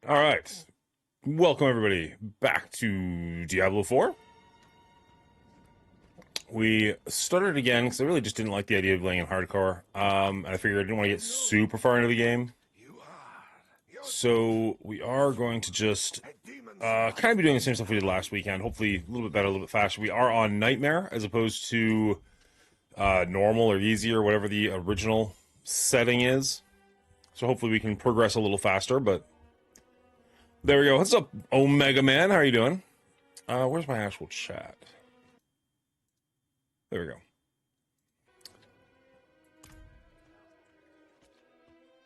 All right. Welcome, everybody, back to Diablo 4. We started again because I really just didn't like the idea of playing in hardcore. And I figured I didn't want to get super far into the game. So we are going to just kind of be doing the same stuff we did last weekend. Hopefully a little bit better, a little bit faster. We are on Nightmare as opposed to normal or easy or whatever the original setting is. So hopefully we can progress a little faster, but there we go. What's up, Omega Man? How are you doing? Where's my actual chat? There we go.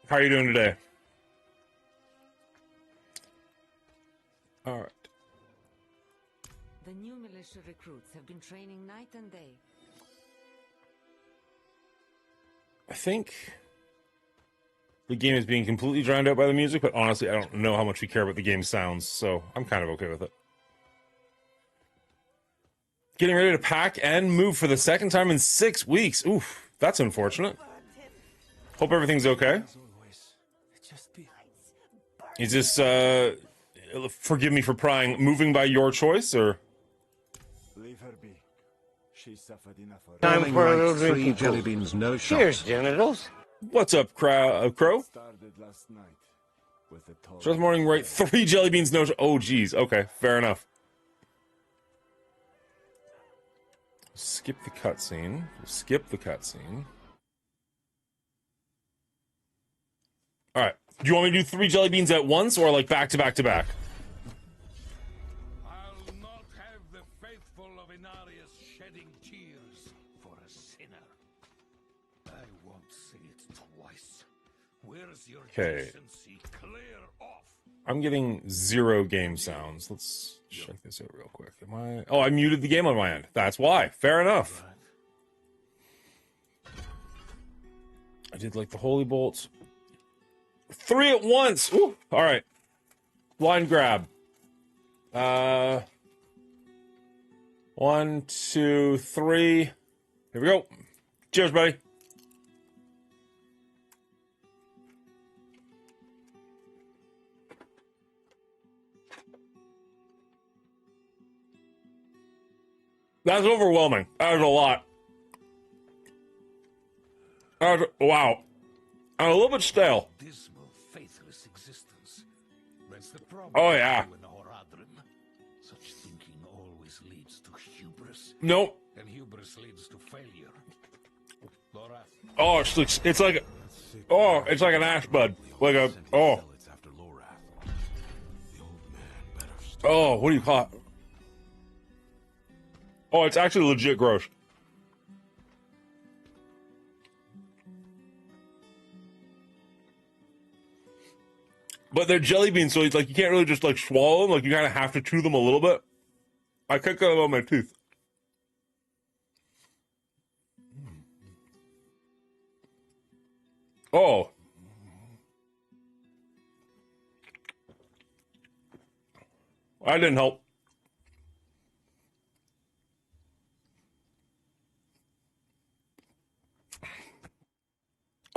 How are you doing today? All right. The new militia recruits have been training night and day. I think the game is being completely drowned out by the music, but honestly, I don't know how much we care about the game sounds, so I'm kind of okay with it. Getting ready to pack and move for the second time in 6 weeks. Oof, that's unfortunate. Hope everything's okay. Is this, forgive me for prying, moving by your choice, or? Leave her be. She suffered enough for Time for a little three drink. jelly beans, no shot. Cheers, genitals. What's up, Crow? started last night with the toll. So this morning, right? 3 jelly beans, no. Oh, geez. Okay, fair enough. Skip the cutscene. Skip the cutscene. All right. Do you want me to do 3 jelly beans at once, or like back to back to back? I'll not have the faithful of Inarius shedding tears for a sinner. I won't say it twice. Where's your decency? Clear off. I'm getting 0 game sounds. Let's check this out real quick. Am I? Oh, I muted the game on my end. That's why. Fair enough. I did like the holy bolts. 3 at once. Ooh. All right. Blind grab. 1, 2, 3. Here we go. Cheers, buddy. That's overwhelming. That was a lot. That was, wow. I'm a little bit stale. Dismal, faithless existence. That's the problem. Oh, yeah. with Horadrim. Such thinking always leads to hubris. Nope. And hubris leads to failure. Laura. Oh, it's like it's like an ash bud. Like a oh, what do you call it? Oh, it's actually legit gross. But they're jelly beans, so it's like you can't really just like swallow them. Like you kind of have to chew them a little bit. I can't get them out my teeth. Oh. That didn't help.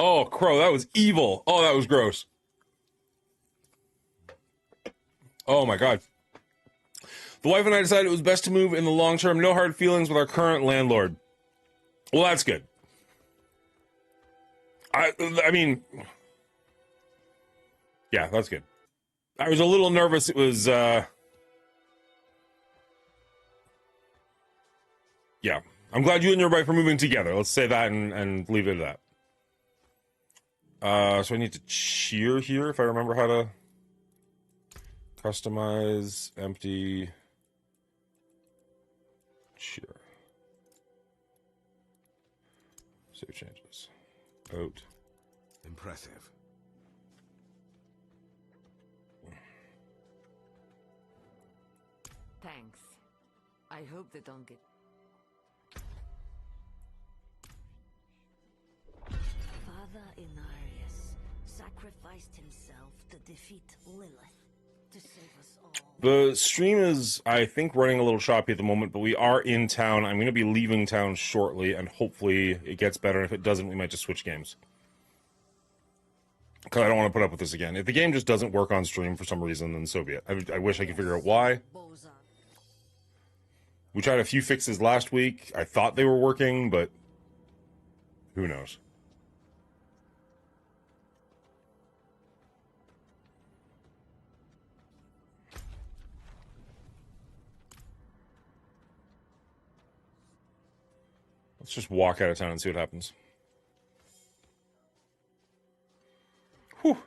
Oh, Crow, that was evil. Oh, that was gross. Oh my god. The wife and I decided it was best to move in the long term. No hard feelings with our current landlord. Well, that's good. I mean, yeah, that's good. I was a little nervous. It was, yeah. I'm glad you and your wife are moving together. Let's say that and leave it at that. So I need to cheer here if I remember how to customize, empty, cheer. Save changes. Out. Impressive. Thanks. I hope they don't get... Father Inarius sacrificed himself to defeat Lilith, to save us all. The stream is, I think, running a little choppy at the moment, but we are in town. I'm going to be leaving town shortly, and hopefully it gets better. If it doesn't, we might just switch games. Because I don't want to put up with this again. If the game just doesn't work on stream for some reason, then so be it. I wish I could figure out why. We tried a few fixes last week. I thought they were working, but who knows? Let's just walk out of town and see what happens. Whew.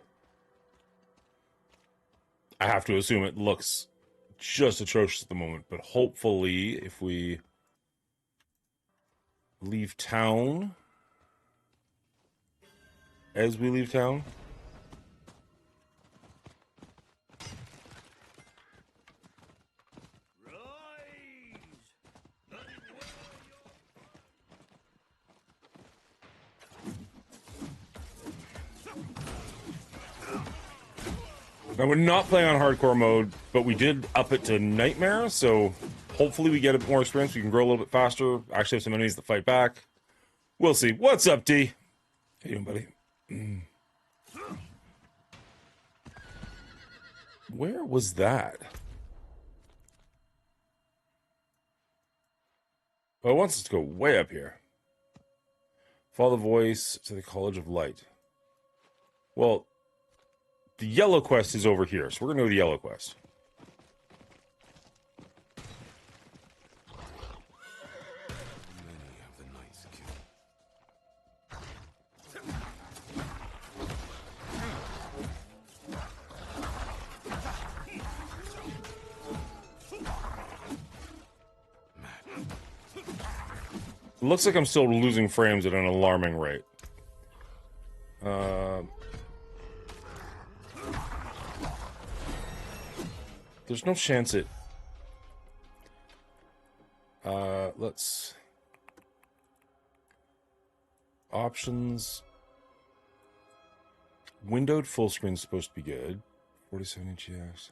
I have to assume it looks just atrocious at the moment, but hopefully if we leave town, as we leave town, now we're not playing on hardcore mode, but we did up it to nightmare, so hopefully we get a bit more experience. We can grow a little bit faster. Actually have some enemies that fight back. We'll see. What's up, D? How you doing, buddy? Where was that? Oh, it wants us to go way up here. Follow the voice to the College of Light. Well, the yellow quest is over here, so we're going to go to the yellow quest. Many of the Night's It looks like I'm still losing frames at an alarming rate. There's no chance it... let's... Options... Windowed full screen is supposed to be good. 47 GX.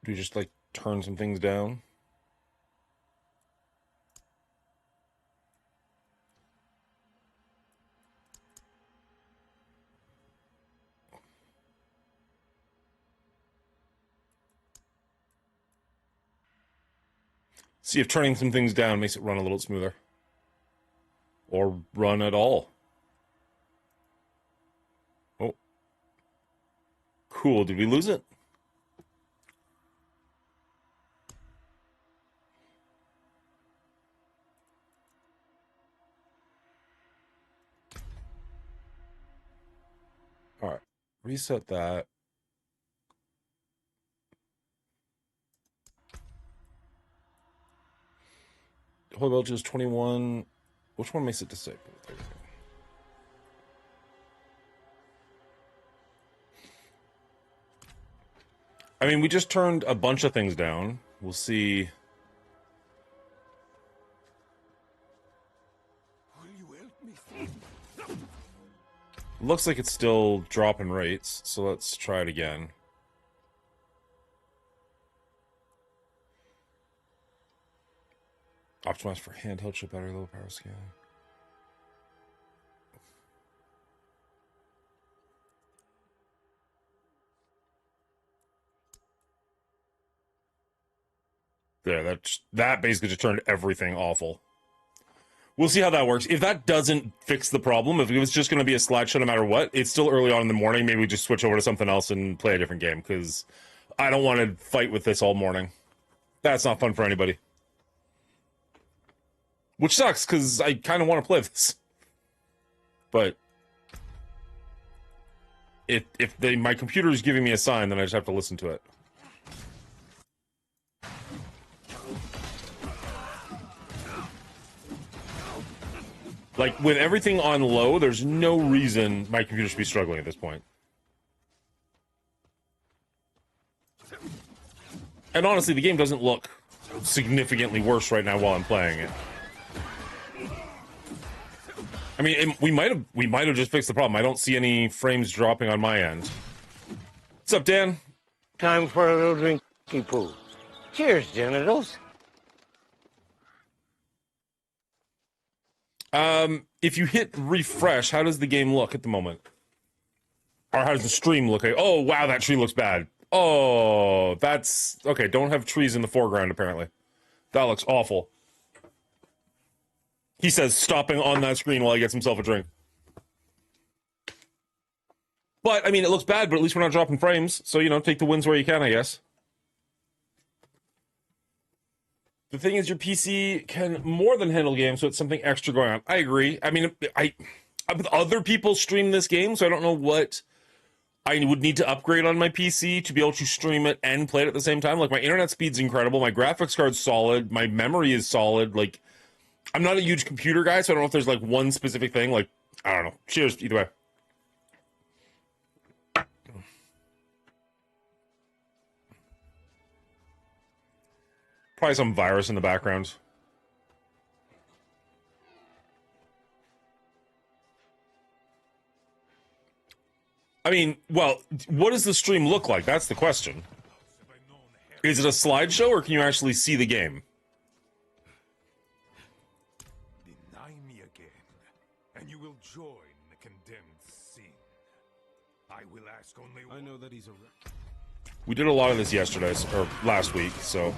Do we just, like, turn some things down? See if turning some things down makes it run a little smoother. Or run at all. Oh. Cool. Did we lose it? Alright. Reset that. Holy Belch is 21. Which one makes it disabled? There we go. I mean, we just turned a bunch of things down. We'll see. Looks like it's still dropping rates, so let's try it again. Optimized for handheld chip battery, low power scaling. There, that basically just turned everything awful. We'll see how that works. If that doesn't fix the problem, if it was just going to be a slideshow no matter what, it's still early on in the morning. Maybe we just switch over to something else and play a different game, because I don't want to fight with this all morning. That's not fun for anybody. Which sucks, because I kind of want to play this. But if my computer is giving me a sign, then I just have to listen to it. Like, with everything on low, there's no reason my computer should be struggling at this point. And honestly, the game doesn't look significantly worse right now while I'm playing it. I mean, we might have just fixed the problem. I don't see any frames dropping on my end. What's up, Dan? Time for a little drinking pool. Cheers, genitals. If you hit refresh, how does the game look at the moment? Or how does the stream look? Oh, wow, that tree looks bad. Oh, that's... Okay, don't have trees in the foreground, apparently. That looks awful. He says, stopping on that screen while he gets himself a drink. But, I mean, it looks bad, but at least we're not dropping frames. So, you know, take the wins where you can, I guess. The thing is, your PC can more than handle games, so it's something extra going on. I agree. I mean, other people stream this game, so I don't know what I would need to upgrade on my PC to be able to stream it and play it at the same time. Like, my internet speed's incredible, my graphics card's solid, my memory is solid. Like, I'm not a huge computer guy, so I don't know if there's, like, one specific thing. Like, I don't know. Cheers, either way. Probably some virus in the background. I mean, well, what does the stream look like? That's the question. Is it a slideshow, or can you actually see the game? Deny me again, and you will join the condemned sin. I will ask only one. I know that he's a... We did a lot of this yesterday, or last week, so...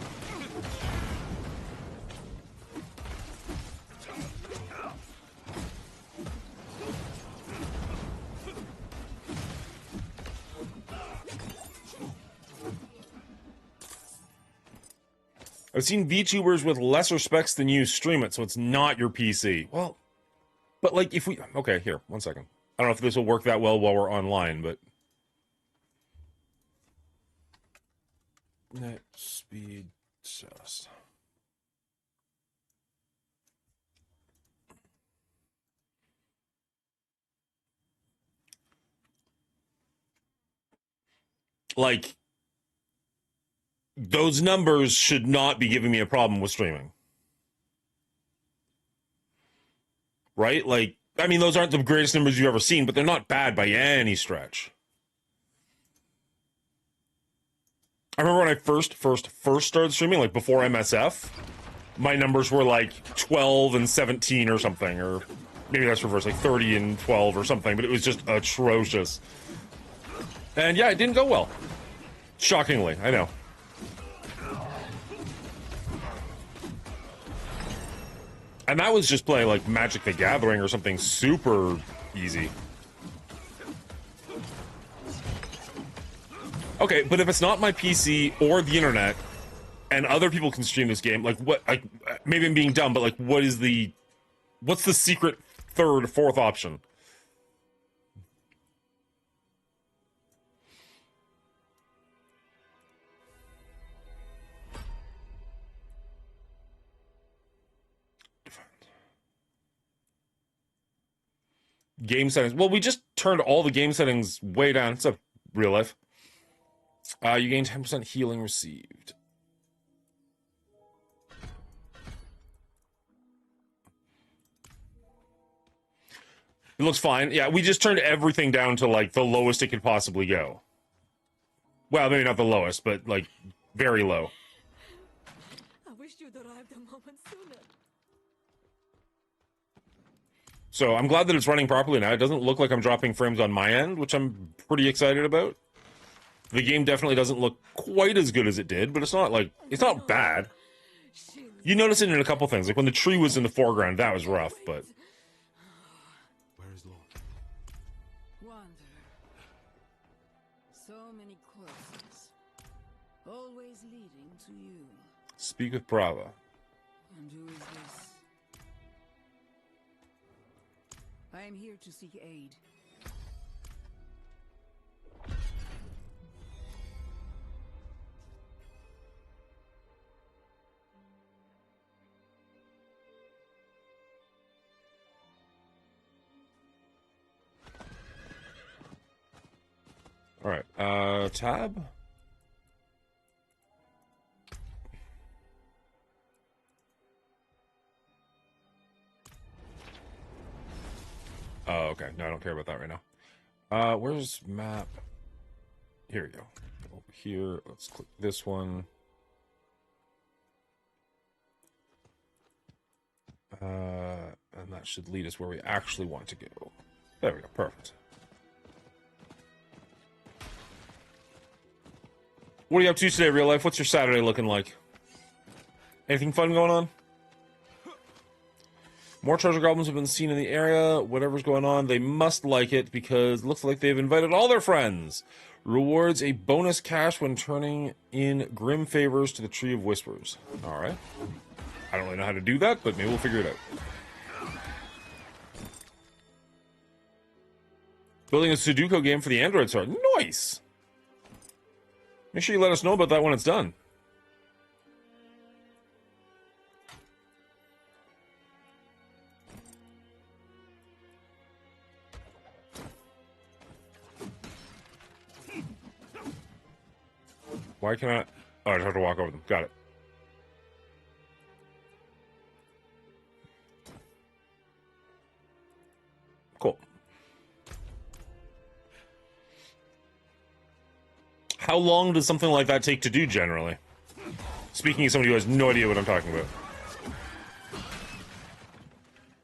I've seen VTubers with lesser specs than you stream it, so it's not your PC. Well, but like if we... Okay, here, 1 second. I don't know if this will work that well while we're online, but... Net speed just... Like... Those numbers should not be giving me a problem with streaming. Right? Like, I mean, those aren't the greatest numbers you've ever seen, but they're not bad by any stretch. I remember when I first started streaming, like before MSF, my numbers were like 12 and 17 or something, or maybe that's reverse, like 30 and 12 or something, but it was just atrocious. And yeah, it didn't go well. Shockingly, I know. And that was just playing like Magic the Gathering or something super easy. Okay, but if it's not my PC or the internet, and other people can stream this game, like what? Like maybe I'm being dumb, but like, what's the secret third, fourth option? Game settings. Well, we just turned all the game settings way down. It's a real life. You gain 10% healing received. It looks fine. Yeah, we just turned everything down to like the lowest it could possibly go. Well, maybe not the lowest, but like very low. I wish you'd arrived a moment sooner. So I'm glad that it's running properly now. It doesn't look like I'm dropping frames on my end, which I'm pretty excited about. The game definitely doesn't look quite as good as it did, but it's not like, it's not bad. You notice it in a couple things. Like when the tree was in the foreground, that was rough, but... Where is Lord? Wanderer. So many courses. Always leading to you. Speak with Prava. And who is this? I am here to seek aid. All right, tab. Oh, okay. No, I don't care about that right now. Where's map? Here we go. Over here. Let's click this one. And And that should lead us where we actually want to go. There we go, perfect. What are you up to today, real life? What's your Saturday looking like? Anything fun going on? More treasure goblins have been seen in the area. Whatever's going on, they must like it because it looks like they've invited all their friends. Rewards a bonus cash when turning in grim favors to the Tree of Whispers. Alright. I don't really know how to do that, but maybe we'll figure it out. Building a Sudoku game for the Android store. Nice! Make sure you let us know about that when it's done. Why can I... Oh, I just have to walk over them. Got it. Cool. How long does something like that take to do, generally? Speaking of somebody who has no idea what I'm talking about.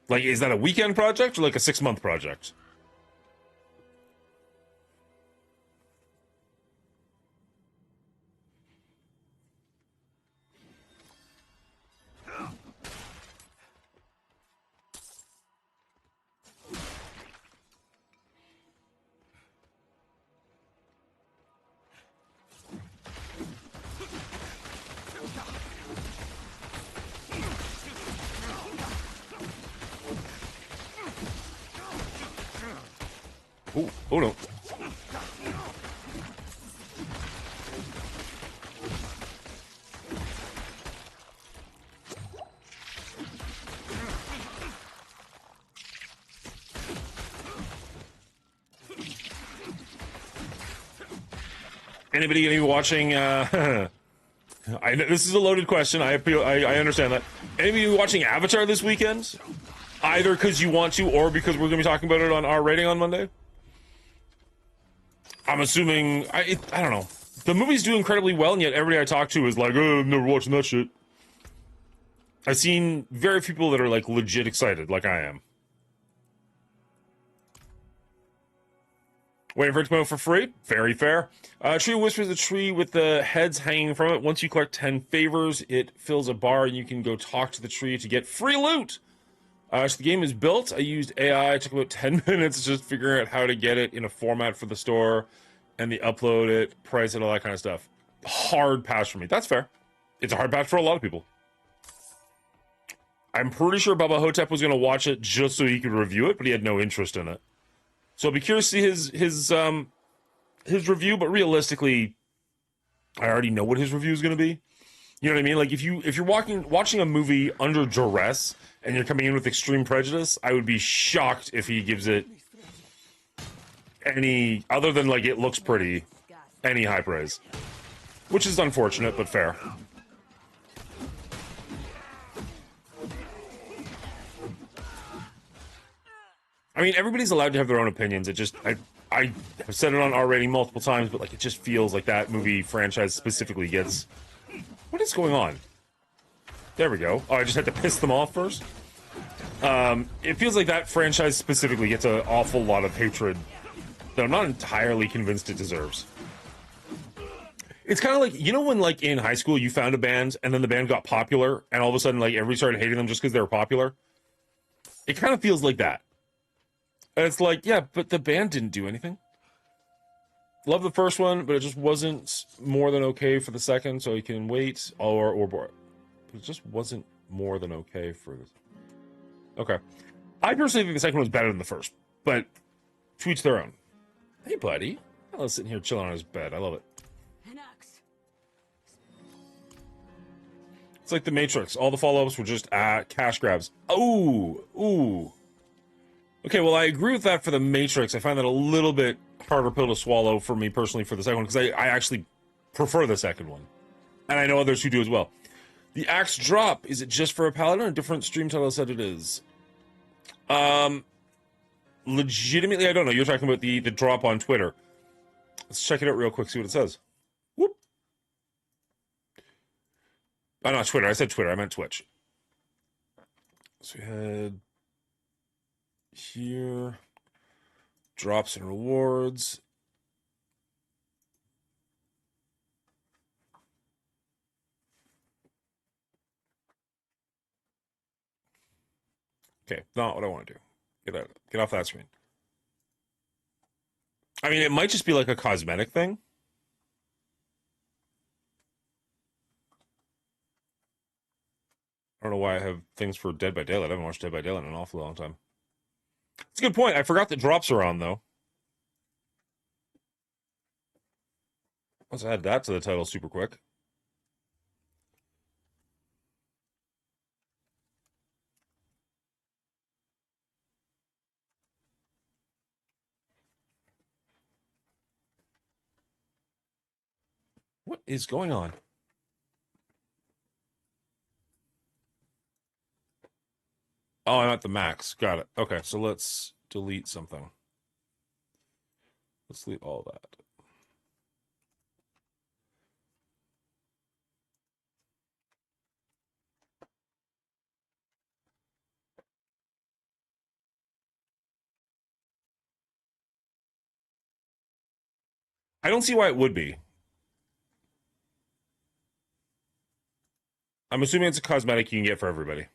Like, is that a weekend project or like a 6-month project? Oh, oh no. Anybody gonna be watching, I know this is a loaded question. I understand that. Anybody watching Avatar this weekend? Either because you want to or because we're gonna be talking about it on our rating on Monday? I'm assuming, I don't know. The movies do incredibly well, and yet everybody I talk to is like, oh, I'm never watching that shit. I've seen very few people that are, like, legit excited, like I am. Waiting for it to come out for free? Very fair. Tree of Whispers is a tree with the heads hanging from it. Once you collect 10 favors, it fills a bar, and you can go talk to the tree to get free loot! So the game is built. I used AI. It took about 10 minutes just figuring out how to get it in a format for the store and the upload it, price it, all that kind of stuff. Hard pass for me. That's fair. It's a hard pass for a lot of people. I'm pretty sure Baba Hotep was going to watch it just so he could review it, but he had no interest in it. So I'll be curious to see his review, but realistically, I already know what his review is going to be. You know what I mean? Like, if you're watching a movie under duress and you're coming in with extreme prejudice, I would be shocked if he gives it any, other than, like, it looks pretty, any high praise. Which is unfortunate, but fair. I mean, everybody's allowed to have their own opinions. It just, I have said it on our rating multiple times, but, like, it just feels like that movie franchise specifically gets... What is going on? There we go. Oh, I just had to piss them off first? It feels like that franchise specifically gets an awful lot of hatred that I'm not entirely convinced it deserves. It's kind of like, you know when, like, in high school you found a band, and then the band got popular, and all of a sudden, like, everybody started hating them just because they were popular? It kind of feels like that. And it's like, yeah, but the band didn't do anything. Love the first one, but it just wasn't more than okay for the second, so you can wait, or it just wasn't more than okay for this. Okay. I personally think the second one was better than the first, but to each their own. Hey, buddy. I love sitting here chilling on his bed. I love it. An axe. It's like the Matrix. All the follow-ups were just cash grabs. Oh, ooh. Okay, well, I agree with that for the Matrix. I find that a little bit harder pill to swallow for me personally for the second one, because I actually prefer the second one. And I know others who do as well. The axe drop, is it just for a paladin or a different stream title said it is? Legitimately, I don't know. You're talking about the drop on Twitter. Let's check it out real quick, see what it says. Whoop. Oh, not Twitter. I said Twitter. I meant Twitch. So we had here. Drops and rewards. Okay, not what I want to do. Get off that screen. I mean, it might just be like a cosmetic thing. I don't know why I have things for Dead by Daylight. I haven't watched Dead by Daylight in an awfully long time. It's a good point. I forgot that drops are on, though. Let's add that to the title super quick. What is going on? Oh, I'm at the max. Got it. Okay, so let's delete something. Let's delete all that. I don't see why it would be. I'm assuming it's a cosmetic you can get for everybody.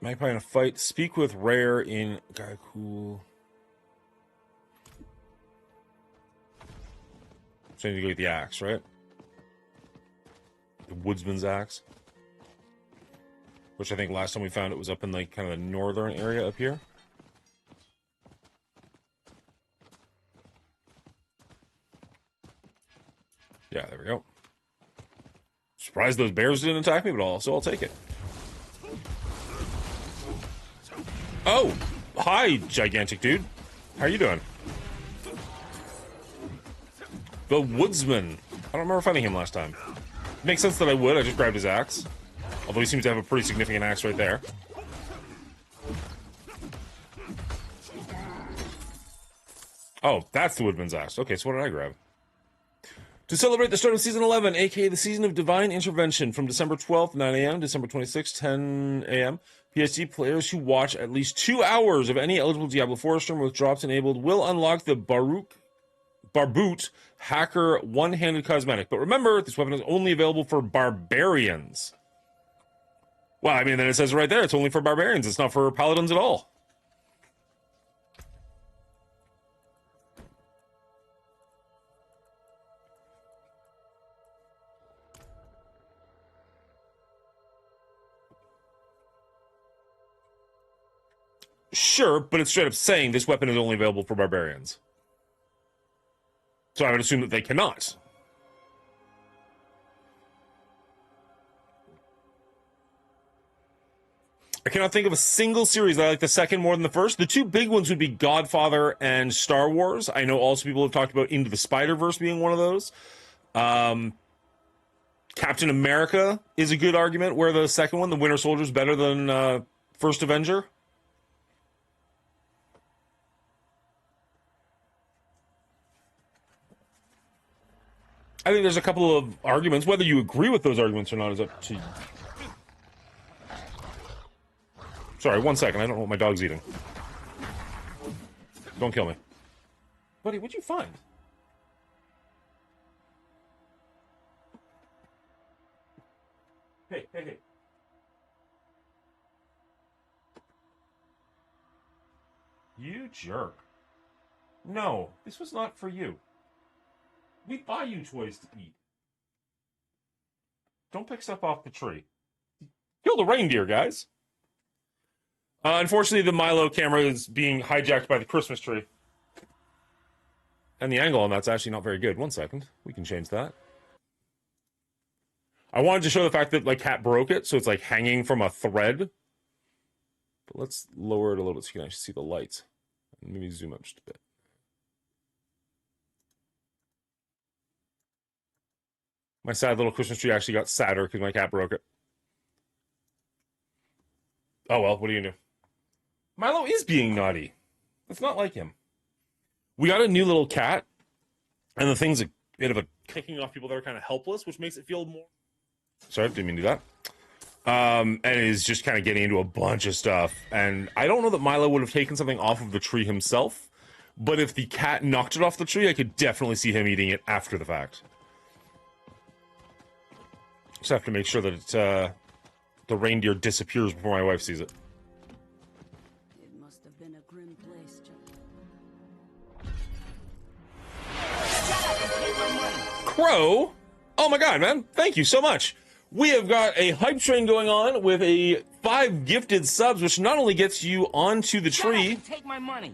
Magpie in a fight. Speak with Rare in Guy Cool. So I need to go get the axe, right? The woodsman's axe. Which I think last time we found it was up in like kind of the northern area up here. Yeah, there we go. Surprised those bears didn't attack me, but I'll take it. Oh! Hi, gigantic dude. How are you doing? The woodsman. I don't remember finding him last time. Makes sense that I would. I just grabbed his axe. Although he seems to have a pretty significant axe right there. Oh, that's the woodman's axe. Okay, so what did I grab? To celebrate the start of Season 11, aka the Season of Divine Intervention, from December 12th, 9 a.m., December 26th, 10 a.m., PSD players who watch at least 2 hours of any eligible Diablo 4 stream with drops enabled will unlock the Barboot Hacker one-handed cosmetic. But remember, this weapon is only available for barbarians. Well, I mean, then it says right there, it's only for barbarians. It's not for paladins at all. Sure, but it's straight up saying this weapon is only available for barbarians. So I would assume that they cannot. I cannot think of a single series that I like the second more than the first. The two big ones would be Godfather and Star Wars. I know also people have talked about Into the Spider-Verse being one of those. Captain America is a good argument, where the second one, the Winter Soldier, is better than First Avenger. I think there's a couple of arguments. Whether you agree with those arguments or not is up to you. Sorry, 1 second. I don't know what my dog's eating. Don't kill me. Buddy, what'd you find? Hey, hey, hey. You jerk. No, this was not for you. We buy you toys to eat. Don't pick stuff off the tree. Kill the reindeer, guys. Unfortunately, the Milo camera is being hijacked by the Christmas tree. And the angle on that's actually not very good. 1 second. We can change that. I wanted to show the fact that, like, Cat broke it, so it's, like, hanging from a thread. But let's lower it a little bit so you can actually see the lights. Maybe zoom up just a bit. My sad little Christmas tree actually got sadder because my cat broke it. Oh well, what are you gonna do? Milo is being naughty. It's not like him. We got a new little cat, and the thing's a bit of a kicking off people that are kind of helpless, which makes it feel more... Sorry, didn't mean to do that. And is just kind of getting into a bunch of stuff. And I don't know that Milo would have taken something off of the tree himself, but if the cat knocked it off the tree, I could definitely see him eating it after the fact. Just have to make sure that it, the reindeer disappears before my wife sees it. It must have been a grim place, Crow? Oh my god, man. Thank you so much. We have got a hype train going on with a 5 gifted subs, which not only gets you onto the tree. Take my money.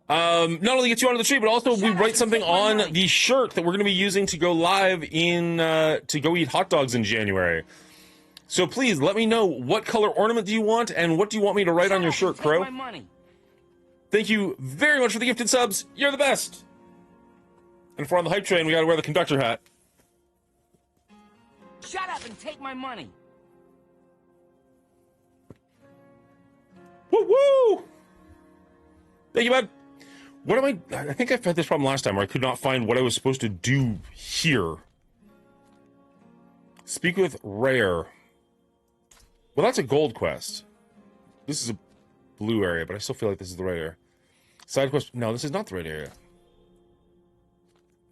Not only gets you onto the tree, but also we write something on the shirt that we're going to be using to go live in, to go eat hot dogs in January. So please let me know, what color ornament do you want, and what do you want me to write on your shirt, Crow? Thank you very much for the gifted subs. You're the best. And if we're on the hype train, we got to wear the conductor hat. Shut up and take my money. Woo woo! Thank you, bud. What am I think I've had this problem last time where I could not find what I was supposed to do here. Speak with Rare. Well, that's a gold quest. This is a blue area, but I still feel like this is the right area. Side quest. No, this is not the right area.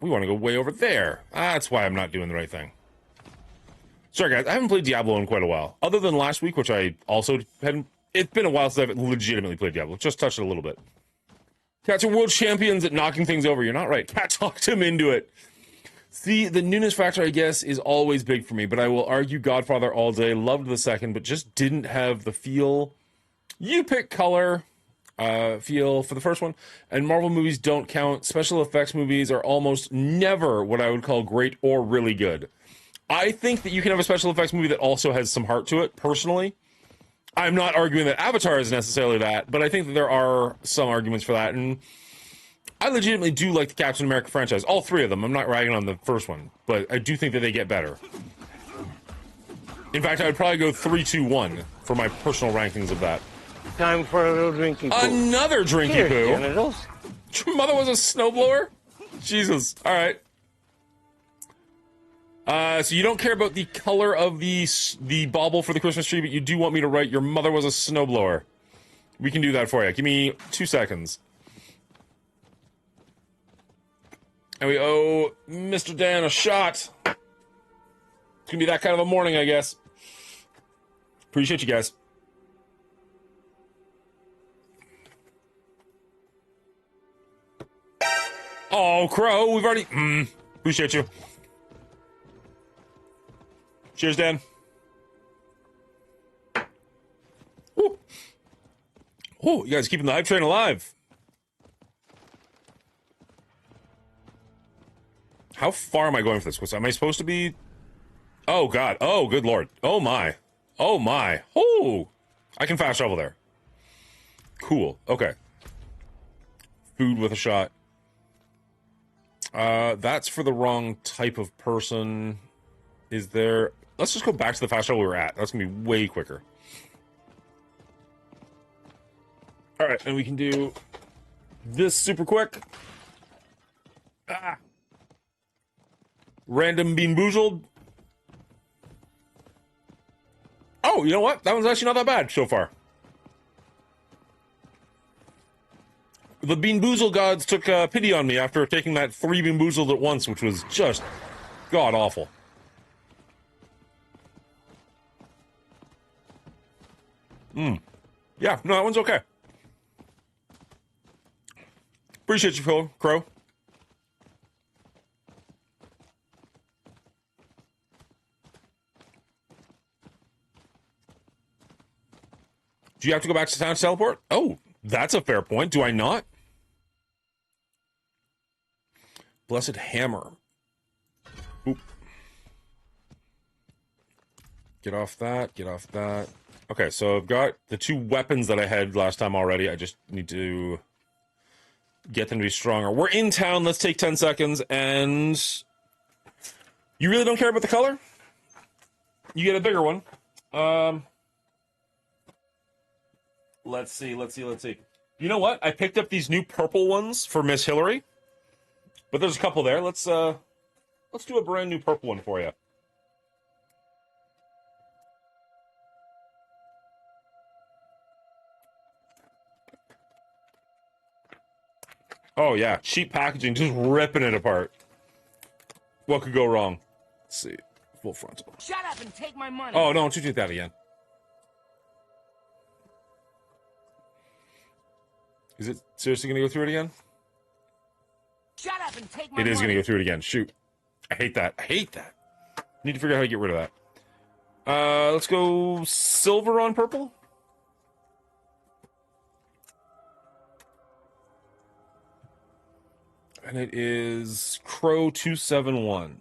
We want to go way over there. That's why I'm not doing the right thing. Sorry, guys. I haven't played Diablo in quite a while. Other than last week, which I also hadn't. It's been a while since I've legitimately played Diablo. Just touched it a little bit. Cats are world champions at knocking things over. You're not right. Cat talked him into it. See, the newness factor, I guess, is always big for me, but I will argue Godfather all day. Loved the second, but just didn't have the feel. You pick color, feel for the first one, and Marvel movies don't count. Special effects movies are almost never what I would call great or really good. I think that you can have a special effects movie that also has some heart to it, personally. I'm not arguing that Avatar is necessarily that, but I think that there are some arguments for that, and I legitimately do like the Captain America franchise. All 3 of them. I'm not ragging on the first one, but I do think that they get better. In fact, I would probably go 3, 2, 1 for my personal rankings of that. Time for a little drinky poo. Another drinky Here, poo? genitals. Your mother was a snowblower? Jesus. All right. So you don't care about the color of the bauble for the Christmas tree, but you do want me to write your mother was a snowblower. We can do that for you. Give me 2 seconds. And we owe Mr. Dan a shot. It's gonna be that kind of a morning, I guess. Appreciate you guys. Oh, Crow, we've already... appreciate you. Cheers, Dan. Woo. Oh, you guys keeping the hype train alive. How far am I going for this? Am I supposed to be... Oh, God. Oh, good Lord. Oh, my. Oh, my. Oh! I can fast travel there. Cool. Okay. Food with a shot. That's for the wrong type of person. Is there... Let's just go back to the fast travel we were at. That's gonna be way quicker. Alright, and we can do this super quick. Ah! Random bean boozled. Oh, you know what? That one's actually not that bad so far. The Bean Boozle gods took pity on me after taking that 3 Bean Boozled at once, which was just god-awful. Yeah, no, that one's okay. Appreciate you, Crow. Do you have to go back to town to teleport? Oh, that's a fair point. Do I not? Blessed Hammer. Oop. Get off that. Get off that. Okay, so I've got the 2 weapons that I had last time already. I just need to get them to be stronger. We're in town. Let's take 10 seconds. And you really don't care about the color? You get a bigger one. Let's see. You know what? I picked up these new purple ones for Miss Hillary, but there's a couple there. Let's do a brand new purple one for you. Oh yeah, cheap packaging, just ripping it apart. What could go wrong? Let's see, full frontal. Shut up and take my money. Oh no, don't you do that again. Is it seriously gonna go through it again? Shut up and take my It money. is gonna go through it again. Shoot. I hate that. I hate that. Need to figure out how to get rid of that. Let's go silver on purple. And it is Crow 271.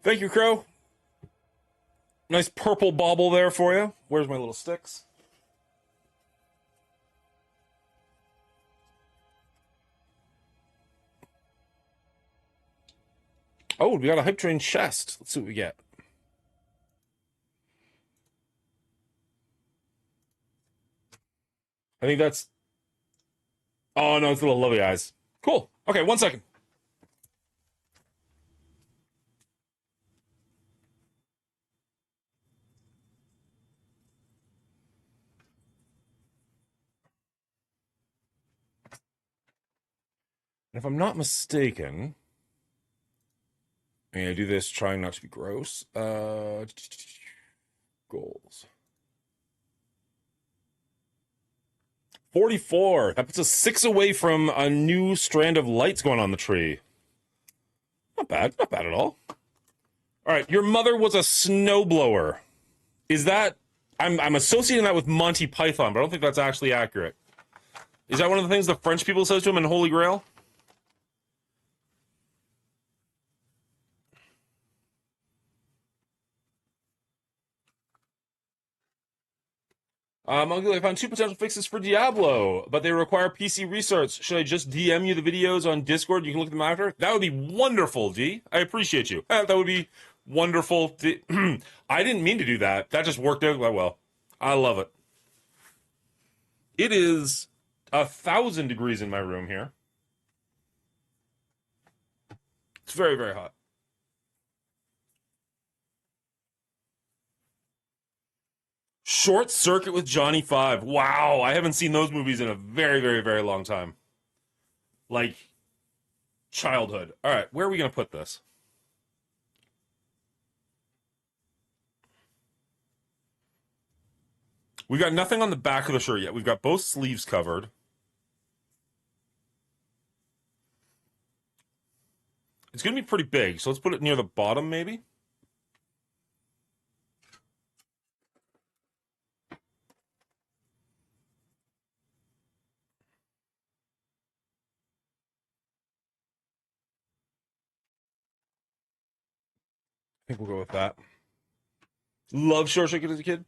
Thank you, Crow. Nice purple bauble there for you. Where's my little sticks? Oh, we got a hype train chest. Let's see what we get. I think that's... Oh, no, it's little lovely eyes. Cool. Okay, 1 second. If I'm not mistaken... I'm going to do this trying not to be gross. Goals. 44. That puts us 6 away from a new strand of lights going on the tree. Not bad. Not bad at all. All right. Your mother was a snowblower. Is that... I'm associating that with Monty Python, but I don't think that's actually accurate. Is that one of the things the French people says to him in Holy Grail? Mongooli, I found 2 potential fixes for Diablo, but they require PC restarts. Should I just DM you the videos on Discord? You can look at them after? That would be wonderful, D. I appreciate you. That would be wonderful. I didn't mean to do that. That just worked out well. I love it. It is 1,000 degrees in my room here. It's very, very hot. Short Circuit with Johnny Five. Wow, I haven't seen those movies in a very, very, very long time. Like, childhood. All right, where are we going to put this? We got nothing on the back of the shirt yet. We've got both sleeves covered. It's going to be pretty big, so let's put it near the bottom, maybe. I think we'll go with that. Love Short Circuit as a kid.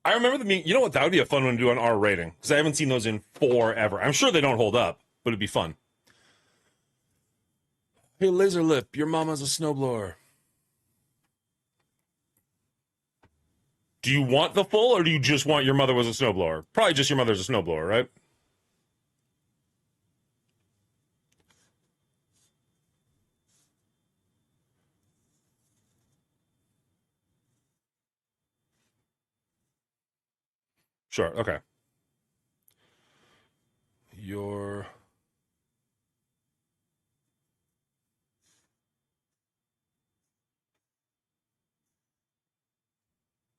I remember the meme. You know what? That would be a fun one to do on R rating, because I haven't seen those in forever. I'm sure they don't hold up, but it'd be fun. Hey, Laser Lip, your mama's a snowblower. Do you want the full, or do you just want your mother was a snowblower? Probably just your mother's a snowblower, right? Sure, okay. Your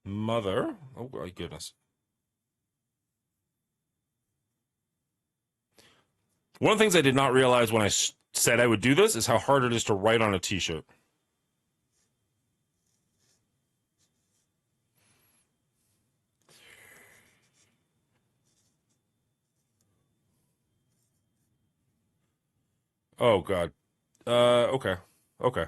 mother? Oh, my goodness. One of the things I did not realize when I said I would do this is how hard it is to write on a t-shirt. Oh, God. Okay. Okay.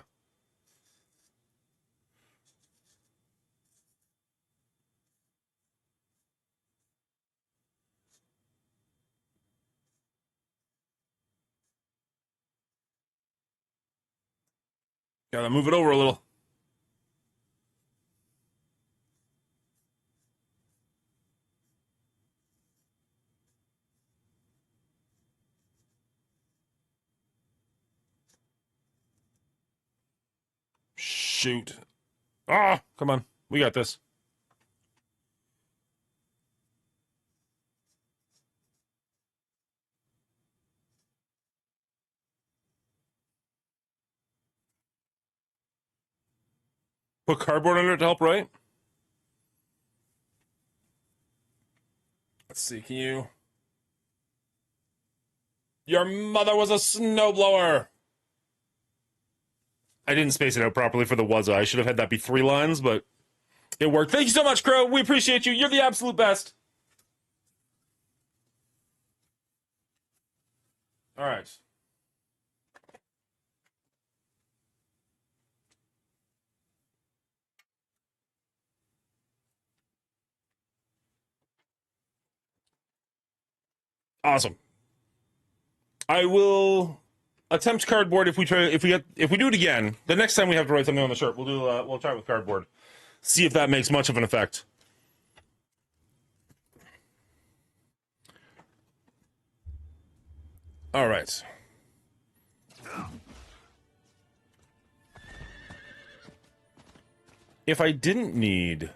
Gotta move it over a little. Shoot. Ah, come on. We got this. Put cardboard under it to help, right? Let's see, can you... Your mother was a snowblower! I didn't space it out properly for the was. I should have had that be 3 lines, but it worked. Thank you so much, Crow. We appreciate you. You're the absolute best. All right. Awesome. I will attempt cardboard if we do it again. The next time we have to write something on the shirt, we'll try it with cardboard. See if that makes much of an effect. All right. If I didn't need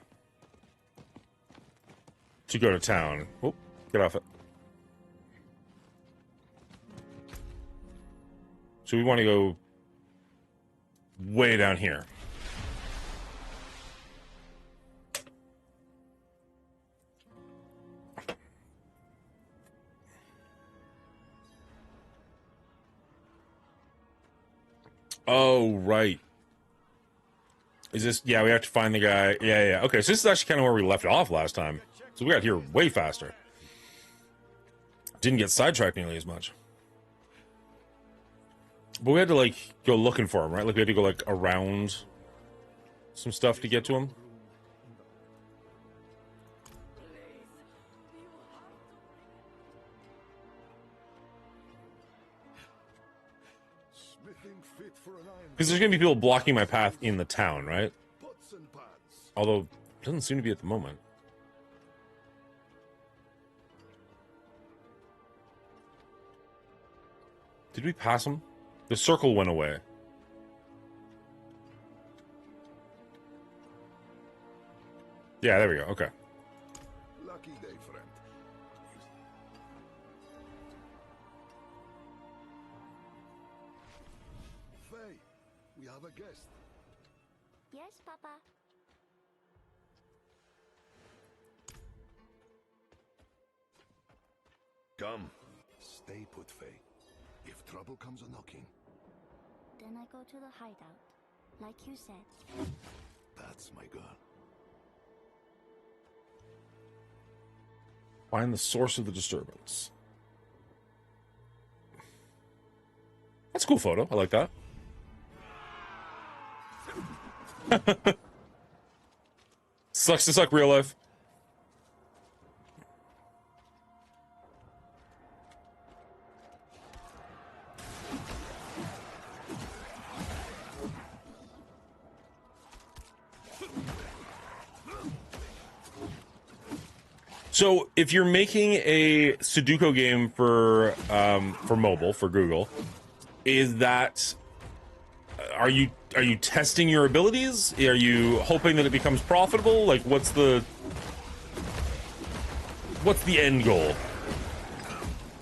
to go to town, oh, get off it. So we want to go way down here. Oh, right. Is this... Yeah, we have to find the guy. Yeah. Okay, so this is actually kind of where we left off last time. So we got here way faster. Didn't get sidetracked nearly as much. But we had to, like, go looking for him, right? Like, we had to go, like, around some stuff to get to him. Because there's going to be people blocking my path in the town, right? Although, it doesn't seem to be at the moment. Did we pass him? The circle went away. Yeah, there we go. Okay. Lucky day, friend. Faye, we have a guest. Yes, Papa. Come. Stay put, Faye. If trouble comes a-knocking, Then I go to the hideout, like you said. that's my girl. Find the source of the disturbance. That's a cool photo. I like that. Sucks to suck real life. So, if you're making a Sudoku game for mobile, for Google, is that... Are you testing your abilities? Are you hoping that it becomes profitable? Like, what's the end goal?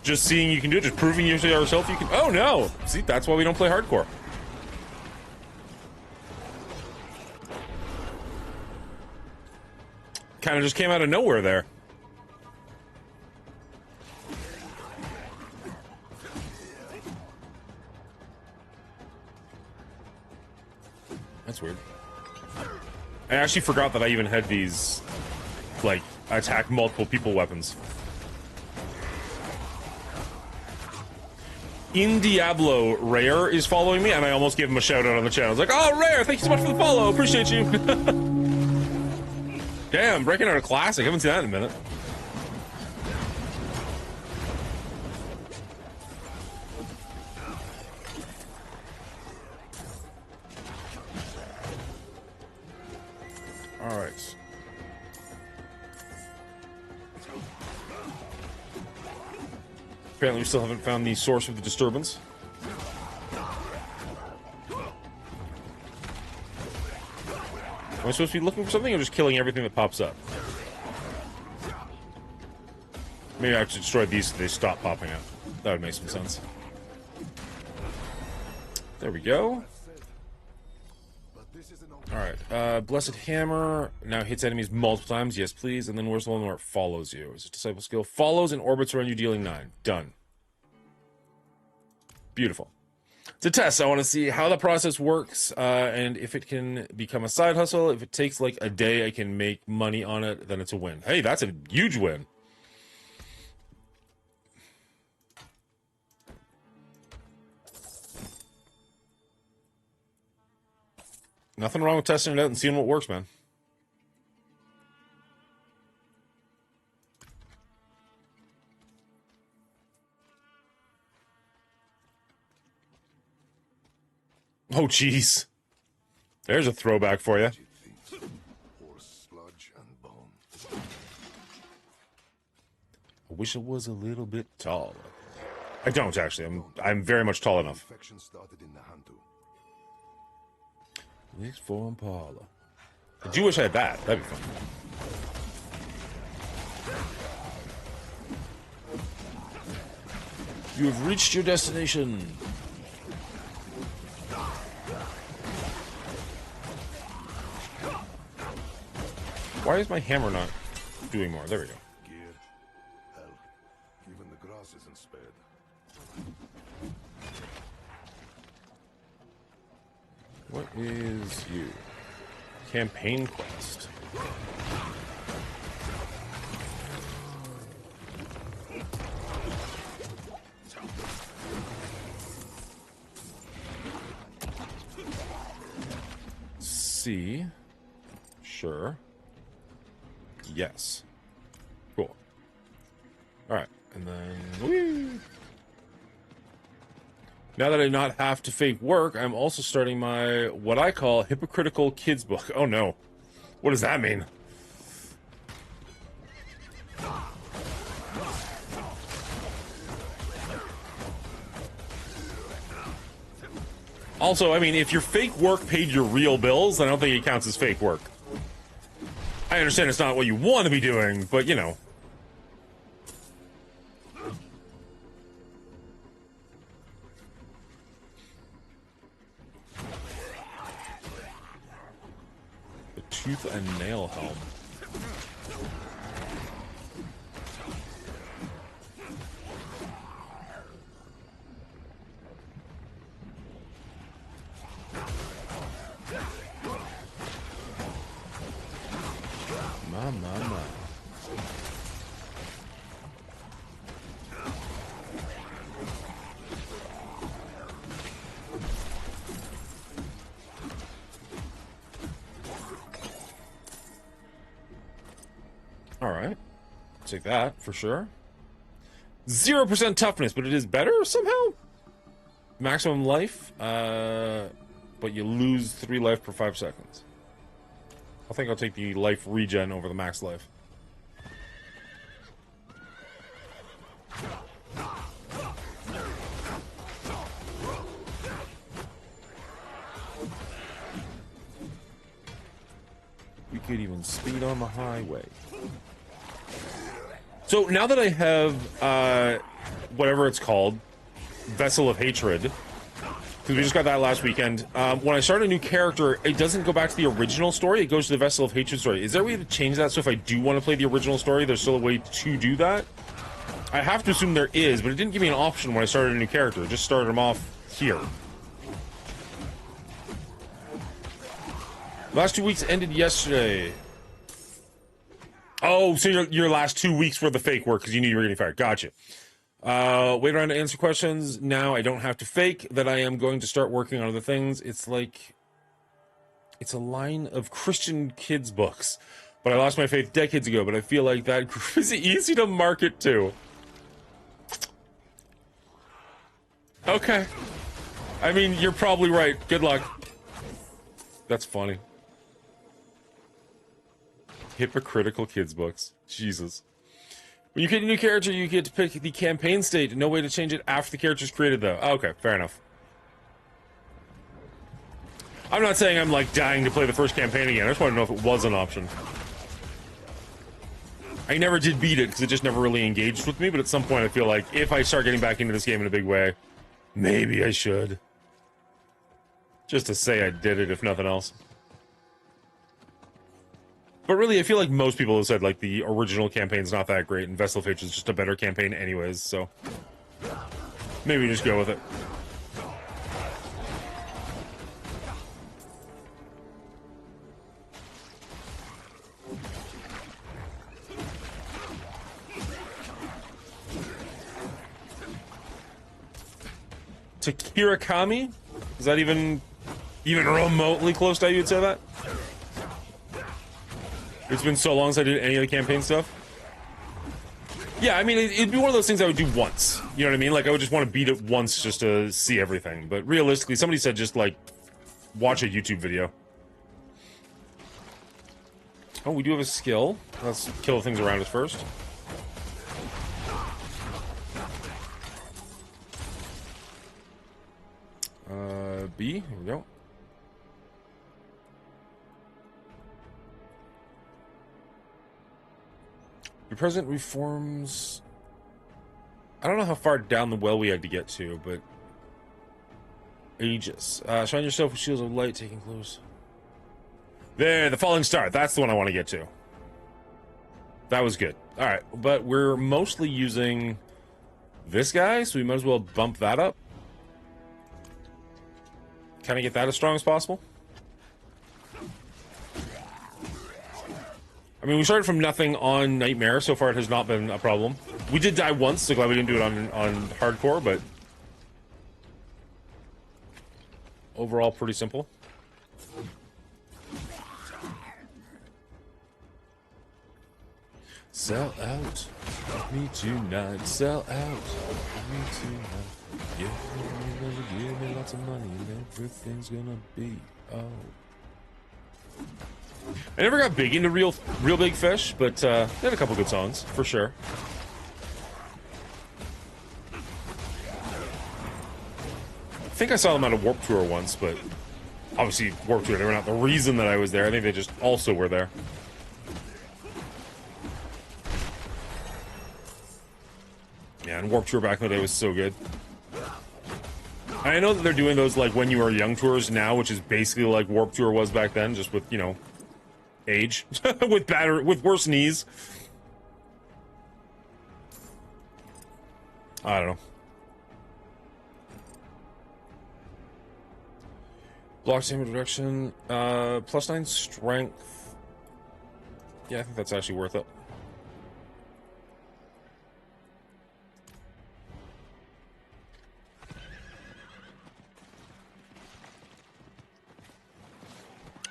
Just seeing you can do it? Just proving to yourself you can... Oh, no! See, that's why we don't play hardcore. Kind of just came out of nowhere there. That's weird. I actually forgot that I even had these, like, attack multiple people weapons. In Diablo, Rare is following me, and I almost gave him a shout out on the channel. I was like, oh, Rare, thank you so much for the follow. Appreciate you. Damn, breaking out a classic. I haven't seen that in a minute. Alright. Apparently we still haven't found the source of the disturbance. Am I supposed to be looking for something or just killing everything that pops up? Maybe I have to destroy these so they stop popping up. That would make some sense. There we go. Alright, Blessed Hammer now hits enemies multiple times. Yes, please. And then where's the one where it follows you? Is it Disciple Skill? Follows and orbits around you, dealing 9. Done. Beautiful. It's a test. I want to see how the process works, and if it can become a side hustle. If it takes like a day, I can make money on it, then it's a win. Hey, that's a huge win. Nothing wrong with testing it out and seeing what works, man. Oh, jeez. There's a throwback for you. I wish I was a little bit taller. I don't, actually. I'm very much tall enough. Next for Impala. I do wish I had that. That'd be fun. You have reached your destination. Why is my hammer not doing more? There we go. Gear, health, even the grass isn't spared. What is you? Campaign quest. C. Sure. Yes. Cool. Alright, and then... Whee! Now that I not have to fake work, I'm also starting my, what I call, hypocritical kids book. Oh no. What does that mean? Also, I mean, if your fake work paid your real bills, then I don't think it counts as fake work. I understand it's not what you want to be doing, but, you know. Tooth and nail helm. Ma. Alright. Take that, for sure. 0% toughness, but it is better somehow? Maximum life, but you lose 3 life per 5 seconds. I think I'll take the life regen over the max life. We could even speed on the highway. So now that I have, whatever it's called, Vessel of Hatred, because we just got that last weekend, when I start a new character, it doesn't go back to the original story, it goes to the Vessel of Hatred story. Is there a way to change that so if I do want to play the original story, there's still a way to do that? I have to assume there is, but it didn't give me an option when I started a new character. It just started them off here. Last 2 weeks ended yesterday. Oh, so your last 2 weeks were the fake work because you knew you were getting fired. Gotcha. Wait around to answer questions. Now I don't have to fake that I am going to start working on other things. It's like... It's a line of Christian kids' books. But I lost my faith decades ago, but I feel like that is easy to market to. Okay. I mean, you're probably right. Good luck. That's funny. Hypocritical kids books. Jesus. When you create a new character, you get to pick the campaign state. No way to change it after the character's created, though. Okay, fair enough. I'm not saying I'm, like, dying to play the first campaign again. I just want to know if it was an option. I never did beat it, because it just never really engaged with me, but at some point I feel like if I start getting back into this game in a big way, maybe I should. Just to say I did it, if nothing else. But really, I feel like most people have said, like, the original campaign's not that great, and Vestal Fate is just a better campaign anyways, so... maybe just go with it. To Kirakami? Is that even remotely close to how you'd say that? It's been so long since I did any of the campaign stuff. Yeah, I mean, it'd be one of those things I would do once. You know what I mean? Like, I would just want to beat it once just to see everything. But realistically, somebody said just, like, watch a YouTube video. Oh, we do have a skill. Let's kill things around us first. B, here we go. Your president reforms... I don't know how far down the well we had to get to, but... Aegis. Shine yourself with shields of light, taking close. There, the falling star. That's the one I want to get to. That was good. Alright, but we're mostly using this guy, so we might as well bump that up. Kind of get that as strong as possible. I mean, we started from nothing on Nightmare. So far, it has not been a problem. We did die once, so glad we didn't do it on hardcore, but overall, pretty simple. Sell out with me tonight. Sell out with me tonight. Yeah, you're gonna give me lots of money and everything's gonna be oh. I never got big into real big fish, but they had a couple good songs for sure. I think I saw them at a Warped Tour once, but obviously Warped Tour, they were not the reason that I was there. I think they just also were there. Yeah, and Warped Tour back in the day was so good. I know that they're doing those, like, when you were young tours now, which is basically like Warped Tour was back then, just with, you know, age. with worse knees. I don't know. Block damage reduction. +9 strength. Yeah, I think that's actually worth it.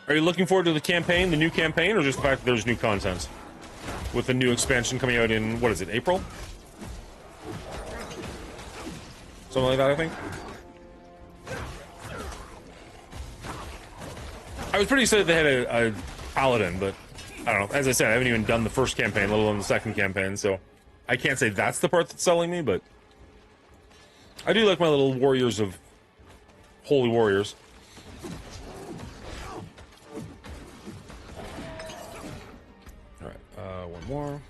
Are you looking forward to the campaign, the new campaign, or just the fact that there's new content? With the new expansion coming out in, what is it, April? Something like that, I think. I was pretty excited they had a Paladin, but I don't know. As I said, I haven't even done the first campaign, let alone the second campaign, so I can't say that's the part that's selling me, but I do like my little warriors of holy warriors. One more.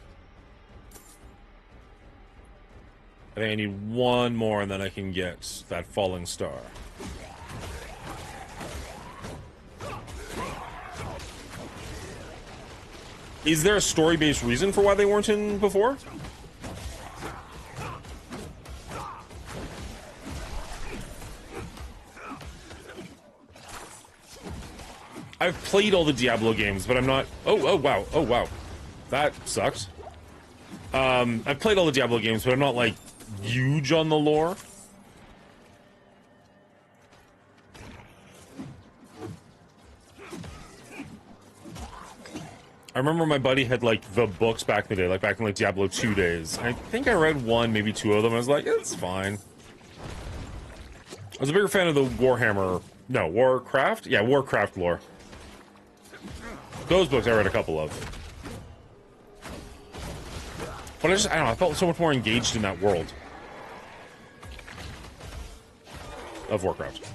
I think I need one more and then I can get that falling star. Is there a story-based reason for why they weren't in before? I've played all the Diablo games, but I'm not... Oh, wow. Oh, wow. That sucks. I've played all the Diablo games, but I'm not, like, huge on the lore. I remember my buddy had, like, the books back in the day, like, back in, like, Diablo 2 days. I think I read one, maybe two of them. I was like, it's fine. I was a bigger fan of the Warhammer... No, Warcraft? Yeah, Warcraft lore. Those books I read a couple of. But I don't know, I felt so much more engaged in that world of Warcraft.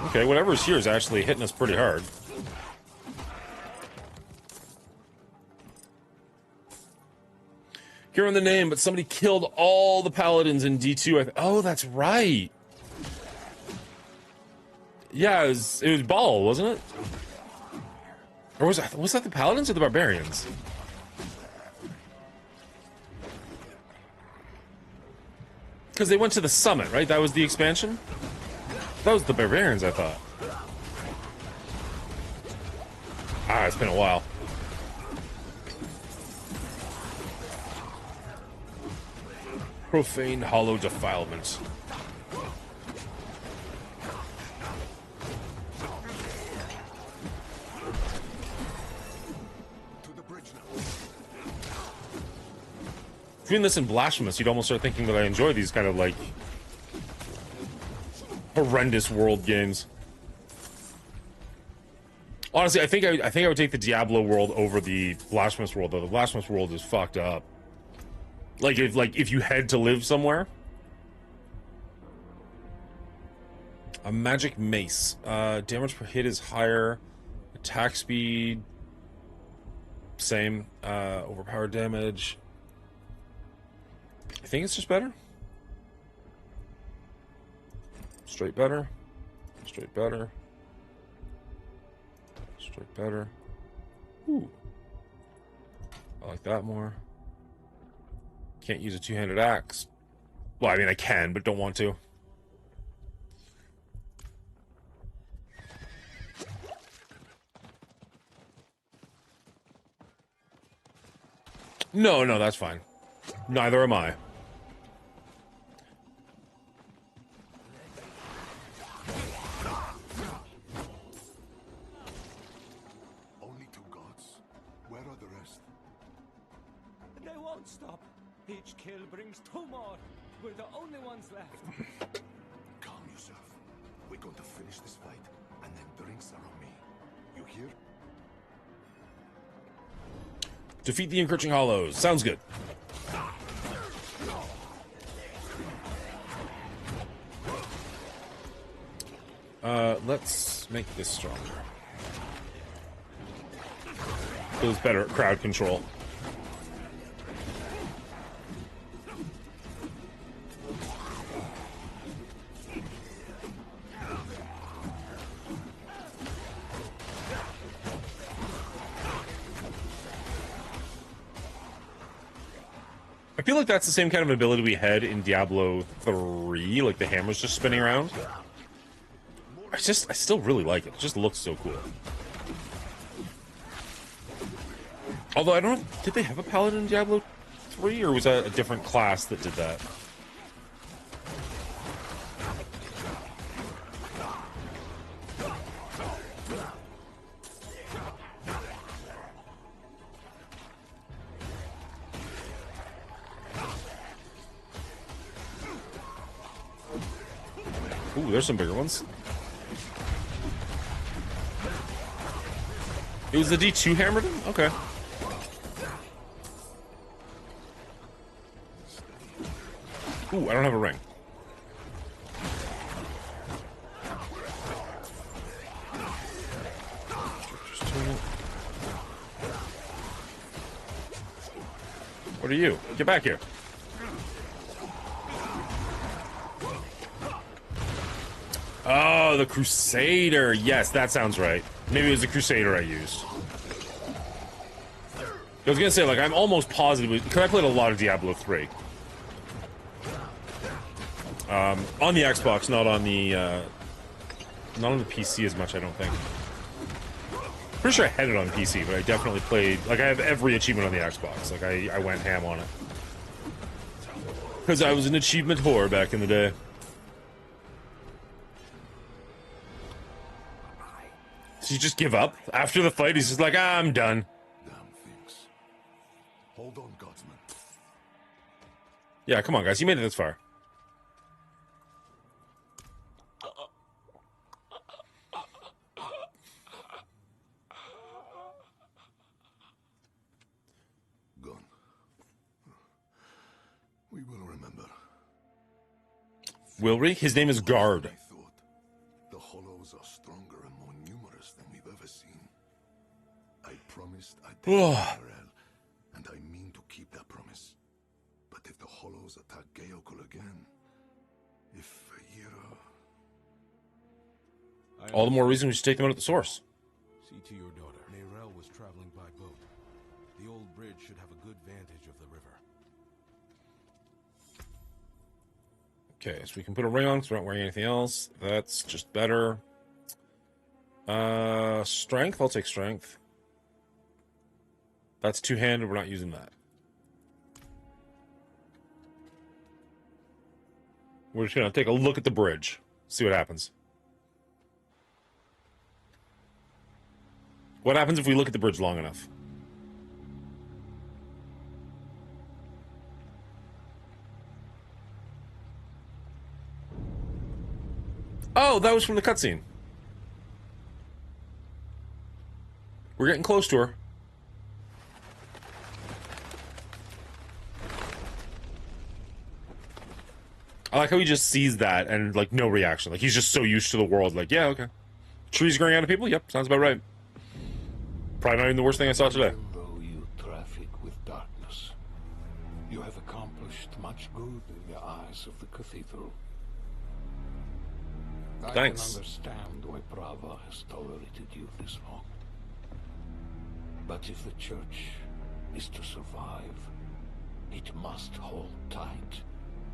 Okay, whatever's here is actually hitting us pretty hard. Hearing the name, but somebody killed all the paladins in D2. Oh, that's right. Yeah, it was Ball, wasn't it? Or was that the paladins or the barbarians? Because they went to the summit, right? That was the expansion? That was the barbarians, I thought. Ah, it's been a while. Profane hollow defilement. Between this and Blasphemous, you'd almost start thinking that I enjoy these kind of like horrendous world games. Honestly, I think I would take the Diablo world over the Blasphemous world, though. The Blasphemous world is fucked up. Like if you had to live somewhere. A magic mace. Damage per hit is higher. Attack speed. Same. Overpowered damage. I think it's just better. Straight better. Straight better. Straight better. Ooh. I like that more. Can't use a two-handed axe. Well, I mean, I can, but don't want to. No, that's fine. Neither am I. Only two gods? Where are the rest? They won't stop. Each kill brings two more. We're the only ones left. Calm yourself. We're going to finish this fight, and then drinks are on me. You hear? Defeat the encroaching hollows. Sounds good. Let's make this stronger. Feels better at crowd control. I feel like that's the same kind of ability we had in Diablo 3, like the hammer's just spinning around. I still really like it. It just looks so cool. Although I don't know, did they have a paladin in Diablo 3, or was that a different class that did that? Ooh, there's some bigger ones. It was the D2 hammered him? Okay. Ooh, I don't have a ring. What are you? Get back here. Oh, the Crusader. Yes, that sounds right. Maybe it was the Crusader I used. I was gonna say, like, I'm almost positive, because I played a lot of Diablo 3. On the Xbox, not on the PC as much, I don't think. Pretty sure I had it on PC, but I definitely played, like, I have every achievement on the Xbox. Like, I went ham on it. Because I was an achievement whore back in the day. So you just give up? After the fight, he's just like, I'm done. Damn things. Hold on, Godsman. Yeah, come on, guys. You made it this far. Will we? His name is Guard. I thought. The Hollows are stronger and more numerous than we've ever seen. I promised I'd take Neyrelle, and I mean to keep that promise. But if the Hollows attack Geokul again, if Yira... All the more reason we should take them out at the source. See to your daughter. Neyrelle was traveling by boat. The old bridge should have a good vantage of the river. Okay, so we can put a ring on because we're not wearing anything else. That's just better. Strength? I'll take strength. That's two-handed. We're not using that. We're just going to take a look at the bridge. See what happens. What happens if we look at the bridge long enough? Oh, that was from the cutscene. We're getting close to her. I like how he just sees that and, like, no reaction. Like, he's just so used to the world. Like, yeah, okay. Trees growing out of people? Yep, sounds about right. Probably not even the worst thing I saw today. Even though you traffic with darkness, you have accomplished much good in the eyes of the cathedral. Thanks. I can understand why Prava has tolerated you this long. But if the church is to survive, it must hold tight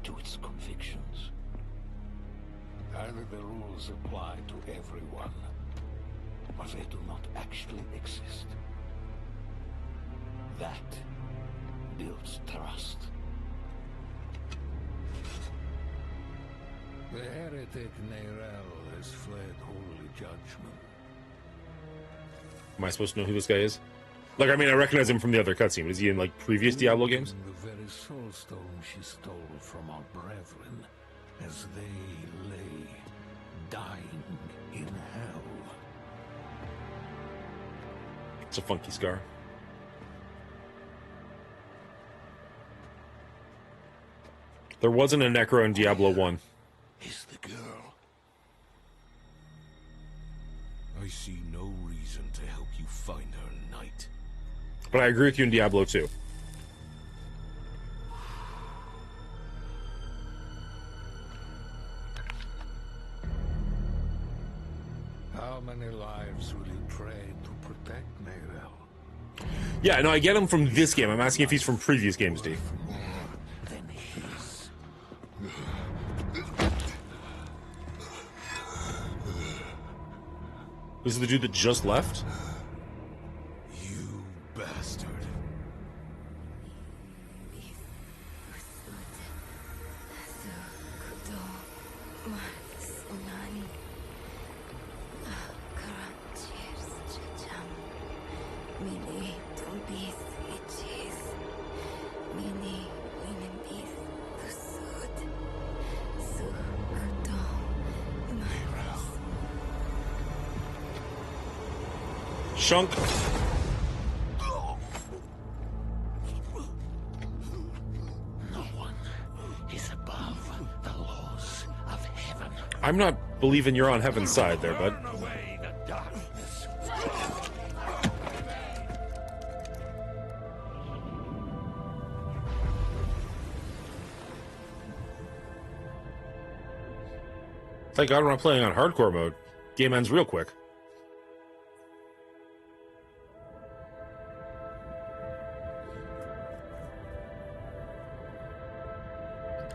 to its convictions. Either the rules apply to everyone, or they do not actually exist. That builds trust. The heretic Neyrelle has fled holy judgment. Am I supposed to know who this guy is? Like, I mean, I recognize him from the other cutscene. Was he in, like, previous Diablo games? The very soul stone she stole from our brethren as they lay dying in hell. It's a funky scar. There wasn't a Necro in Diablo 1. Is the girl. I see no reason to help you find her, knight. But I agree with you in Diablo 2. How many lives will you trade to protect Neyrelle? Yeah, no, I get him from this game. I'm asking if he's from previous games, D. More than his. This is the dude that just left? You bastard. Shunk. No one is above the laws of heaven. I'm not believing you're on heaven's side there, bud. Burn away the darkness. Thank God we're not playing on hardcore mode. Game ends real quick.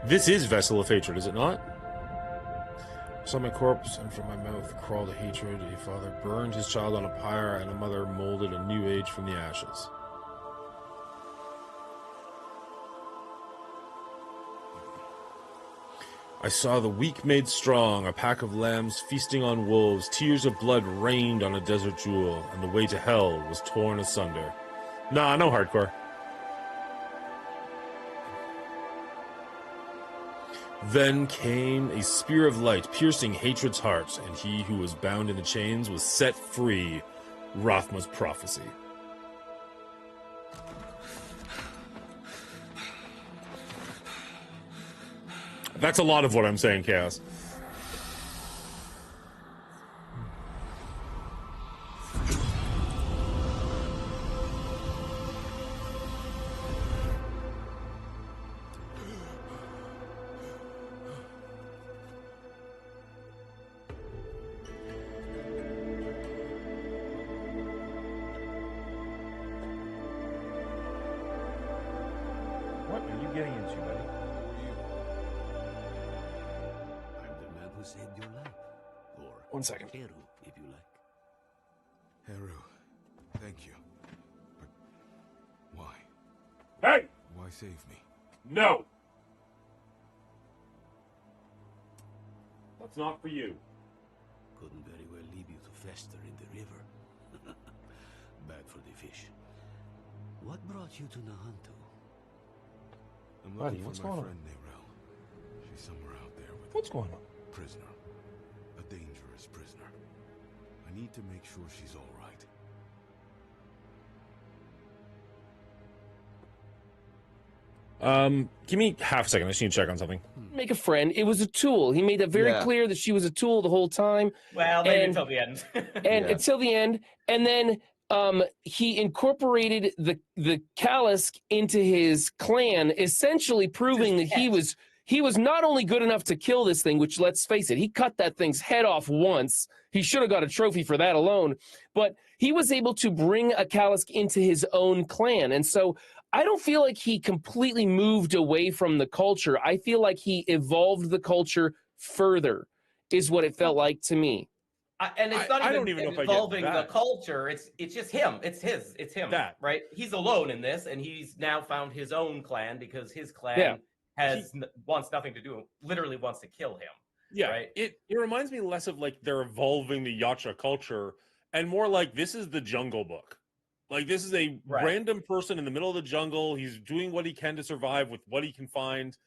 This is Vessel of Hatred, is it not? Saw my corpse, and from my mouth crawled a hatred. A father burned his child on a pyre, and a mother molded a new age from the ashes. I saw the weak made strong, a pack of lambs feasting on wolves. Tears of blood rained on a desert jewel, and the way to hell was torn asunder. Nah, no hardcore. Then came a spear of light, piercing hatred's heart, and he who was bound in the chains was set free. Rathma's prophecy. That's a lot of what I'm saying, Chaos. What are you getting into, buddy? I'm the man who saved your life. Or 1 second. Heru, if you like. Heru, thank you. But why? Hey! Why save me? No! That's not for you. Couldn't very well leave you to fester in the river. Bad for the fish. What brought you to Nahantu? I'm Buddy, looking what's for my going on? friend Nerel. She's somewhere out there with What's going on? a prisoner. A dangerous prisoner. I need to make sure she's all right. Give me half a second. I just need to check on something. Make a friend. It was a tool. He made it very clear that she was a tool the whole time. Well, maybe until the end. Until the end. And then he incorporated the Kalisk into his clan, essentially proving that he was not only good enough to kill this thing, which, let's face it, he cut that thing's head off once. He should have got a trophy for that alone. But he was able to bring a Kalisk into his own clan. And so I don't feel like he completely moved away from the culture. I feel like he evolved the culture further, is what it felt like to me. And it's not I even, don't even know if I get involving the that. culture. It's just him. It's him. That. Right? He's alone in this, and he's now found his own clan because his clan wants nothing to do. Literally wants to kill him. Yeah, right? It reminds me less of like they're evolving the Yacha culture and more like this is the Jungle Book. Like this is a random person in the middle of the jungle. He's doing what he can to survive with what he can find.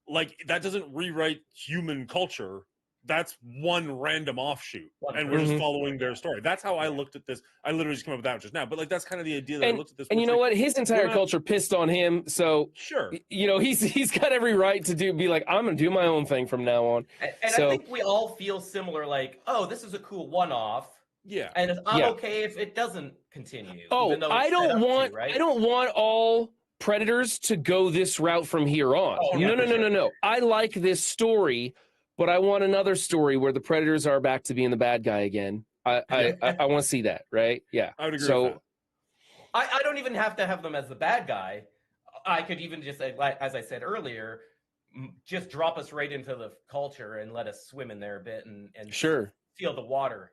Like that doesn't rewrite human culture. That's one random offshoot, and we're just following their story. That's how I looked at this. I literally just came up with that just now, but like that's kind of the idea that I looked at this. And you know what? His entire culture pissed on him, so sure, you know he's got every right to be like, I'm gonna do my own thing from now on. And I think we all feel similar. Like, oh, this is a cool one-off. Yeah, and I'm okay if it doesn't continue. Oh, even though I don't want right? I don't want all Predators to go this route from here on. Oh, yeah, no. I like this story, but I want another story where the Predators are back to being the bad guy again. I want to see that, right? Yeah. I would agree with that. I don't even have to have them as the bad guy. I could even just, as I said earlier, just drop us right into the culture and let us swim in there a bit and sure feel the water.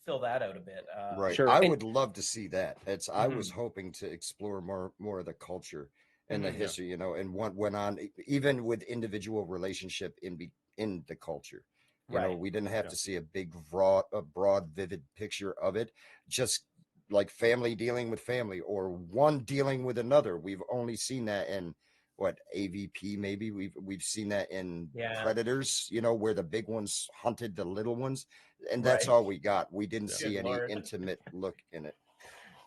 Fill that out a bit. Right. Sure. I would love to see that. I was hoping to explore more of the culture and the history, and what went on, even with individual relationship in the culture. You know, we didn't have to see a big, broad, vivid picture of it. Just like family dealing with family or one dealing with another. We've only seen that in AVP maybe. We've seen that in Predators, where the big ones hunted the little ones. And that's all we got. We didn't see any intimate look in it.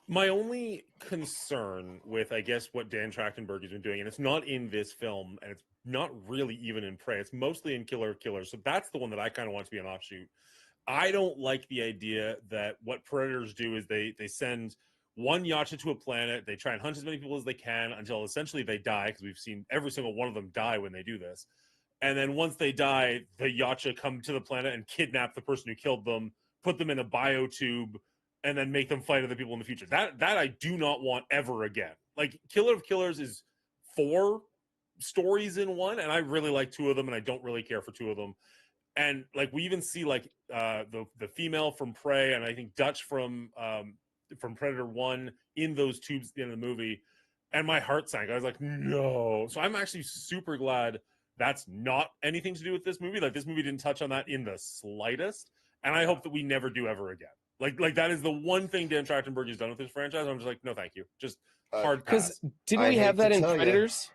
My only concern with, I guess, what Dan Trachtenberg has been doing, and it's not in this film, and it's not really even in Prey, it's mostly in Killer of Killers, so that's the one that I kind of want to be an offshoot. I don't like the idea that what Predators do is they send one Yacha to a planet, they try and hunt as many people as they can until essentially they die, because we've seen every single one of them die when they do this. And then once they die, the Yacha come to the planet and kidnap the person who killed them, put them in a biotube, and then make them fight other people in the future. That I do not want ever again. Like, Killer of Killers is 4 stories in one, and I really like 2 of them, and I don't really care for 2 of them. And, like, we even see, like, the female from Prey, and I think Dutch from Predator 1 in those tubes at the end of the movie, and my heart sank. I was like, no. So I'm actually super glad that's not anything to do with this movie. Like, this movie didn't touch on that in the slightest, and I hope that we never do ever again. Like that is the one thing Dan Trachtenberg has done with this franchise. I'm just like, no, thank you. Just hard pass. Because didn't we have that in Predators?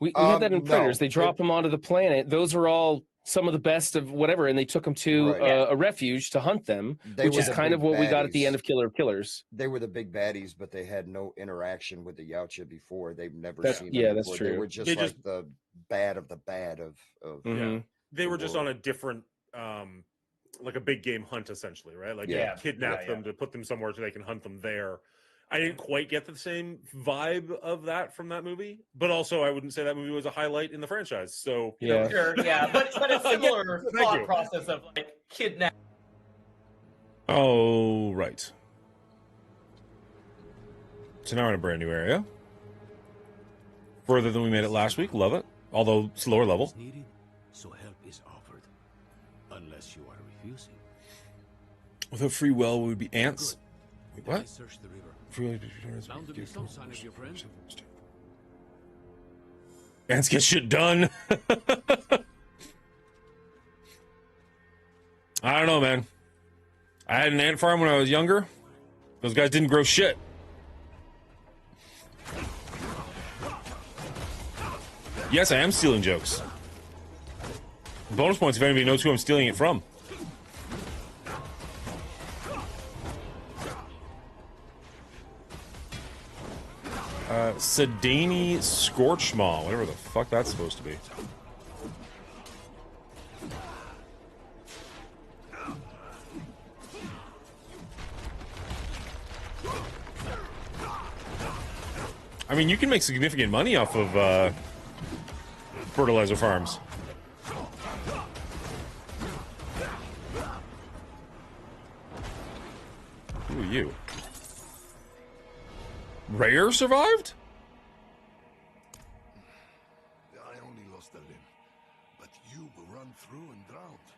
We had that in Predators. They dropped them onto the planet. Those were all some of the best of whatever, and they took them to a refuge to hunt them, which is kind of what we got at the end of Killer of Killers. They were the big baddies, but they had no interaction with the Yacha before. They've never seen them. Yeah, before. that's true. They were just the bad of the bad of Mm-hmm. They the were just world. on a different like a big game hunt essentially, right? Like Yeah. they kidnapped them to put them somewhere so they can hunt them there. I didn't quite get the same vibe of that from that movie, but also I wouldn't say that movie was a highlight in the franchise. So you know. Sure, yeah, but it's similar Thank thought you. process of like kidnap. Oh, right. So now we're in a brand new area. Further than we made it last week. Love it. Although slower level. Needed, so help is offered. Unless you are refusing. With a free well, we would be ants. Wait, Then I what? search the river. Free Bound to be some sign of your friend. Ants get shit done. I don't know, man. I had an ant farm when I was younger. Those guys didn't grow shit. Yes, I am stealing jokes. Bonus points if anybody knows who I'm stealing it from. Sedani Scorchmaw, whatever the fuck that's supposed to be. I mean, you can make significant money off of fertilizer farms. Who are you? Rare survived? I only lost a limb, but you were run through and drowned.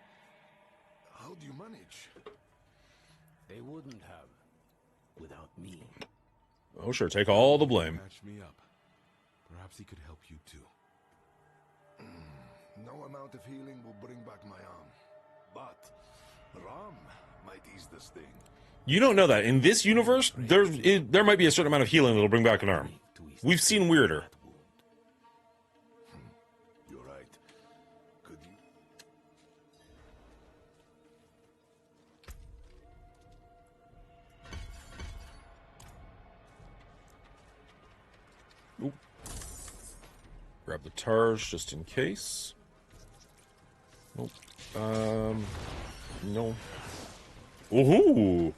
How do you manage? They wouldn't have without me. Oh, sure. Take all the blame. Patch me up. Perhaps he could help you too. No amount of healing will bring back my arm, but Ram might ease the sting. You don't know that. In this universe, there might be a certain amount of healing that'll bring back an arm. We've seen weirder. You're right. Could you? Oop. Grab the Targe just in case. Nope. No. Woohoo!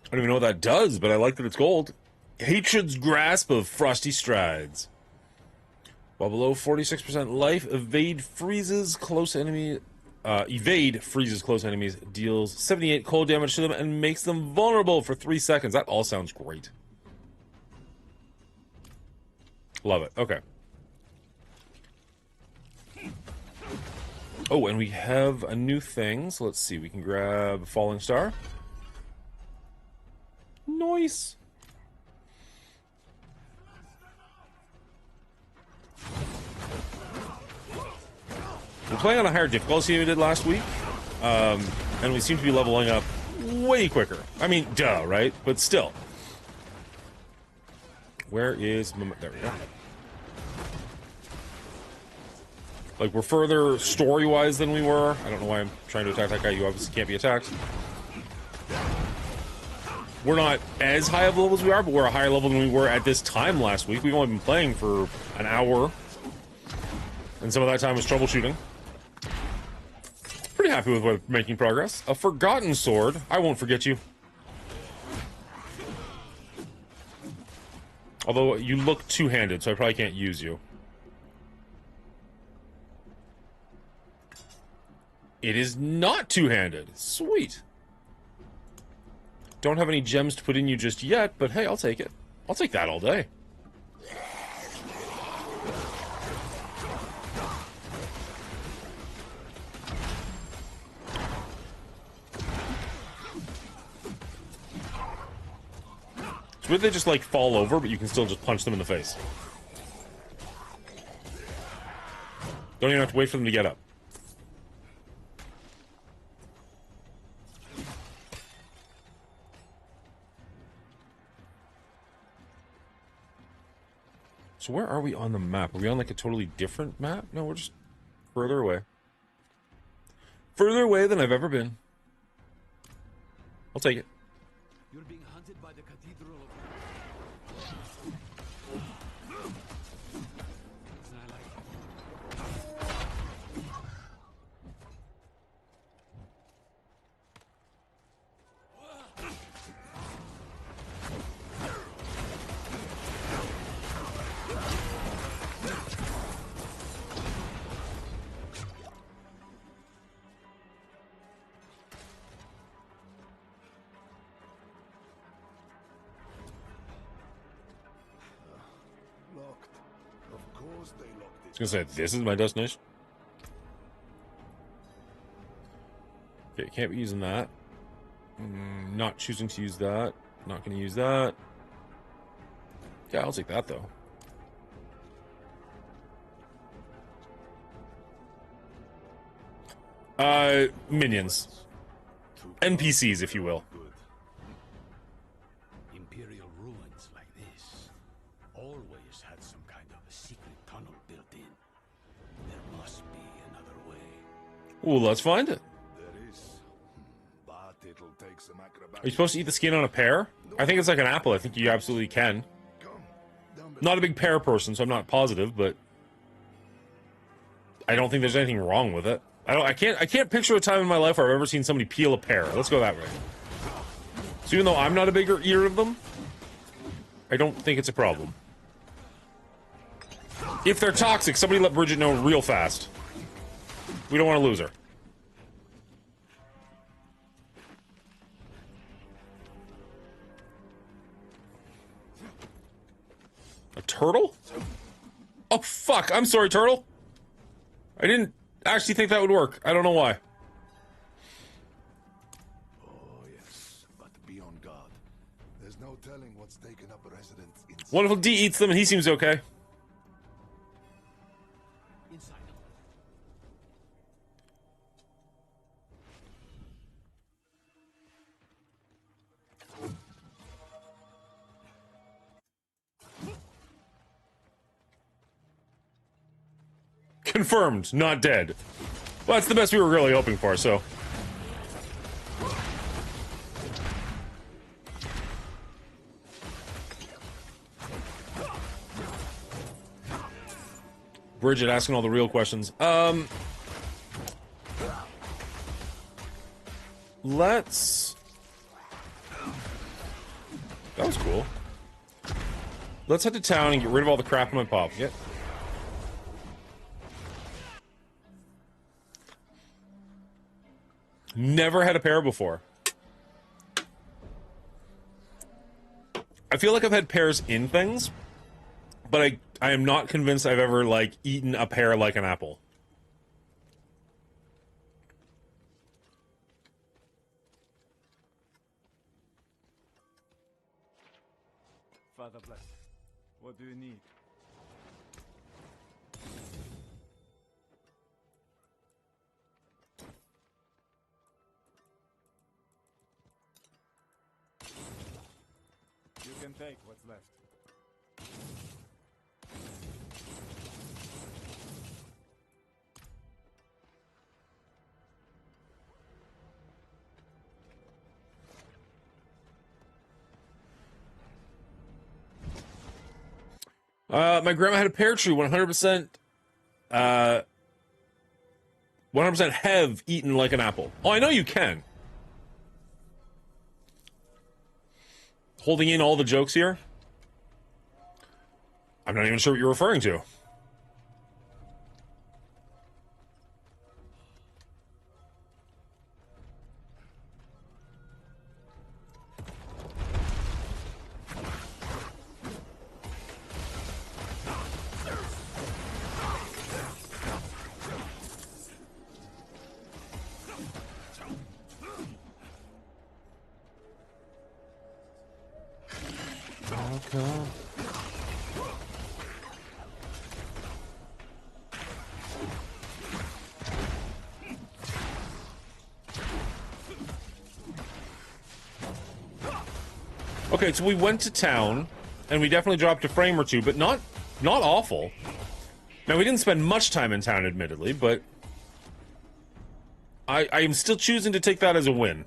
I don't even know what that does, but I like that it's gold. Hatred's Grasp of Frosty Strides. While below 46% life, evade freezes close enemies, deals 78 cold damage to them, and makes them vulnerable for 3 seconds. That all sounds great. Love it. Okay. Oh, and we have a new thing. So let's see. We can grab Falling Star. Nice. We're playing on a higher difficulty than we did last week. And we seem to be leveling up way quicker. I mean, duh, right? But still. Where is... There we go. Like, we're further story-wise than we were. I don't know why I'm trying to attack that guy. You obviously can't be attacked. We're not as high of a level as we are, but we're a higher level than we were at this time last week. We've only been playing for an hour. And some of that time was troubleshooting. Pretty happy with making progress. A Forgotten Sword. I won't forget you. Although you look two-handed, so I probably can't use you. It is not two-handed. Sweet. Don't have any gems to put in you just yet, but hey, I'll take it. I'll take that all day. It's weird they just like fall over, but you can still just punch them in the face. Don't even have to wait for them to get up. So where are we on the map? Are we on like a totally different map? No, we're just further away. Further away than I've ever been. I'll take it. You're being hunted. Haunted by the Cathedral of... I like Locked. Of course they locked I was gonna say, this is my destination. Okay, can't be using that. Not choosing to use that. Not gonna use that. Yeah, I'll take that though. Minions. NPCs, if you will. Imperial ruins like this always had some kind of a secret tunnel built in. There must be another way. Well, let's find it. There is. But it'll take some Are you supposed to eat the skin on a pear? I think it's like an apple. I think you absolutely can. Not a big pear person, so I'm not positive, but I don't think there's anything wrong with it. I can't picture a time in my life where I've ever seen somebody peel a pear. Let's go that way. So even though I'm not a big eater of them, I don't think it's a problem. If they're toxic, somebody let Bridget know real fast. We don't want to lose her. A turtle? Oh, fuck. I'm sorry, turtle. I didn't actually think that would work. I don't know why. Oh, yes. But be on guard. There's no telling what's taken up residence inside. Wonderful D eats them and he seems okay. Inside. Confirmed, not dead. Well, that's the best we were really hoping for, so. Bridget asking all the real questions. Let's... That was cool. Let's head to town and get rid of all the crap in my pocket. Never had a pear before. I feel like I've had pears in things, but I am not convinced I've ever, like, eaten a pear like an apple. Father bless. What do you need? You can take what's left. My grandma had a pear tree, 100%, 100% have eaten like an apple. Oh, I know you can. Holding in all the jokes here? I'm not even sure what you're referring to. Okay, so we went to town, and we definitely dropped a frame or two, but not awful. Now, we didn't spend much time in town, admittedly, but I am still choosing to take that as a win.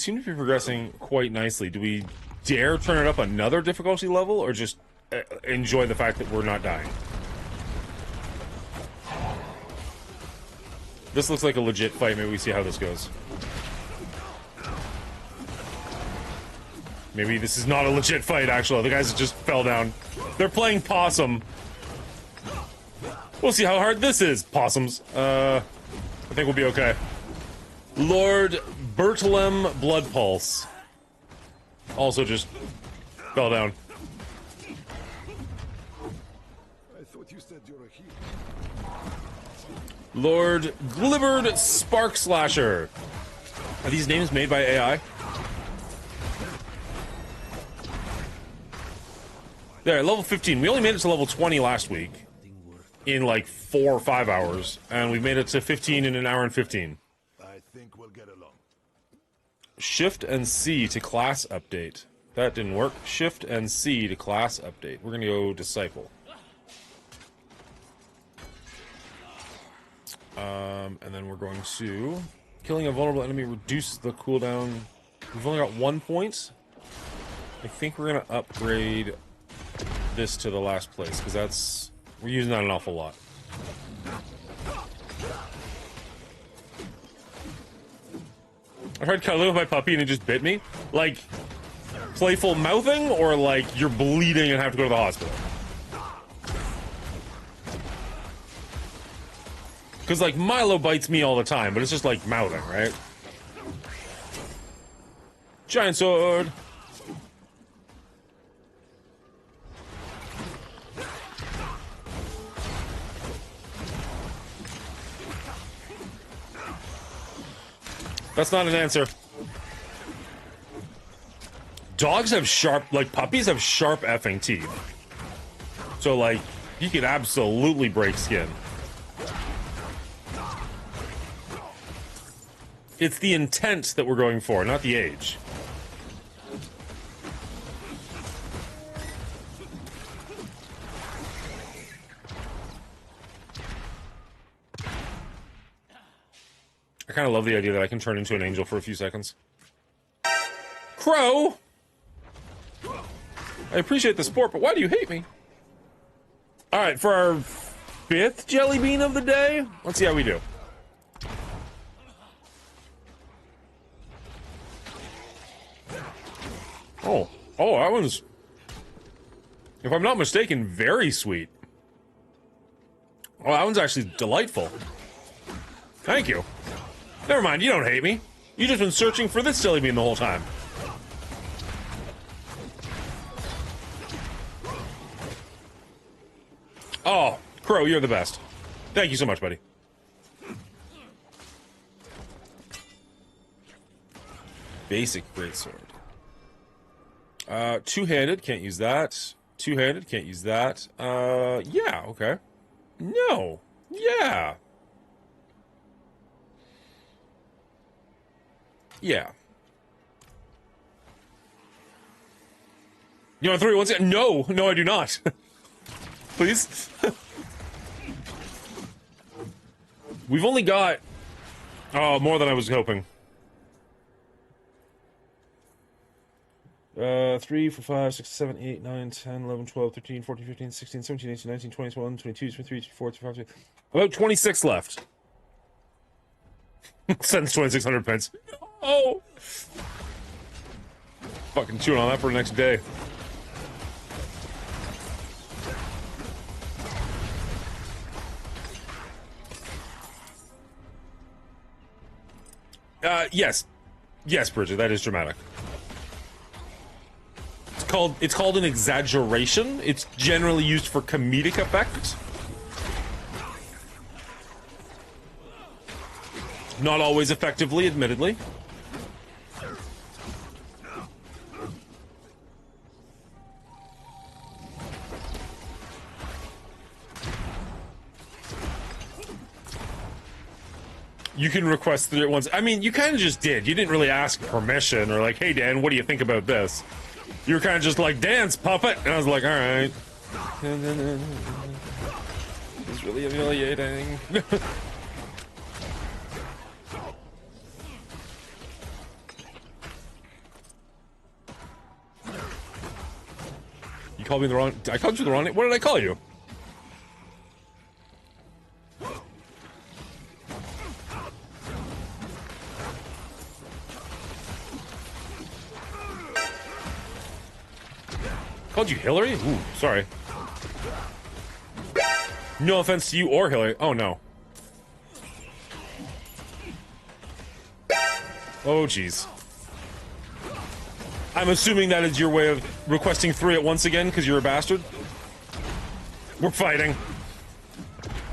seem to be progressing quite nicely. Do we dare turn it up another difficulty level, or just enjoy the fact that we're not dying? This looks like a legit fight. Maybe we see how this goes. Maybe this is not a legit fight, actually. The guys just fell down. They're playing possum. We'll see how hard this is, possums. I think we'll be okay. Lord Bertolem Blood Pulse. Also just fell down. I thought you said you're a hero. Lord Glibbered Spark Slasher. Are these names made by AI? There, level 15. We only made it to level 20 last week. In like 4 or 5 hours. And we've made it to 15 in an hour and 15. I think we'll get along. Shift and C to class update. That didn't work. Shift and C to class update. We're gonna go Disciple. And then we're going to... Killing a vulnerable enemy reduces the cooldown. We've only got 1 point. I think we're gonna upgrade this to the last place, because that's... We're using that an awful lot. I tried cuddling with my puppy and it just bit me. Like, playful mouthing, or like you're bleeding and have to go to the hospital? Because like Milo bites me all the time, but it's just like mouthing, right? Giant sword. That's not an answer. Dogs have sharp, like puppies have sharp effing teeth. So like, you could absolutely break skin. It's the intent that we're going for, not the age. I kind of love the idea that I can turn into an angel for a few seconds. Crow! I appreciate the sport, but why do you hate me? Alright, for our 5th jelly bean of the day, let's see how we do. Oh, that one's, if I'm not mistaken, very sweet. Oh, that one's actually delightful. Thank you. Never mind, you don't hate me. You've just been searching for this jelly bean the whole time. Oh, Crow, you're the best. Thank you so much, buddy. Basic greatsword. Two-handed, can't use that. Two-handed, can't use that. Yeah, okay. No. Yeah. Yeah. You want 3 once again? No, I do not. Please. We've only got more than I was hoping. 3, 4, 5, 6, 7, 8, 9, 10, 11, 12, 13, 14, 15, 16, 17, 18, 19, 20, 21, 22, 23, 24, 25, 26. About 26 left. Sentence 2,600 pence. Oh! Fucking chewing on that for the next day. Yes. Yes, Bridget, that is dramatic. It's called an exaggeration. It's generally used for comedic effect. Not always effectively, admittedly. You can request 3 at once. I mean, you kind of just did. You didn't really ask permission or like, hey, Dan, what do you think about this? You were kind of just like, dance, puppet. And I was like, all right. It's really humiliating. called me the wrong... I called you the wrong name? What did I call you? Called you Hillary? Ooh, sorry. No offense to you or Hillary. Oh, no. Oh, jeez. I'm assuming that is your way of requesting 3 at once again, because you're a bastard? We're fighting.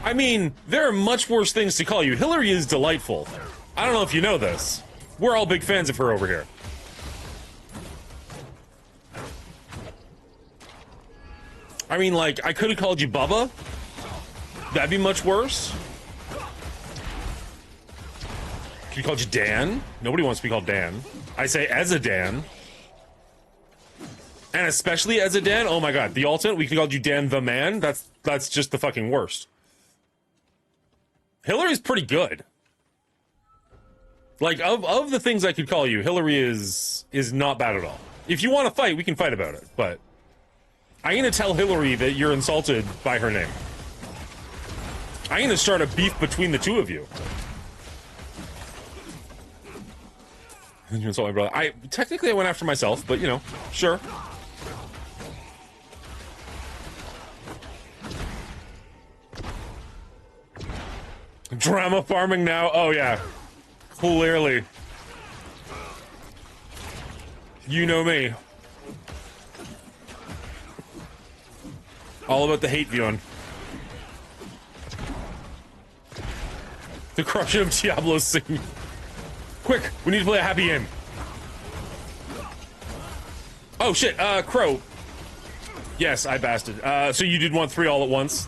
I mean, there are much worse things to call you. Hillary is delightful. I don't know if you know this. We're all big fans of her over here. I mean, like, I could have called you Bubba. That'd be much worse. Could have called you Dan. Nobody wants to be called Dan. I say as a Dan. And especially as a Dan, oh my god, the ultimate, we could have called you Dan the Man. That's just the fucking worst. Hillary's pretty good. Like, of the things I could call you, Hillary is not bad at all. If you want to fight, we can fight about it, but I'm gonna tell Hillary that you're insulted by her name. I'm gonna start a beef between the two of you. You insult my brother. Technically I went after myself, but you know, sure. Drama farming now? Oh yeah. Clearly. You know me. All about the hate viewing. The corruption of Diablo scene. Quick, we need to play a happy game. Oh shit, Crow. Yes, I bastard. So you did want 3 all at once.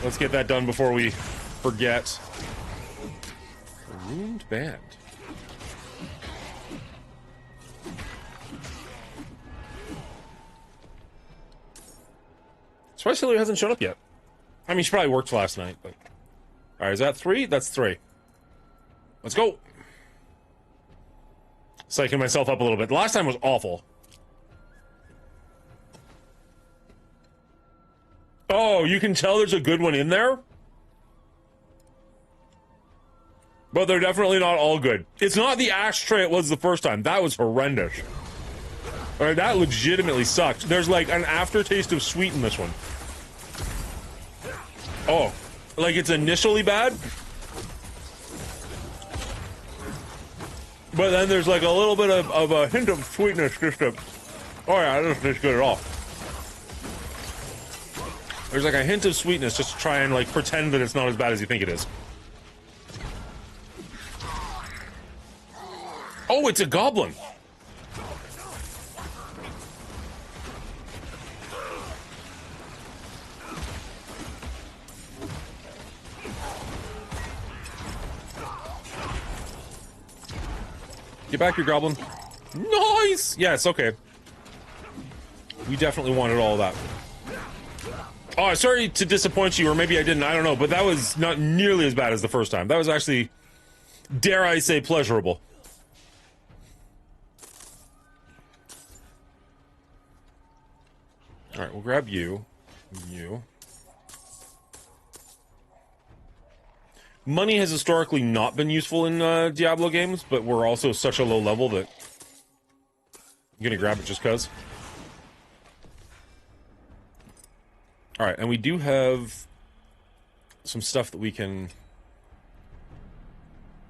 Let's get that done before we forget. Ruined band. Surprised Hillary hasn't shown up yet. I mean, she probably worked last night, but... Alright, is that 3? That's 3. Let's go. Psyching myself up a little bit. The last time was awful. Oh, you can tell there's a good one in there? But they're definitely not all good. It's not the ashtray it was the first time. That was horrendous. Alright, that legitimately sucked. There's like an aftertaste of sweet in this one. Oh, like it's initially bad? But then there's like a little bit of a hint of sweetness just to... Oh yeah, that doesn't taste good at all. There's like a hint of sweetness just to try and like pretend that it's not as bad as you think it is. Oh, it's a goblin. Get back here, goblin. Nice! Yes, okay. We definitely wanted all of that. Oh, sorry to disappoint you, or maybe I didn't, I don't know, but that was not nearly as bad as the first time. That was actually, dare I say, pleasurable. Alright, we'll grab you. You. Money has historically not been useful in Diablo games, but we're also such a low level that I'm gonna grab it just cuz. Alright, and we do have some stuff that we can...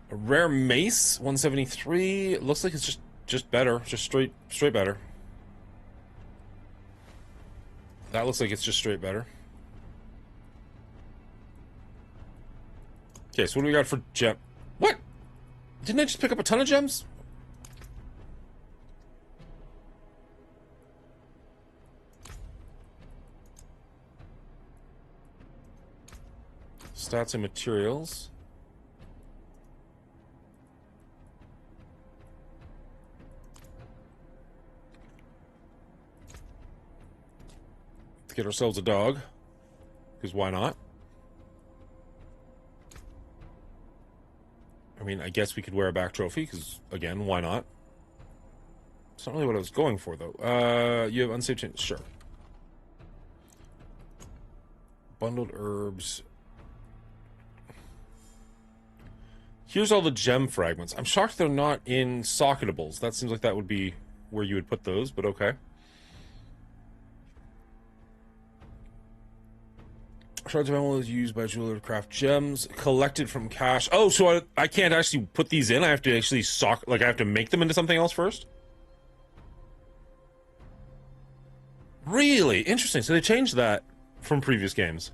A rare mace, 173. It looks like it's just better, just straight better. That looks like it's just straight better. Okay, so what do we got for gem? What? Didn't I just pick up a ton of gems? Stats and materials. Let's get ourselves a dog. Because why not? I mean, I guess we could wear a back trophy, because, again, why not? It's not really what I was going for, though. You have unsaved change. Sure. Bundled herbs. Here's all the gem fragments. I'm shocked they're not in socketables. That seems like that would be where you would put those, but okay. Shards of emerald is used by a jeweler to craft gems collected from cache. Oh, so I can't actually put these in. I have to actually I have to make them into something else first. Really interesting. So they changed that from previous games.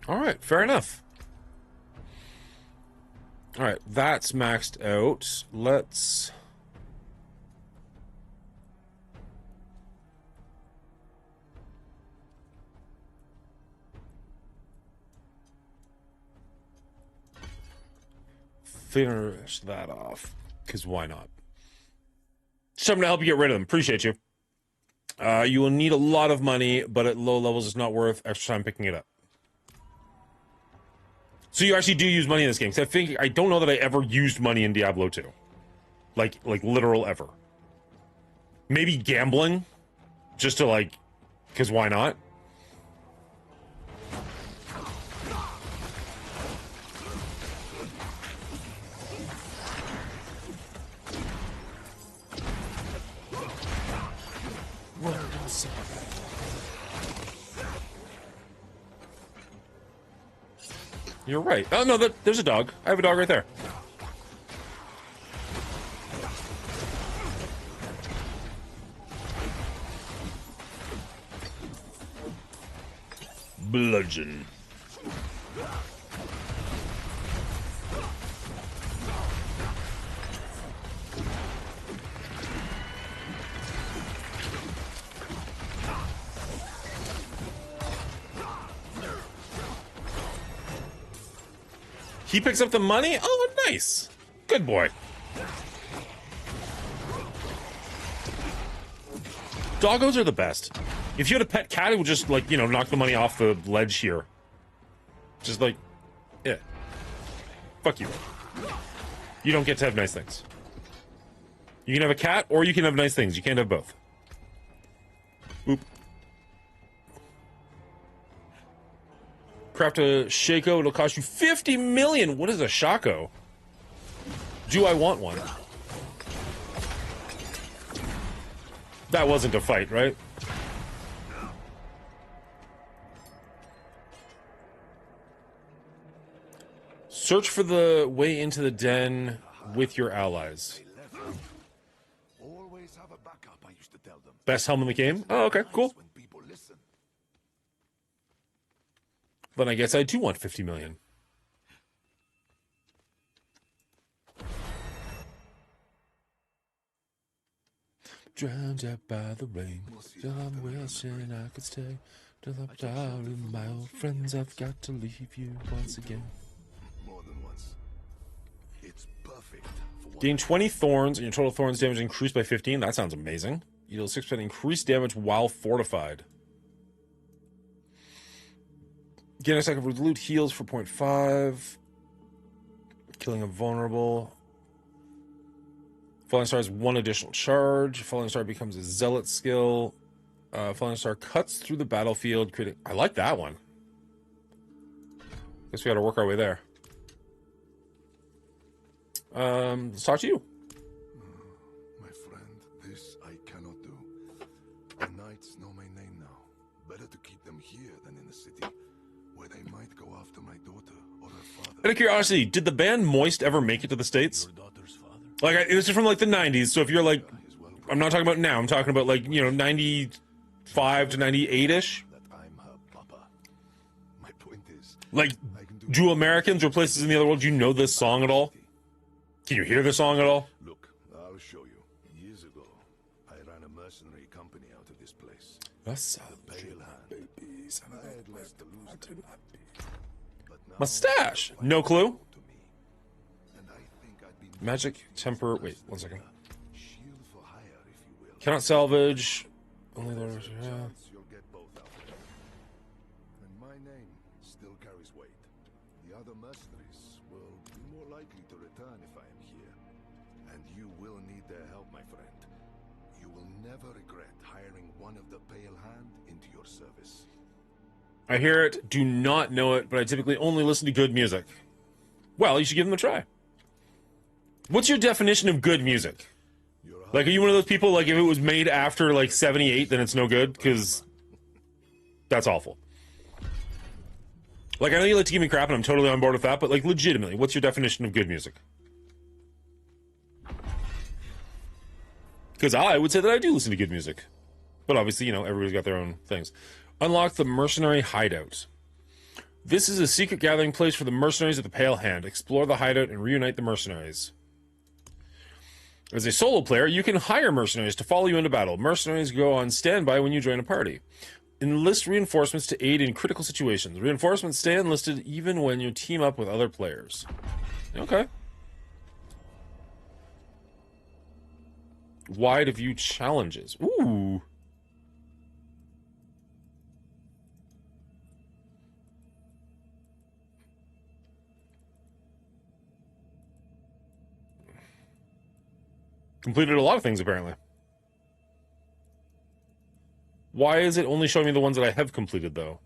All right, fair enough. All right, that's maxed out. Let's... finish that off, because why not? Something to help you get rid of them. Appreciate you. You will need a lot of money, but at low levels, it's not worth extra time picking it up. So you actually do use money in this game? Because I don't know that I ever used money in Diablo 2. Like literal ever. Maybe gambling, just to like, because why not? You're right. Oh, no, there's a dog. I have a dog right there. Bludgeon. He picks up the money? Oh, nice. Good boy. Doggos are the best. If you had a pet cat, it would just, like, you know, knock the money off the ledge here. Just like, yeah. Fuck you. You don't get to have nice things. You can have a cat, or you can have nice things. You can't have both. Oop. Craft a Shaco, it'll cost you 50 million. What is a Shaco? Do I want one? That wasn't a fight, right? Search for the way into the den with your allies. Best helm in the game? Oh, okay, cool. Then I guess I do want 50 million. Drowned out by the rain. I'm wishing I could stay. Till I'm darling, my old friends, I've got to leave you once again. More than once. It's perfect. Gain 20 thorns and your total thorns damage increased by 15. That sounds amazing. You deal 6% increased damage while fortified. Gain a second for loot heals for 0.5. Killing a vulnerable. Falling Star has one additional charge. Falling Star becomes a zealot skill. Falling Star cuts through the battlefield, creating... I like that one. Guess we gotta work our way there. Let's talk to you. My friend, this I cannot do. The knights know my name now. Better to keep them here than in the city, where they might go after my daughter or her father. Out of curiosity, did the band Moist ever make it to the States? Like, this is from, like, the 90s, so if you're, like... I'm not talking about now, I'm talking about, like, you know, 95 to 98-ish? Like, do Americans or places in the other world, do you know this song at all? Can you hear the song at all? Look, I'll show you. Years ago, I ran a mercenary company out of this place. Mustache! No clue? Magic temper. Wait, 1 second. Cannot salvage. Only those. Yeah. The other mercenaries will be more likely to return if I am here. And you will need their help, my friend. You will never regret hiring one of the Pale Hand into your service. I hear it, do not know it, but I typically only listen to good music. Well, you should give them a try. What's your definition of good music? Like, are you one of those people, like, if it was made after, like, 78, then it's no good? Because that's awful. Like, I know you like to give me crap, and I'm totally on board with that, but, like, legitimately, what's your definition of good music? Because I would say that I do listen to good music. But obviously, you know, everybody's got their own things. Unlock the Mercenary Hideout. This is a secret gathering place for the mercenaries of the Pale Hand. Explore the hideout and reunite the mercenaries. As a solo player, you can hire mercenaries to follow you into battle. Mercenaries go on standby when you join a party. Enlist reinforcements to aid in critical situations. Reinforcements stay enlisted even when you team up with other players. Okay. Wide view challenges. Ooh. Completed a lot of things, apparently. Why is it only showing me the ones that I have completed, though?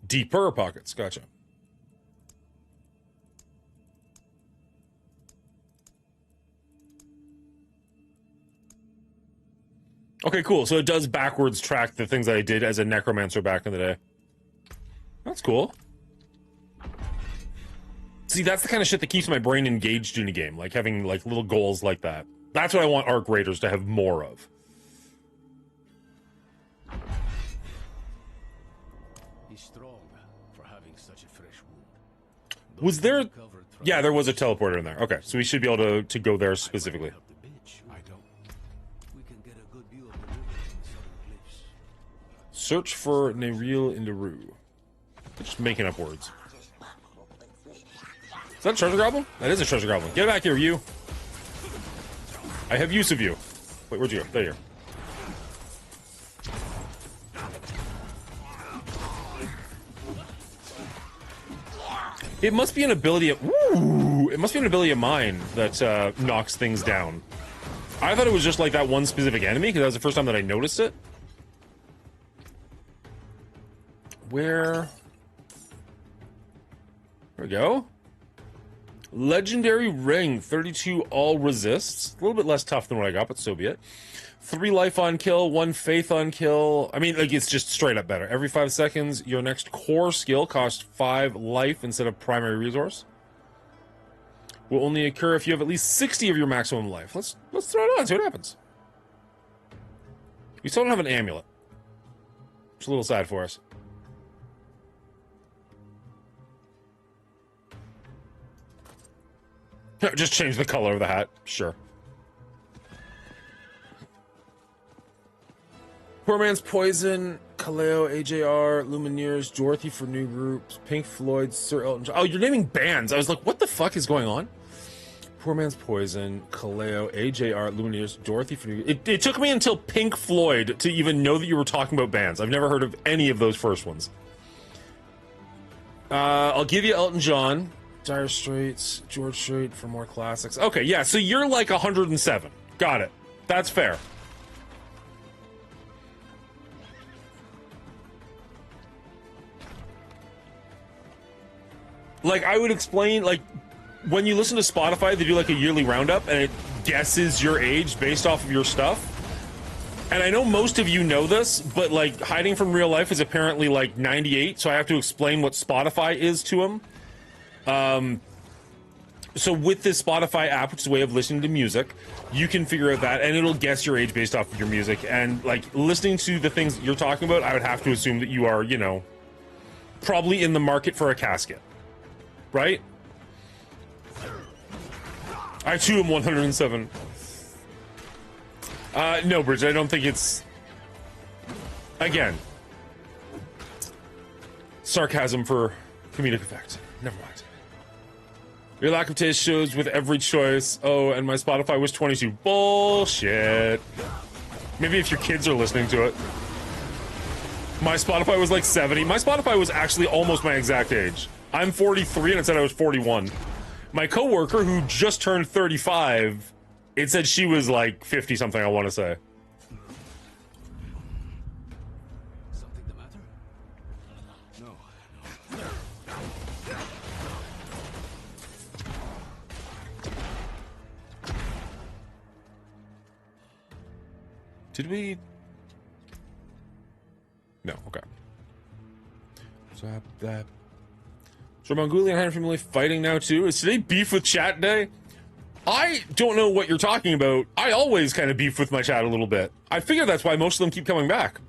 Deeper pockets. Gotcha. Okay, cool. So it does backwards track the things that I did as a necromancer back in the day. That's cool. See, that's the kind of shit that keeps my brain engaged in a game, like having like little goals like that. That's what I want Arc Raiders to have more of. He's strong for having such a fresh wound. Was there? Yeah, there was a teleporter in there. Okay, so we should be able to go there specifically. Search for Neril Indaru. Just making up words. Is that a treasure goblin? That is a treasure goblin. Get back here, you. I have use of you. Wait, where'd you go? There you are. It must be an ability of... Ooh! It must be an ability of mine that knocks things down. I thought it was just like that one specific enemy, because that was the first time that I noticed it. Where... There we go. Legendary Ring, 32 all resists. A little bit less tough than what I got, but so be it. 3 life on kill, 1 faith on kill. I mean, like, it's just straight up better. Every 5 seconds, your next core skill costs 5 life instead of primary resource. Will only occur if you have at least 60 of your maximum life. Let's throw it on, see what happens. We still don't have an amulet. It's a little sad for us. Just change the color of the hat. Sure. Poor Man's Poison, Kaleo, AJR, Lumineers, Dorothy for new groups, Pink Floyd, Sir Elton John. Oh, you're naming bands. I was like, what the fuck is going on? Poor Man's Poison, Kaleo, AJR, Lumineers, Dorothy for new... It took me until Pink Floyd to even know that you were talking about bands. I've never heard of any of those first ones. I'll give you Elton John. Dire Straits, George Strait for more classics. Okay, yeah, so you're like 107. Got it. That's fair. Like, I would explain, like, when you listen to Spotify, they do like a yearly roundup, and it guesses your age based off of your stuff. And I know most of you know this, but, like, Hiding from Real Life is apparently, like, 98, so I have to explain what Spotify is to him. So with this Spotify app, which is a way of listening to music, you can figure out that, and it'll guess your age based off of your music. And, like, listening to the things you're talking about, I would have to assume that you are, you know, probably in the market for a casket. Right? I, too, am 107. No, Bridget, I don't think it's... Again. Sarcasm for comedic effect. Never mind. Your lack of taste shows with every choice. Oh, and my Spotify was 22. Bullshit. Maybe if your kids are listening to it. My Spotify was like 70. My Spotify was actually almost my exact age. I'm 43 and it said I was 41. My coworker who just turned 35, it said she was like 50 something, I want to say. Something the matter? No. Did we? No, okay. So Mongooli and family fighting now too? Is today beef with chat day? I don't know what you're talking about. I always kind of beef with my chat a little bit. I figure that's why most of them keep coming back.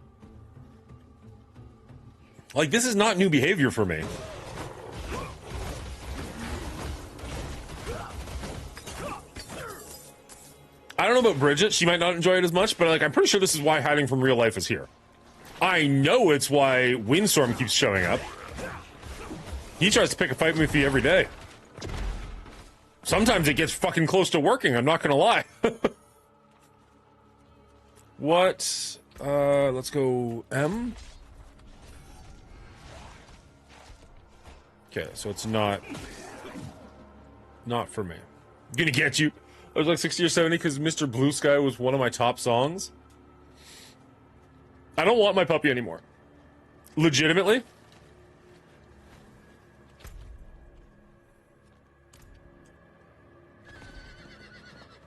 Like, this is not new behavior for me. I don't know about Bridget. She might not enjoy it as much, but like, I'm pretty sure this is why hiding from real life is here. I know it's why Windstorm keeps showing up. He tries to pick a fight with me every day. Sometimes it gets fucking close to working, I'm not gonna lie. What? Let's go M. Okay, so it's not for me. Gonna get you. I was like 60 or 70 because Mr. Blue Sky was one of my top songs. I don't want my puppy anymore. Legitimately.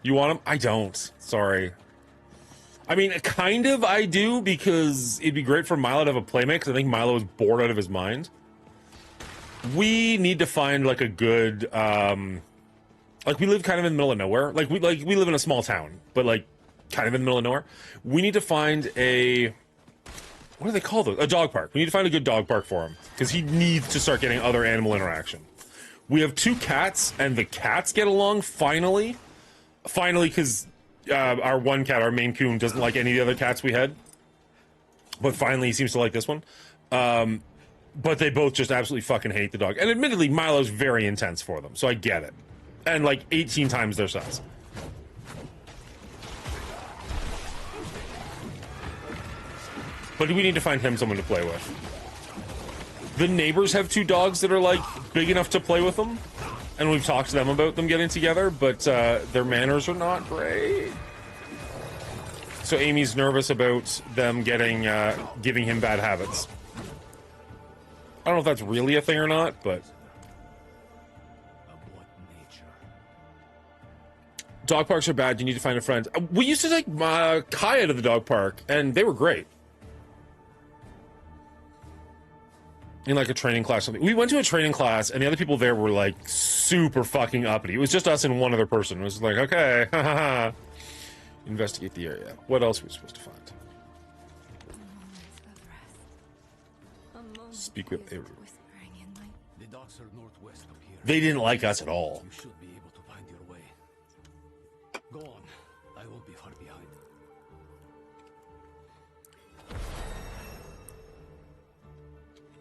You want him? I don't. Sorry. I mean, kind of I do, because it'd be great for Milo to have a playmate, because I think Milo is bored out of his mind. We need to find, like, a good, like, we live kind of in the middle of nowhere. Like, we live in a small town, but, like, kind of in the middle of nowhere. We need to find a... What do they call those? A dog park. We need to find a good dog park for him, because he needs to start getting other animal interaction. We have 2 cats, and the cats get along, finally. Finally, because our one cat, our Maine Coon, doesn't like any of the other cats we had. But finally, he seems to like this one. But they both just absolutely fucking hate the dog. And admittedly, Milo's very intense for them, so I get it. And like 18 times their size. But we need to find him someone to play with. The neighbors have 2 dogs that are like big enough to play with them. And we've talked to them about them getting together, but their manners are not great. So Amy's nervous about them getting giving him bad habits. I don't know if that's really a thing or not, but... Dog parks are bad. You need to find a friend. We used to take Kaya to the dog park, and they were great. In like a training class or something. We went to a training class and the other people there were like super fucking uppity. It was just us and one other person. It was like, okay, haha. Investigate the area. What else are we supposed to find? Speak with Eru. The docks are northwest of here. They didn't like us at all. You should be able to find your way. Go on. I won't be far behind.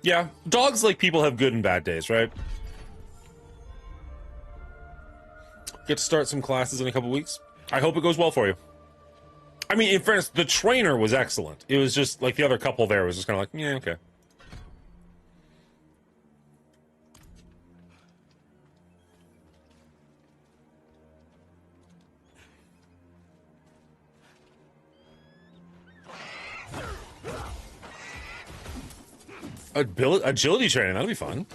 Yeah, dogs like people have good and bad days, right? Get to start some classes in a couple weeks. I hope it goes well for you. I mean, in fairness, the trainer was excellent. It was just like the other couple there was just kind of like, yeah, okay. Agility training, that'll be fun.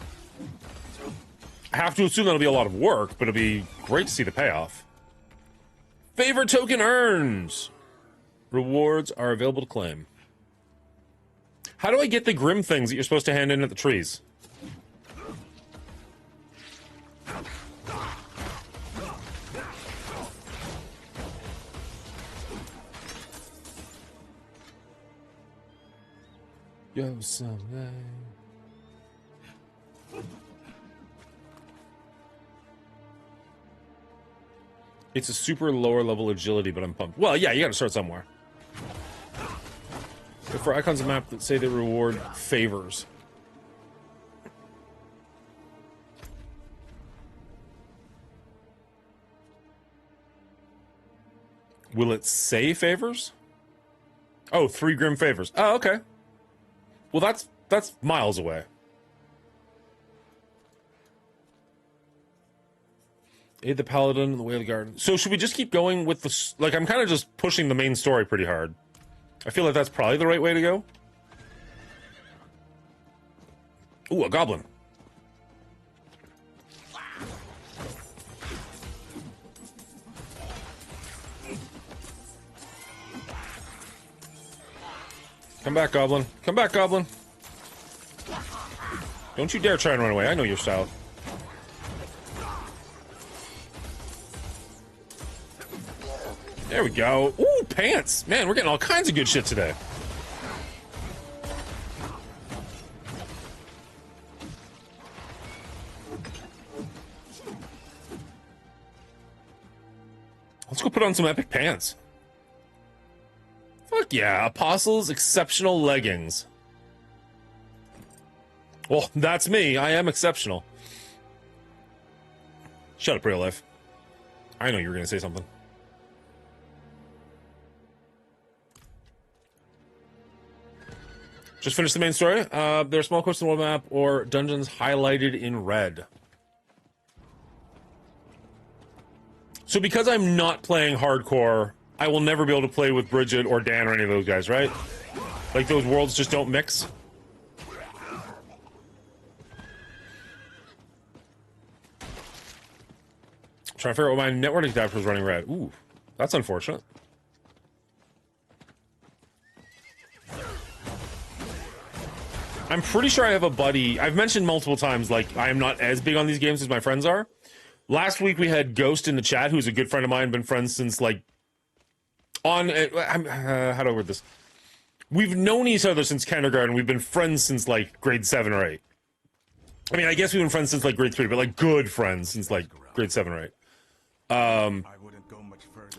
I have to assume that'll be a lot of work, but it'll be great to see the payoff. Favorite token earned. Rewards are available to claim. How do I get the Grim things that you're supposed to hand in at the trees? Yo, someday. It's a super lower level agility, but I'm pumped. Well, yeah, you gotta start somewhere. Look for icons of map that say they reward favors. Will it say favors? Oh, 3 Grim favors. Oh, okay. Well, that's miles away. Aid the Paladin in the way of the garden. So should we just keep going with the... Like, I'm kind of just pushing the main story pretty hard. I feel like that's probably the right way to go. Ooh, a goblin. Come back, goblin. Come back, goblin. Don't you dare try and run away. I know your style. There we go. Ooh, pants. Man, we're getting all kinds of good shit today. Let's go put on some epic pants. Fuck yeah, Apostles Exceptional Leggings. Well, that's me. I am exceptional. Shut up, real life. I know you were going to say something. Just finished the main story. There are small quests on the world map or dungeons highlighted in red. So because I'm not playing hardcore, I will never be able to play with Bridget or Dan or any of those guys, right? Like, those worlds just don't mix? Trying to figure out why my network adapter was running red. Ooh, that's unfortunate. I'm pretty sure I have a buddy. I've mentioned multiple times, like, I am not as big on these games as my friends are. Last week we had Ghost in the chat, who's a good friend of mine, been friends since, like, how do I word this? We've known each other since kindergarten. We've been friends since, like, grade 7 or 8. I mean, I guess we've been friends since, like, grade 3, but, like, good friends since, like, grade 7 or 8.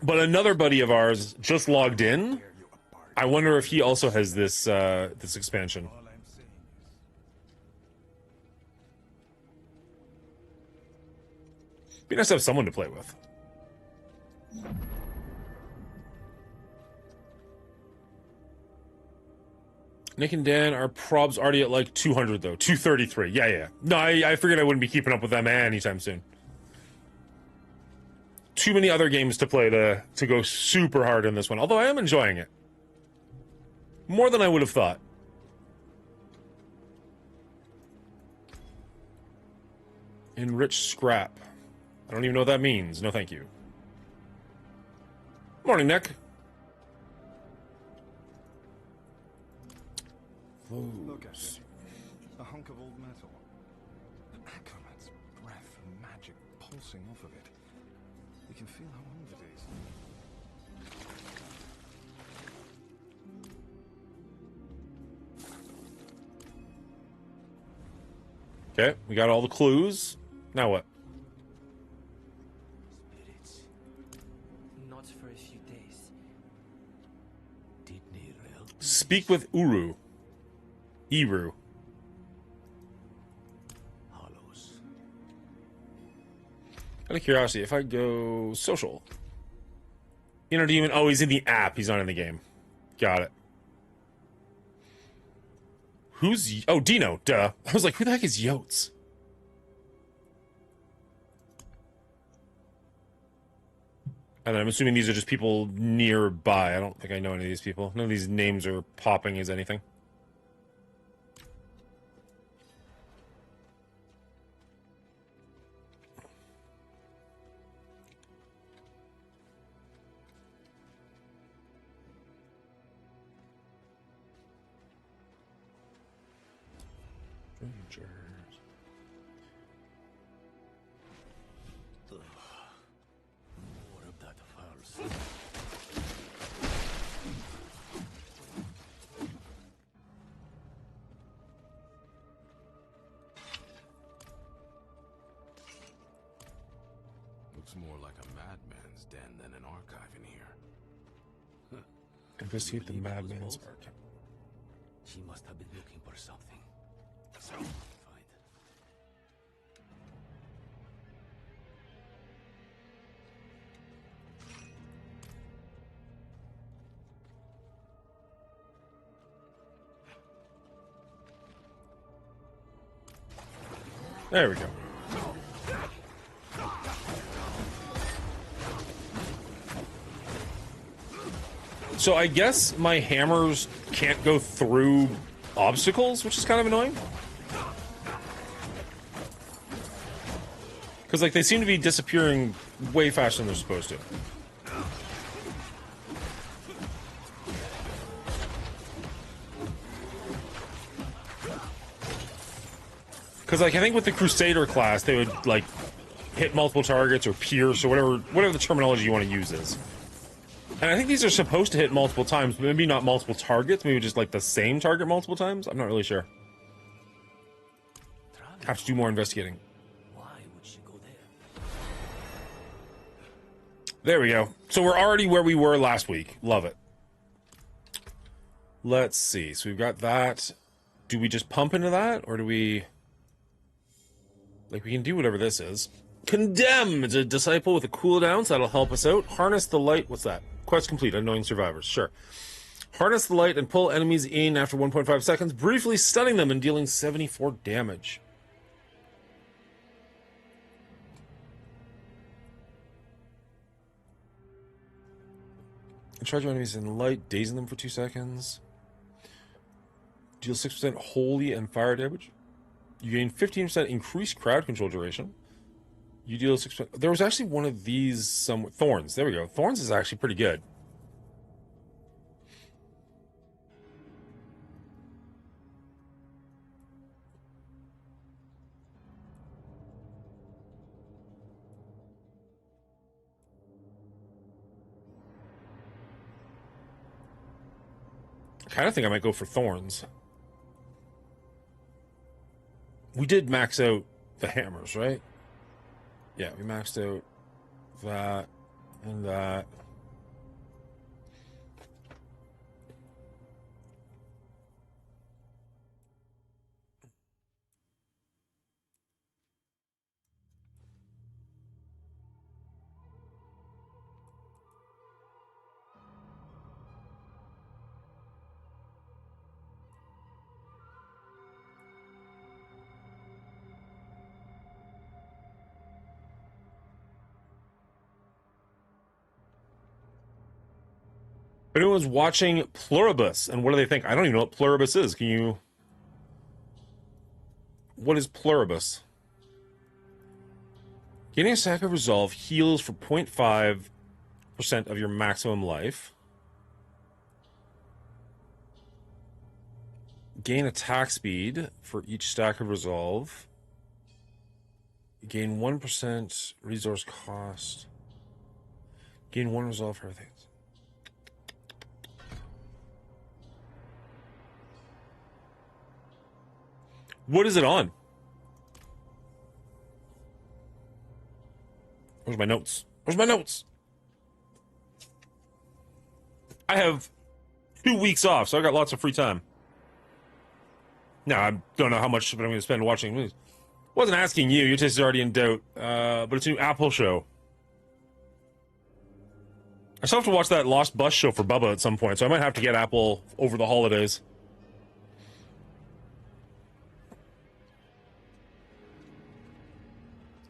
But another buddy of ours just logged in. I wonder if he also has this, this expansion. Be nice to have someone to play with. Nick and Dan, our probs already at like 200 though. 233. Yeah. No, I figured I wouldn't be keeping up with them anytime soon. Too many other games to play to go super hard in this one. Although I am enjoying it. More than I would have thought. Enrich scrap. I don't even know what that means. No, thank you. Morning, Nick. Look at it. A hunk of old metal. An acrobat's breath and magic pulsing off of it. You can feel how old it is. Okay, we got all the clues. Now what? Spirits. Not for a few days. Speak with Uru. Eru. Hollows. Out of curiosity, if I go social. Inner demon. Oh, he's in the app. He's not in the game. Got it. Who's... Oh, Dino. Duh. I was like, who the heck is Yotes? And then I'm assuming these are just people nearby. I don't think I know any of these people. None of these names are popping as anything. More of that foul. Looks more like a madman's den than an archive in here. Investigate the madman's archive. She must have been looking for something. There we go. So I guess my hammers can't go through obstacles, which is kind of annoying. Because, like, they seem to be disappearing way faster than they're supposed to. Because, like, I think with the Crusader class, they would, like, hit multiple targets or pierce or whatever the terminology you want to use is. And I think these are supposed to hit multiple times, but maybe not multiple targets, maybe just, like, the same target multiple times? I'm not really sure. Have to do more investigating. Why would she go there? There we go. So we're already where we were last week. Love it. Let's see. So we've got that. Do we just pump into that, or do we... Like, we can do whatever this is. Condemn! It's a disciple with a cooldown, so that'll help us out. Harness the light. What's that? Quest complete. Unknowing survivors. Sure. Harness the light and pull enemies in after 1.5 seconds, briefly stunning them and dealing 74 damage. Charge your enemies in light, dazing them for 2 seconds. Deal 6% holy and fire damage. You gain 15% increased crowd control duration. You deal 6%. There was actually one of these, some Thorns. There we go. Thorns is actually pretty good. I kind of think I might go for Thorns. We did max out the hammers, right? Yeah, we maxed out that and that. If anyone's watching Pluribus, and what do they think? I don't even know what Pluribus is. Can you... What is Pluribus? Gaining a stack of resolve heals for 0.5% of your maximum life. Gain attack speed for each stack of resolve. Gain 1% resource cost. Gain 1 resolve for everything. What is it on? Where's my notes? Where's my notes? I have 2 weeks off, so I got lots of free time. Now, I don't know how much I'm going to spend watching movies. Wasn't asking you. Your taste is already in doubt. But it's a new Apple show. I still have to watch that Lost Bus show for Bubba at some point, so I might have to get Apple over the holidays.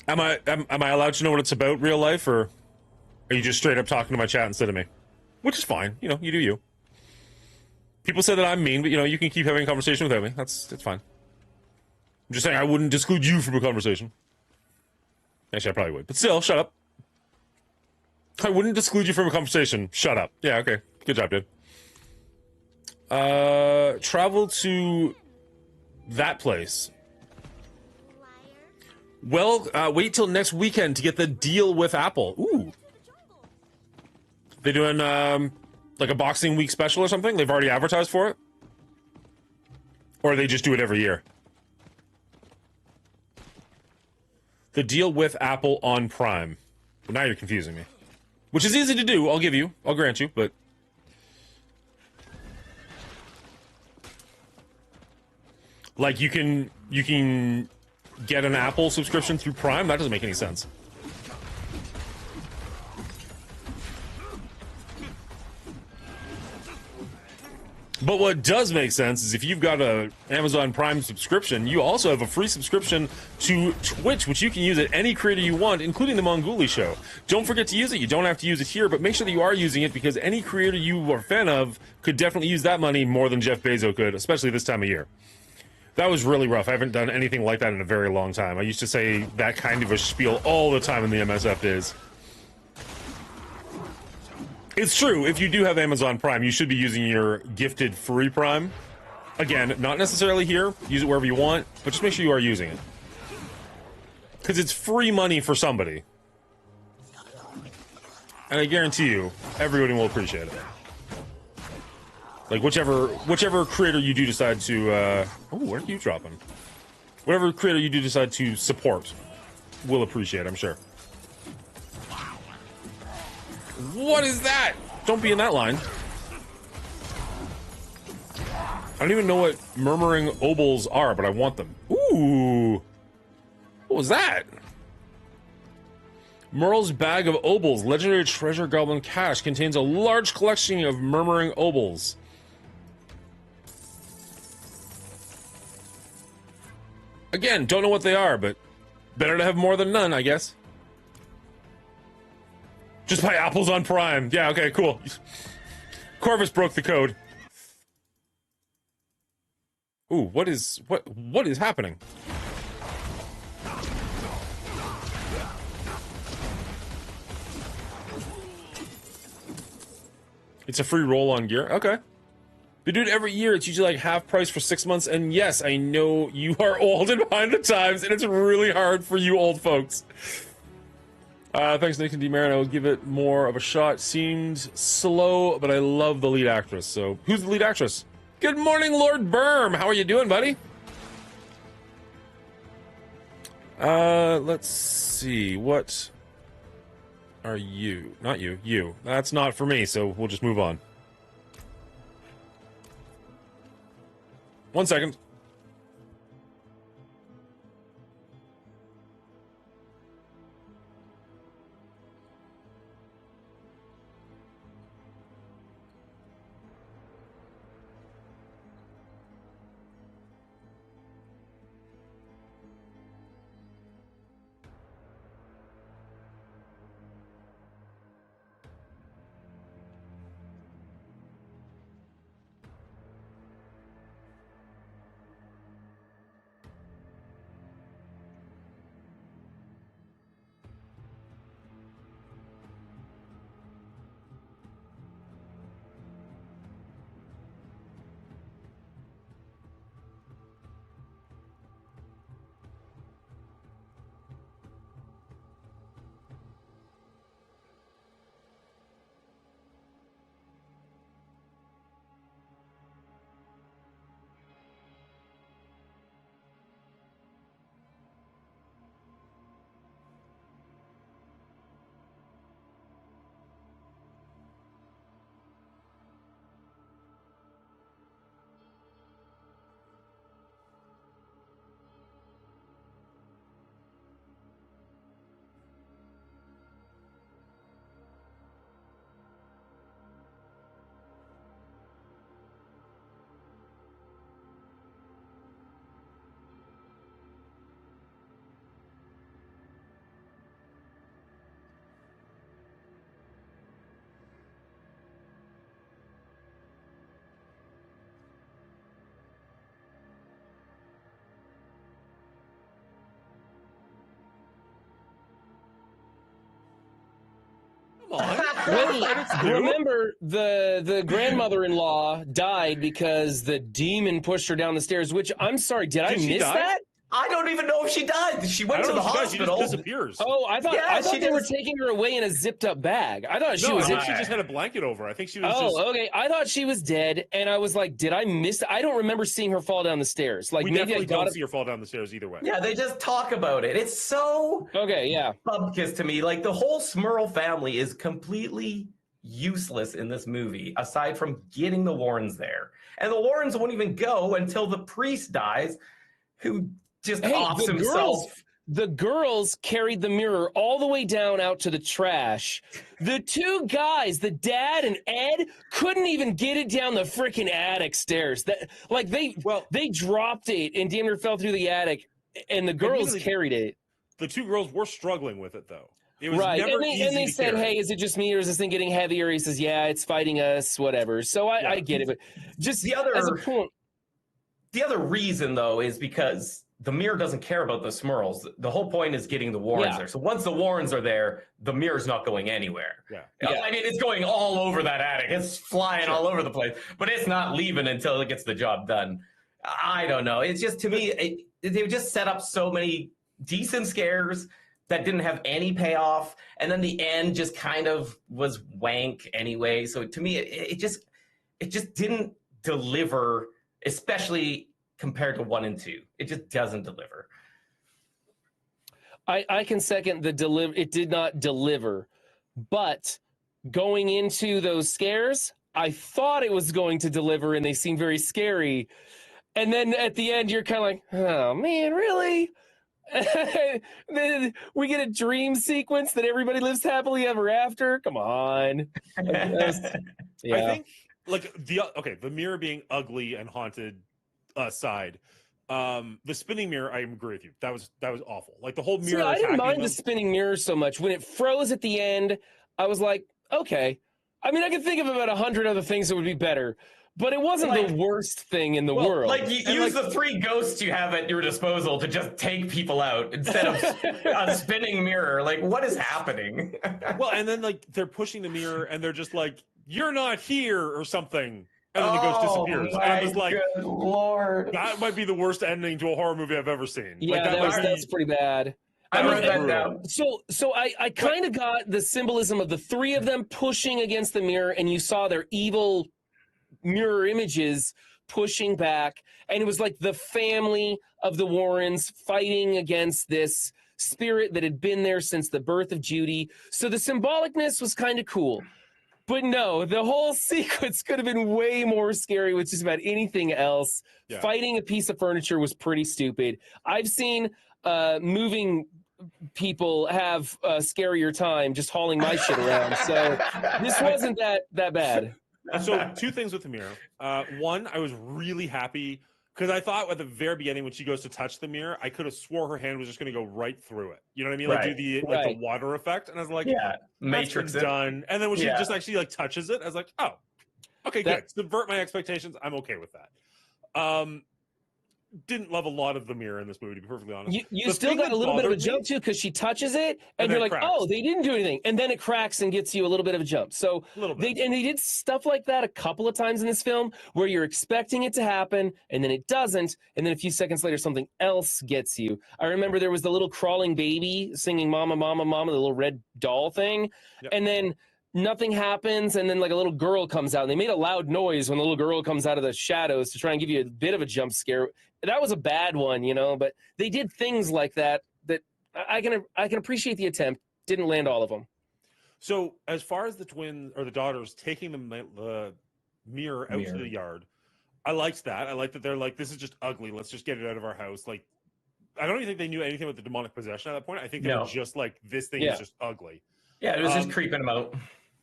Am I allowed to know what it's about, real life, or are you just straight up talking to my chat instead of me? Which is fine, you know, you do you. People say that I'm mean, but you know, you can keep having a conversation without me. That's fine. I'm just saying I wouldn't exclude you from a conversation. Actually, I probably would, but still, shut up. I wouldn't exclude you from a conversation. Shut up. Yeah, okay. Good job, dude. Travel to that place. Well, wait till next weekend to get the deal with Apple. Ooh. They doing, like a Boxing Week special or something? They've already advertised for it? Or they just do it every year? The deal with Apple on Prime. Well, now you're confusing me. Which is easy to do, I'll give you. I'll grant you, but... Like, you can get an Apple subscription through Prime? That doesn't make any sense. But what does make sense is if you've got a Amazon Prime subscription, you also have a free subscription to Twitch, which you can use at any creator you want, including the Mongooli show. Don't forget to use it. You don't have to use it here, but make sure that you are using it because any creator you are a fan of could definitely use that money more than Jeff Bezos could, especially this time of year. That was really rough. I haven't done anything like that in a very long time. I used to say that kind of a spiel all the time in the MSF days. It's true. If you do have Amazon Prime, you should be using your gifted free Prime. Again, not necessarily here. Use it wherever you want, but just make sure you are using it. Because it's free money for somebody. And I guarantee you, everybody will appreciate it. Like, whichever creator you do decide to... oh, where are you dropping? Whatever creator you do decide to support will appreciate, I'm sure. What is that? Don't be in that line. I don't even know what murmuring obols are, but I want them. Ooh. What was that? Merle's bag of obols, legendary treasure goblin cache, contains a large collection of murmuring obols. Again, don't know what they are, but better to have more than none, I guess. Just buy apples on Prime. Yeah, okay, cool. Corvus broke the code. Ooh, what is happening? It's a free roll-on gear. Okay. They do it every year. It's usually like half price for 6 months. And yes, I know you are old and behind the times, and it's really hard for you old folks. Thanks, Nick and D. Marin. I will give it more of a shot. Seemed slow, but I love the lead actress. So, who's the lead actress? Good morning, Lord Berm. How are you doing, buddy? Let's see. What are you? Not you. You. That's not for me, so we'll just move on. 1 second. Wait, remember the grandmother-in-law died because the demon pushed her down the stairs, which I'm sorry, did I miss that? I don't even know if she died. She went to the hospital. She just disappears. Oh, I thought they were taking her away in a zipped-up bag. I thought she was. I think she just had a blanket over. I think she was. Okay. I thought she was dead, and I was like, "Did I miss?" I don't remember seeing her fall down the stairs. Like, we maybe definitely don't see her fall down the stairs either way. Yeah, they just talk about it. It's so bubkiss to me. Like the whole Smurl family is completely useless in this movie, aside from getting the Warrens there, and the Warrens won't even go until the priest dies, who just offs himself. The girls carried the mirror all the way down out to the trash. The two guys, the dad and Ed, couldn't even get it down the freaking attic stairs. They dropped it and damn near fell through the attic, and the girls carried it. The two girls were struggling with it though. It was right, never and they to said, carry. "Hey, is it just me, or is this thing getting heavier?" He says, "Yeah, it's fighting us, whatever." So I get it, but just the other as a point. The other reason, though, is because the mirror doesn't care about the Smurls. The whole point is getting the Warrens there. So once the Warrens are there, the mirror's not going anywhere. Yeah. I mean, it's going all over that attic. It's flying all over the place, but it's not leaving until it gets the job done. I don't know. It's just, to me, they just set up so many decent scares that didn't have any payoff, and then the end just kind of was wank anyway. So to me, it just didn't deliver, especially compared to 1 and 2. It just doesn't deliver. I can second it did not deliver, but going into those scares, I thought it was going to deliver, and they seemed very scary. And then at the end, you're kind of like, oh man, really? Then we get a dream sequence that everybody lives happily ever after. Come on. I think the mirror being ugly and haunted aside, the spinning mirror, I agree with you. That was awful. Like the whole mirror. See, I didn't mind them. the spinning mirror so much. When it froze at the end, I was like, okay. I mean, I could think of about 100 other things that would be better, but it wasn't the worst thing in the world. Like, use the 3 ghosts you have at your disposal to just take people out instead of a spinning mirror. Like, what is happening? Well, and then like they're pushing the mirror and they're just like, "You're not here" or something. And then the ghost disappears. And I was like, Lord, that might be the worst ending to a horror movie I've ever seen. Yeah, like, that's pretty bad. I wrote that down. So I kind of got the symbolism of the 3 of them pushing against the mirror, and you saw their evil mirror images pushing back, and it was like the family of the Warrens fighting against this spirit that had been there since the birth of Judy. So the symbolicness was kind of cool. But no, the whole sequence could have been way more scary with just about anything else. Yeah. Fighting a piece of furniture was pretty stupid. I've seen moving people have a scarier time just hauling my shit around. So this wasn't that bad. So 2 things with the mirror. One, I was really happy because I thought at the very beginning when she goes to touch the mirror, I could have swore her hand was just going to go right through it. You know what I mean? Like do the the water effect, and I was like, yeah, Matrix done. And then when she just actually like touches it, I was like, oh, okay, good. Subvert my expectations. I'm okay with that. Didn't love a lot of the mirror in this movie, to be perfectly honest. You still got a little bit of a jump too, because she touches it, and you're like, oh, they didn't do anything, and then it cracks and gets you a little bit of a jump. So they did stuff like that a couple of times in this film, where you're expecting it to happen, and then it doesn't, and then a few seconds later, something else gets you. I remember there was the little crawling baby singing "Mama, Mama, Mama," the little red doll thing, and then nothing happens, and then like a little girl comes out, and they made a loud noise when the little girl comes out of the shadows to try and give you a bit of a jump scare. That was a bad one, you know, but they did things like that I can appreciate the attempt. Didn't land all of them. So as far as the twins or the daughters taking the mirror out to the yard, I liked that. I liked that they're like, this is just ugly. Let's just get it out of our house. Like, I don't even think they knew anything about the demonic possession at that point. I think they were just like, this thing is just ugly. Yeah, it was just creeping them out.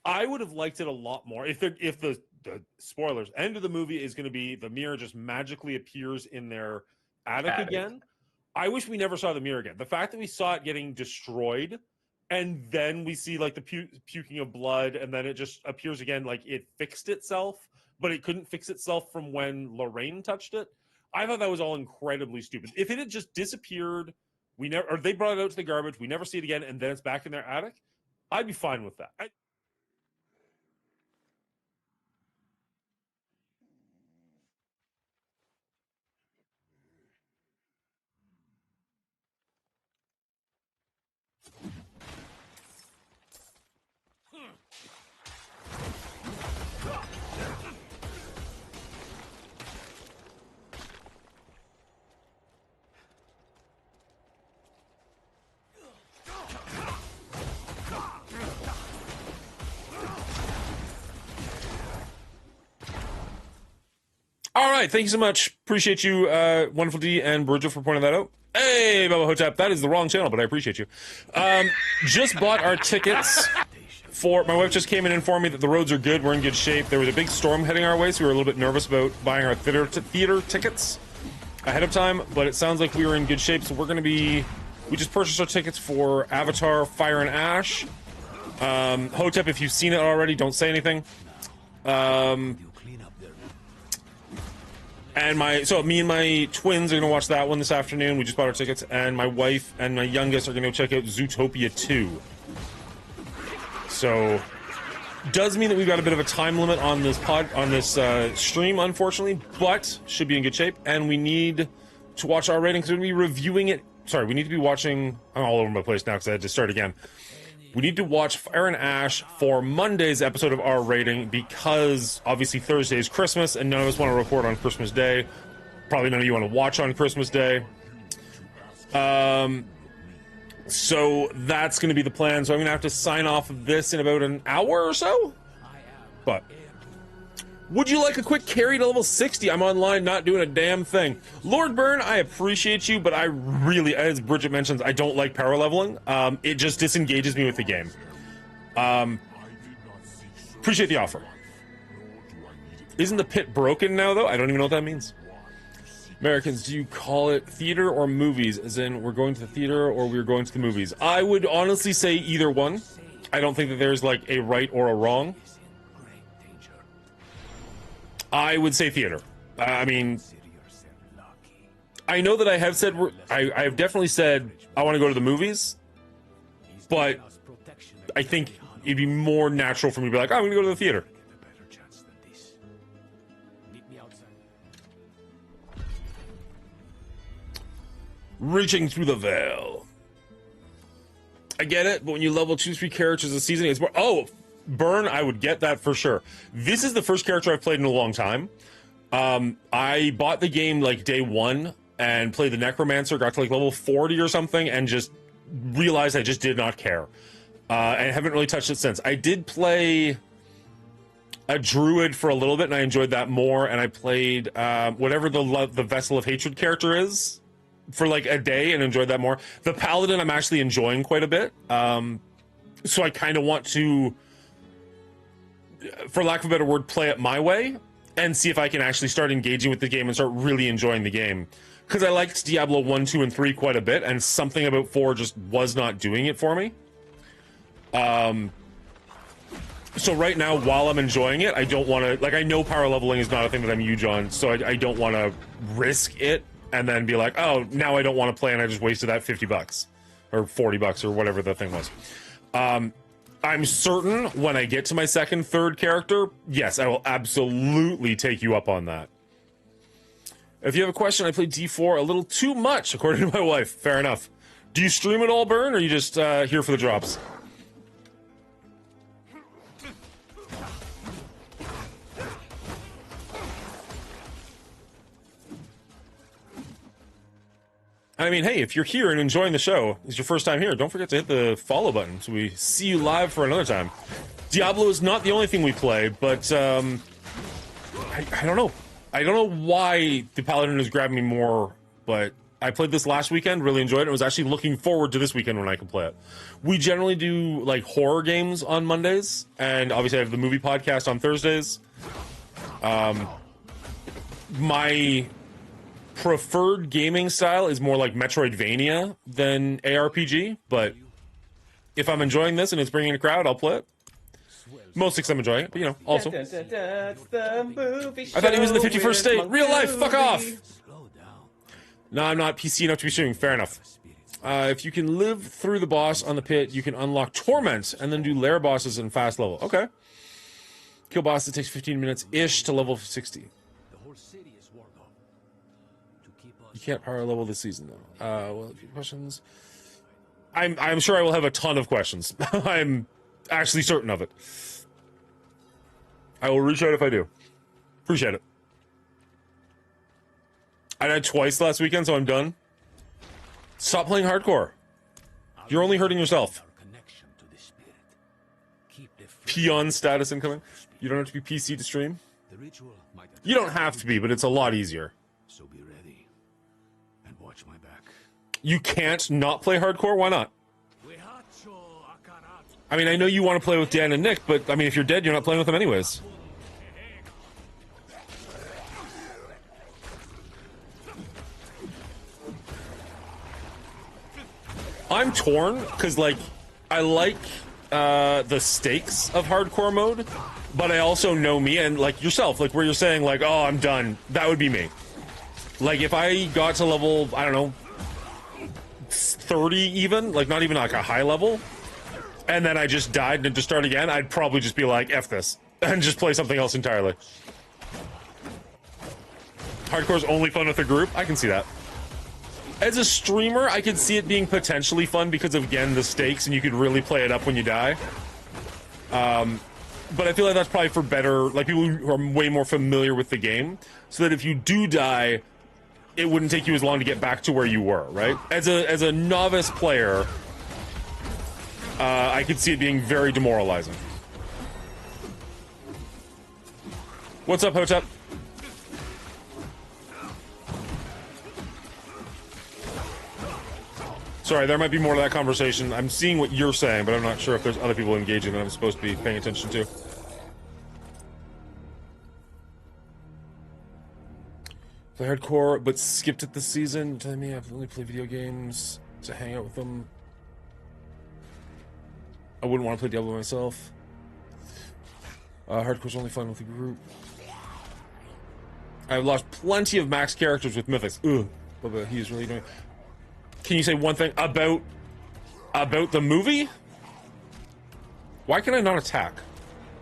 I would have liked it a lot more if the spoilers end of the movie is going to be the mirror just magically appears in their attic again. I wish we never saw the mirror again. The fact that we saw it getting destroyed and then we see like the puking of blood and then it just appears again, like it fixed itself, but it couldn't fix itself from when Lorraine touched it. I thought that was all incredibly stupid. If it had just disappeared, or they brought it out to the garbage, we never see it again, and then it's back in their attic, I'd be fine with that. All right, thank you so much. Appreciate you, Wonderful D and Bridget, for pointing that out. Hey, Bubba Hotep, that is the wrong channel, but I appreciate you. Just bought our tickets for. My wife just came in and informed me that the roads are good. We're in good shape. There was a big storm heading our way, so we were a little bit nervous about buying our theater tickets ahead of time. But it sounds like we were in good shape, so we're going to be. We just purchased our tickets for Avatar: Fire and Ash. Hotep, if you've seen it already, don't say anything. And me and my twins are gonna watch that one this afternoon. We just bought our tickets, and my wife and my youngest are gonna go check out Zootopia 2. So, does mean that we've got a bit of a time limit on this stream, unfortunately, but should be in good shape. And we need to watch our rating because we're gonna be reviewing it. Sorry, we need to be watching. I'm all over my place now because I had to start again. We need to watch Fire and Ash for Monday's episode of our rating because obviously Thursday is Christmas and none of us want to record on Christmas Day. Probably none of you want to watch on Christmas Day. So that's going to be the plan. So I'm going to have to sign off of this in about an hour or so. But would you like a quick carry to level 60? I'm online not doing a damn thing. Lord Byrne, I appreciate you, but I really, as Bridget mentions, I don't like power leveling. It just disengages me with the game. Appreciate the offer. Isn't the pit broken now, though? I don't even know what that means. Americans, do you call it theater or movies? As in, we're going to the theater or we're going to the movies? I would honestly say either one. I don't think that there's like a right or a wrong. I would say theater. I mean, I know that I have said, I have definitely said I want to go to the movies, but I think it'd be more natural for me to be like, oh, I'm going to go to the theater. Reaching through the veil. I get it, but when you level 2-3 characters a season, it's more. Oh, Burn, I would get that for sure. This is the first character I've played in a long time. I bought the game like day one and played the Necromancer, got to like level 40 or something, and just realized I just did not care. And I haven't really touched it since. I did play a Druid for a little bit, and I enjoyed that more. And I played whatever the Vessel of Hatred character is for like a day and enjoyed that more. The Paladin I'm actually enjoying quite a bit. So I kind of want to, for lack of a better word, play it my way and see if I can actually start engaging with the game and start really enjoying the game. Because I liked Diablo 1, 2, and 3 quite a bit, and something about 4 just was not doing it for me. So right now, while I'm enjoying it, I don't want to, like, I know power leveling is not a thing that I'm huge on, so I don't want to risk it and then be like, oh, now I don't want to play and I just wasted that $50 or $40 or whatever the thing was. I'm certain when I get to my second, third character, yes, I will absolutely take you up on that. If you have a question, I played D4 a little too much, according to my wife. Fair enough. Do you stream it all, Burn, or are you just here for the drops? I mean, hey, if you're here and enjoying the show, it's your first time here, don't forget to hit the follow button so we see you live for another time. Diablo is not the only thing we play, but I don't know. I don't know why the Paladin is grabbing me more, but I played this last weekend, really enjoyed it. I was actually looking forward to this weekend when I can play it. We generally do, like, horror games on Mondays, and obviously I have the movie podcast on Thursdays. My preferred gaming style is more like Metroidvania than ARPG, but if I'm enjoying this and it's bringing a crowd, I'll play it. Mostly because I'm enjoying it, but you know, also. I thought he was in the 51st state. Real life, fuck off! No, I'm not PC enough to be streaming. Fair enough. If you can live through the boss on the pit, you can unlock Torment and then do lair bosses in fast level. Okay. Kill boss that takes 15 minutes-ish to level 60. You can't power level this season, though. Well, a few questions. I'm sure I will have a ton of questions. I'm actually certain of it. I will reach out if I do. Appreciate it. I died twice last weekend, so I'm done. Stop playing hardcore. You're only hurting yourself. Peon status incoming. You don't have to be PC to stream. The ritual might You don't have to be, but it's a lot easier. So be ready and watch my back. You can't not play hardcore? Why not? I mean, I know you want to play with Dan and Nick, but I mean, if you're dead, you're not playing with them anyways. I'm torn because, like, I like the stakes of hardcore mode, but I also know me and, like, yourself, like, where you're saying, like, oh, I'm done. That would be me. Like, if I got to level, I don't know, 30 even, like, not even like a high level, and then I just died and to start again, I'd probably just be like, F this, and just play something else entirely. Hardcore's only fun with a group? I can see that. As a streamer, I could see it being potentially fun because of, again, the stakes, and you could really play it up when you die. But I feel like that's probably for better, like, people who are way more familiar with the game, so that if you do die, it wouldn't take you as long to get back to where you were, right? As a novice player, I could see it being very demoralizing. What's up, Hotep? Sorry, there might be more to that conversation. I'm seeing what you're saying, but I'm not sure if there's other people engaging that I'm supposed to be paying attention to. Play hardcore, but skipped it this season. Telling me I've only played video games to hang out with them. I wouldn't want to play Diablo myself. Hardcore's only fun with a group. I've lost plenty of max characters with Mythics. Ugh, but he's really doing. Can you say one thing about the movie? Why can I not attack?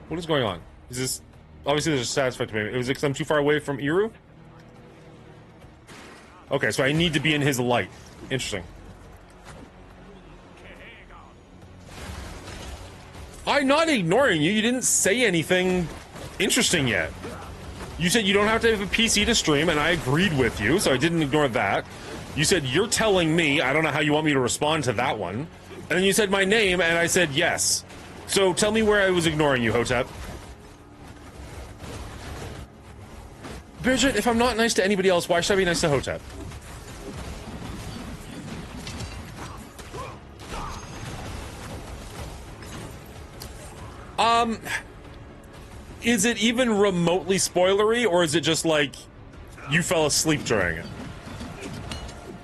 What is going on? Is this obviously there's a stat effect to me? Is it because I'm too far away from Iru? Okay, so I need to be in his light. Interesting. I'm not ignoring you. You didn't say anything interesting yet. You said you don't have to have a PC to stream, and I agreed with you, so I didn't ignore that. You said you're telling me. I don't know how you want me to respond to that one. And then you said my name, and I said yes. So tell me where I was ignoring you, Hotep. Bridget, if I'm not nice to anybody else, why should I be nice to Hotep? Is it even remotely spoilery, or is it just like you fell asleep during it?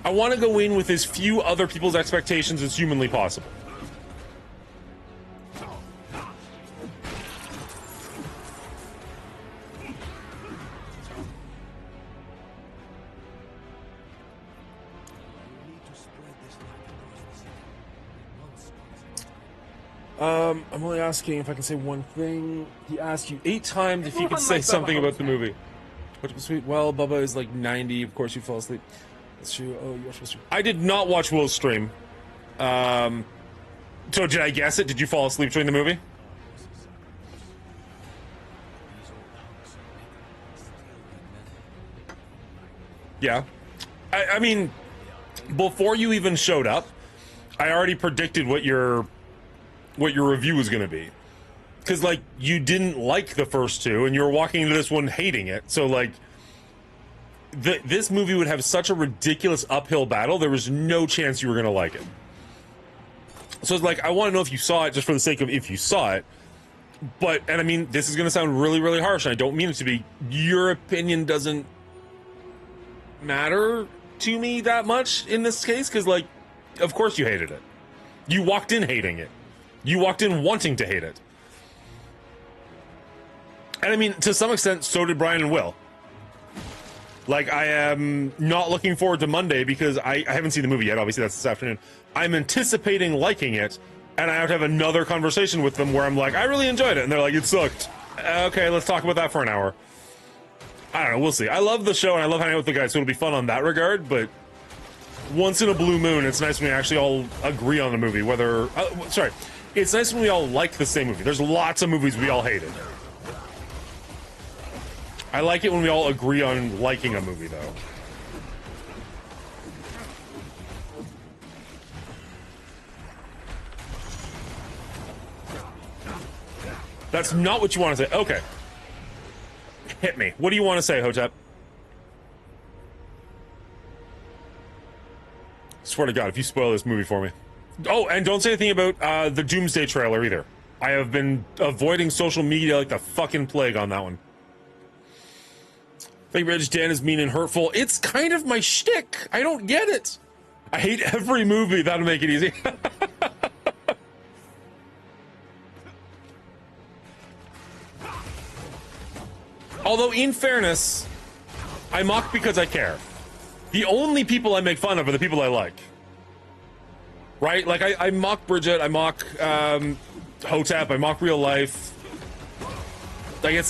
I want to go in with as few other people's expectations as humanly possible. I'm only asking if I can say one thing. He asked you 8 times if you could say something about the movie. What sweet? Well, Bubba is like 90. Of course, you fell asleep. That's true. Oh, you watched Will's stream. I did not watch Will's stream. So did I guess it? Did you fall asleep during the movie? Yeah. I mean, before you even showed up, I already predicted what your review was going to be. Because, like, you didn't like the first two, and you were walking into this one hating it. So, like, this movie would have such a ridiculous uphill battle, there was no chance you were going to like it. So it's like, I want to know if you saw it just for the sake of if you saw it. But, and I mean, this is going to sound really, really harsh, and I don't mean it to be. Your opinion doesn't matter to me that much in this case, because, like, of course you hated it. You walked in hating it. You walked in wanting to hate it. And I mean, to some extent, so did Brian and Will. Like, I am not looking forward to Monday because I haven't seen the movie yet. Obviously, that's this afternoon. I'm anticipating liking it, and I have to have another conversation with them where I'm like, I really enjoyed it. And they're like, it sucked. Okay, let's talk about that for an hour. I don't know, we'll see. I love the show, and I love hanging out with the guys, so it'll be fun on that regard, but once in a blue moon, it's nice when we actually all agree on a movie, whether... sorry. It's nice when we all like the same movie. There's lots of movies we all hated. I like it when we all agree on liking a movie, though. That's not what you want to say. Okay. Hit me. What do you want to say, Hotep? Swear to God, if you spoil this movie for me. Oh, and don't say anything about the Doomsday trailer either. I have been avoiding social media like the fucking plague on that one. Thank you, Reg. Dan is mean and hurtful. It's kind of my shtick. I don't get it. I hate every movie. That'll make it easy. Although, in fairness, I mock because I care. The only people I make fun of are the people I like. Right? Like, I mock Bridget, I mock Hotep, I mock real life. Like,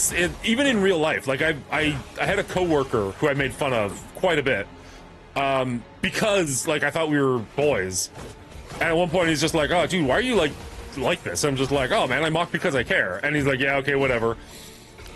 even in real life. Like, I had a coworker who I made fun of quite a bit. Because, like, I thought we were boys. And at one point, he's just like, oh, dude, why are you, like this? I'm just like, oh, man, I mock because I care. And he's like, yeah, okay, whatever.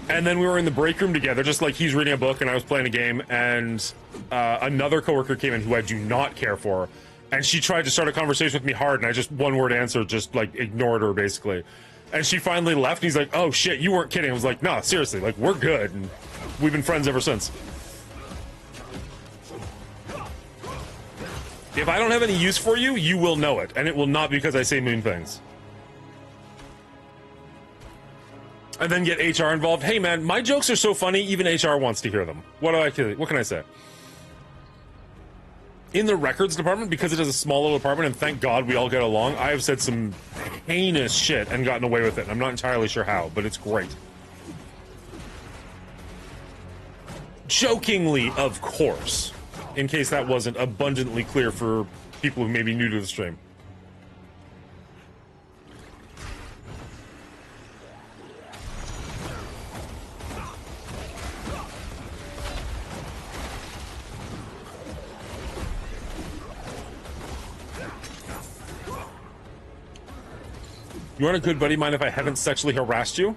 And then we were in the break room together, just like he's reading a book and I was playing a game, and another coworker came in who I do not care for, and she tried to start a conversation with me hard, and I just one-word answer, just like ignored her basically. And she finally left, and he's like, oh shit, you weren't kidding. I was like, no, seriously, like, we're good, and we've been friends ever since. If I don't have any use for you, you will know it, and it will not be because I say mean things. And then get HR involved. Hey man, my jokes are so funny, even HR wants to hear them. What can I say? In the records department, because it is a small little department, and thank God we all get along, I have said some heinous shit and gotten away with it. And I'm not entirely sure how, but it's great. Jokingly, of course, in case that wasn't abundantly clear for people who may be new to the stream. You aren't a good buddy. Mind if I haven't sexually harassed you?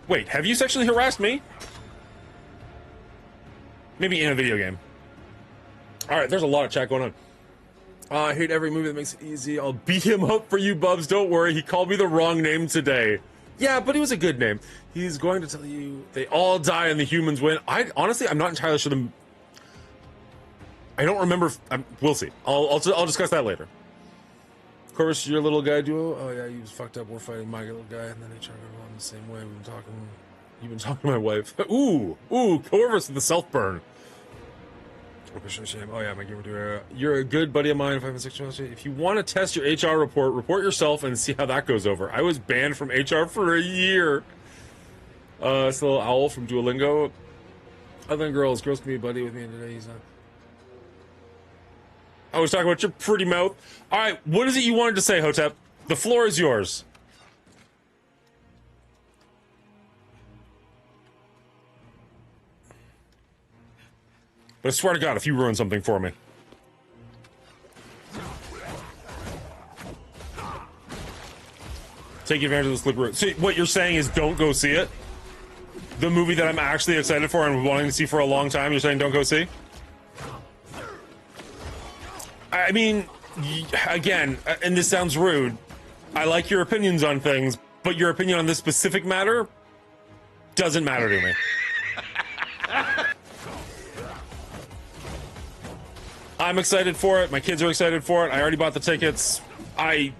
Wait, have you sexually harassed me? Maybe in a video game. Alright, there's a lot of chat going on. I hate every movie that makes it easy. I'll beat him up for you, Bubs. Don't worry. He called me the wrong name today. Yeah, but it was a good name. He's going to tell you they all die and the humans win. Honestly, I'm not entirely sure. I don't remember. We'll see. I'll discuss that later. Of course, your little guy duo. Oh yeah, you was fucked up. We're fighting my little guy, and then HR got on the same way. We've been talking. You've been talking to my wife. Ooh, co-reverse with the self burn. Oh yeah, my gamer duo. You're a good buddy of mine. If you want to test your HR report yourself and see how that goes over. I was banned from HR for a year. It's a little owl from Duolingo. Other than girls can be a buddy with me today. He's not. I was talking about your pretty mouth. All right, what is it you wanted to say, Hotep? The floor is yours. But I swear to God, if you ruin something for me. Take advantage of the slippery road. So what you're saying is don't go see it? The movie that I'm actually excited for and wanting to see for a long time, you're saying don't go see? I mean, again, and this sounds rude, I like your opinions on things, but your opinion on this specific matter doesn't matter to me. I'm excited for it. My kids are excited for it. I already bought the tickets. I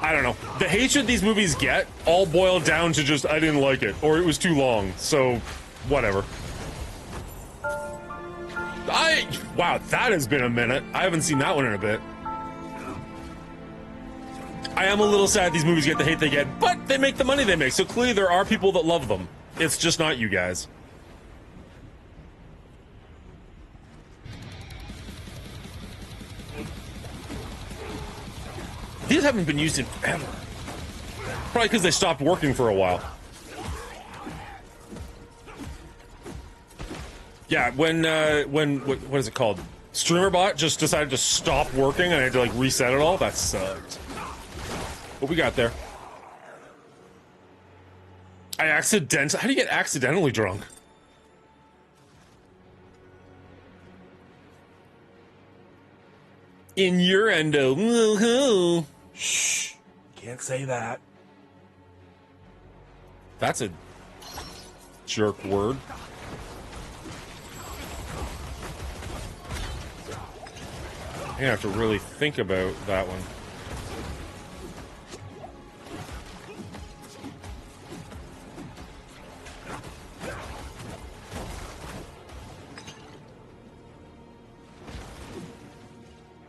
don't know. The hatred these movies get all boiled down to just I didn't like it, or it was too long, so whatever. Wow, that has been a minute. I haven't seen that one in a bit. I am a little sad these movies get the hate they get, but they make the money they make, so clearly there are people that love them. It's just not you guys. These haven't been used in forever. Probably because they stopped working for a while. Yeah, when what is it called? StreamerBot just decided to stop working and I had to like reset it all. That sucked. What we got there? How do you get accidentally drunk? Innuendo. Woohoo. Shh. Can't say that. That's a jerk word. I'm gonna have to really think about that one.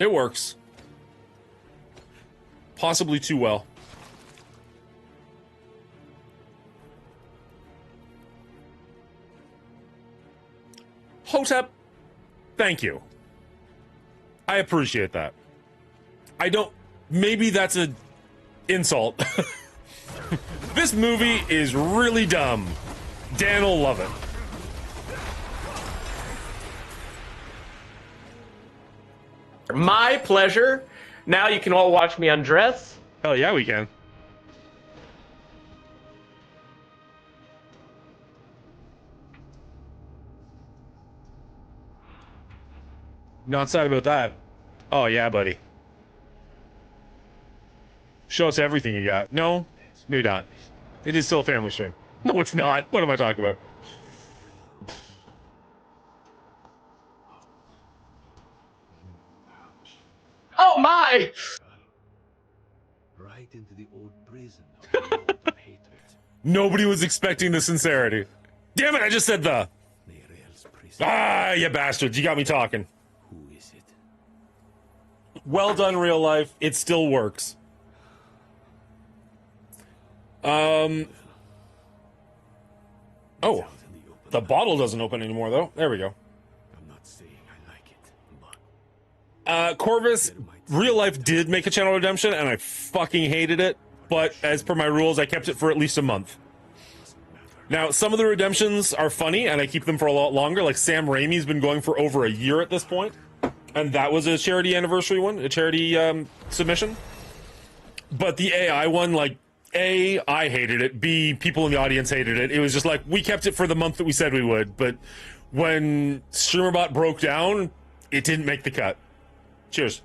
It works. Possibly too well. Hotep, thank you. I appreciate that. I don't... Maybe that's an insult. This movie is really dumb. Dan will love it. My pleasure. Now you can all watch me undress. Hell yeah, we can. Not sad about that. Oh yeah, buddy. Show us everything you got. No, you're not. It is still a family stream. No, it's not. What am I talking about? Oh my! Right into the old prison of the old hatred. Nobody was expecting the sincerity. Damn it, I just said the... Ah, you bastards, you got me talking. Who is it? Well done, real life. It still works. Oh. The bottle doesn't open anymore, though. There we go. I'm not saying I like it, but... Corvus, real life did make a channel redemption, and I fucking hated it. But as per my rules, I kept it for at least a month. Now, some of the redemptions are funny, and I keep them for a lot longer. Like, Sam Raimi's been going for over a year at this point. And that was a charity anniversary one, a charity submission. But the AI one, like, A, I hated it. B, people in the audience hated it. It was just like, we kept it for the month that we said we would. But when StreamerBot broke down, it didn't make the cut. Cheers.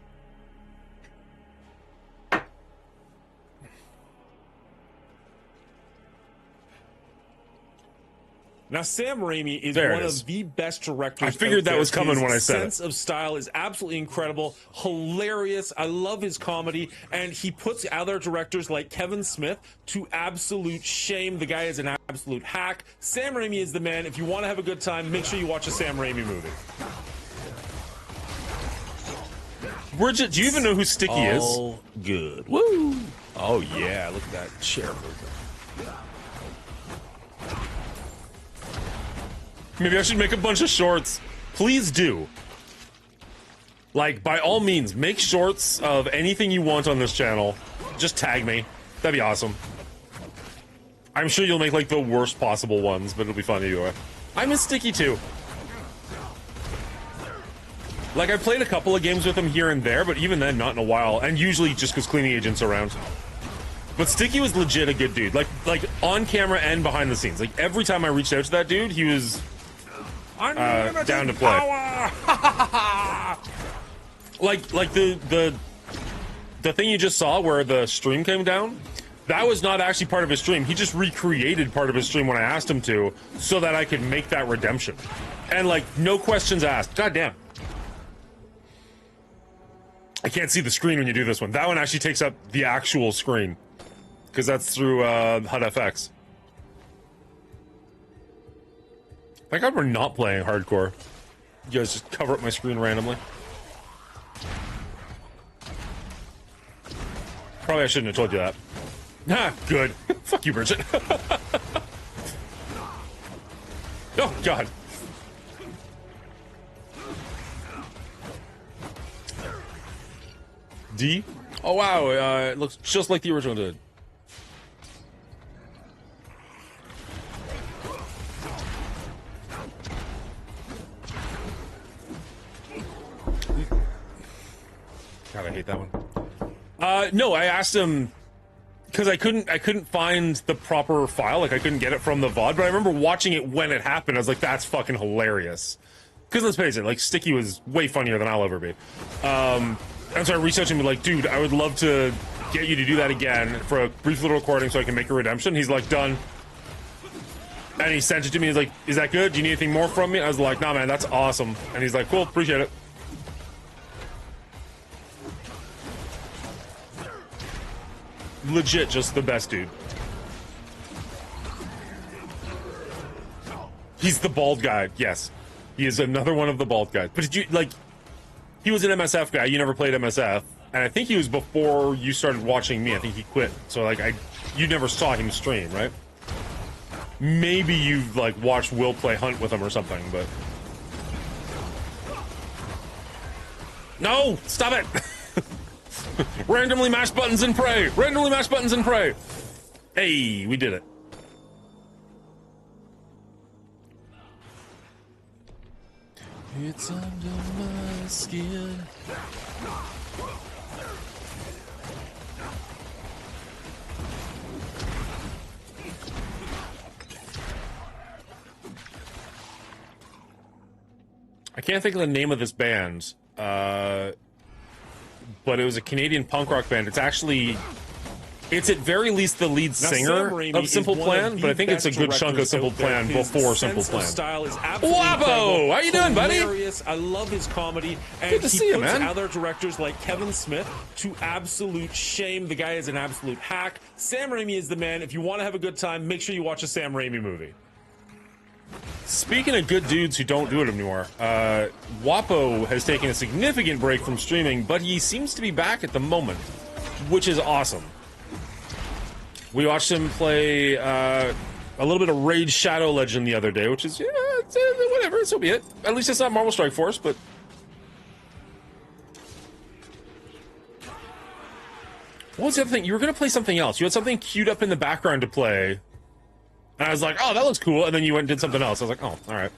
Now, Sam Raimi is There it one is. of the best directors. I figured out that there. was coming His when I said it. sense of style is absolutely incredible, hilarious. I love his comedy, and he puts other directors like Kevin Smith to absolute shame. The guy is an absolute hack. Sam Raimi is the man. If you want to have a good time, make sure you watch a Sam Raimi movie. Bridget, do you even know who Sticky is? All good. Woo! Oh yeah, look at that chair movement. Maybe I should make a bunch of shorts. Please do. Like, by all means, make shorts of anything you want on this channel. Just tag me. That'd be awesome. I'm sure you'll make, like, the worst possible ones, but it'll be fun to do it. I miss Sticky, too. Like, I played a couple of games with him here and there, but even then, not in a while. And usually just because Cleaning Agent's around. But Sticky was legit a good dude. Like on camera and behind the scenes. Like, every time I reached out to that dude, he was... down to play. like the thing you just saw where the stream came down, that was not actually part of his stream. He just recreated part of his stream when I asked him to, so that I could make that redemption. And like, no questions asked. God damn. I can't see the screen when you do this one. That one actually takes up the actual screen, because that's through HUD-FX. Thank God we're not playing hardcore. You guys just cover up my screen randomly. Probably I shouldn't have told you that. Ah, good. Fuck you, Bridget. Oh, God. D? Oh, wow. It looks just like the original did. God, I hate that one. No, I asked him because I couldn't find the proper file. Like, I couldn't get it from the VOD, but I remember watching it when it happened. I was like, that's fucking hilarious. Because let's face it, like, Sticky was way funnier than I'll ever be. And so I reached out to him and be like, dude, I would love to get you to do that again for a brief little recording so I can make a redemption. He's like, done. And he sent it to me. He's like, "Is that good? Do you need anything more from me?" I was like, "Nah, man, that's awesome." And he's like, "Cool, appreciate it." Legit, just the best dude. He's the bald guy. Yes, he is another one of the bald guys. But did you like? He was an MSF guy. You never played MSF, and I think he was before you started watching me. I think he quit. So like, you never saw him stream, right? Maybe you've like watched Will play Hunt with him or something, but no, stop it. Randomly mash buttons and pray. Randomly mash buttons and pray. Hey, we did it. It's under my skin. I can't think of the name of this band, but it was a Canadian punk rock band. It's actually, it's at very least the lead singer of Simple Plan, but I think it's a good chunk of Simple Plan before Simple Plan. Style is Wabo! How you doing, buddy? Hilarious. I love his comedy, and Good to see you, man. other directors like Kevin Smith to absolute shame. The guy is an absolute hack. Sam Raimi is the man. If you want to have a good time, make sure you watch a Sam Raimi movie. Speaking of good dudes who don't do it anymore, Wapo has taken a significant break from streaming, but he seems to be back at the moment, which is awesome. We watched him play a little bit of Raid Shadow Legend the other day, which is, yeah, whatever, so be it. At least it's not Marvel Strike Force, but... What was the other thing? You were going to play something else. You had something queued up in the background to play. And I was like, oh, that looks cool. And then you went and did something else. I was like, oh, all right.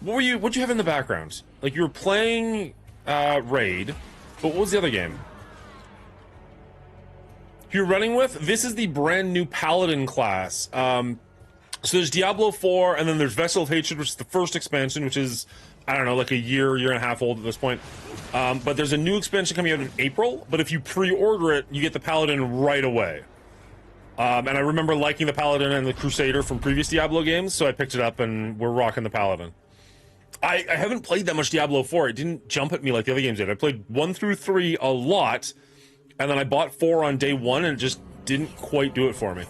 What'd you have in the background? Like, you were playing Raid, but what was the other game you're running with? This is the brand new Paladin class. So there's Diablo 4, and then there's Vessel of Hatred, which is the first expansion, which is, I don't know, like a year and a half old at this point. But there's a new expansion coming out in April, but if you pre-order it, you get the Paladin right away. And I remember liking the Paladin and the Crusader from previous Diablo games, so I picked it up and we're rocking the Paladin. I haven't played that much Diablo 4. It didn't jump at me like the other games did. I played 1 through 3 a lot, and then I bought 4 on day 1 and it just didn't quite do it for me.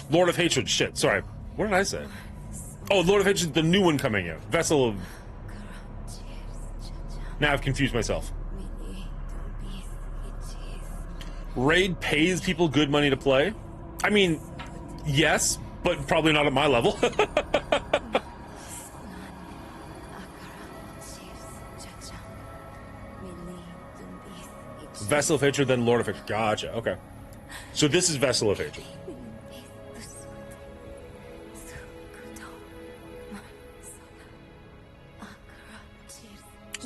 Lord of Hatred, shit, sorry. What did I say? Oh, Lord of Hatred, the new one coming out. Vessel of... Now I've confused myself. Raid pays people good money to play? I mean, yes, but probably not at my level. Vessel of Hatred, then Lord of Hatred. Gotcha, okay. So this is Vessel of Hatred.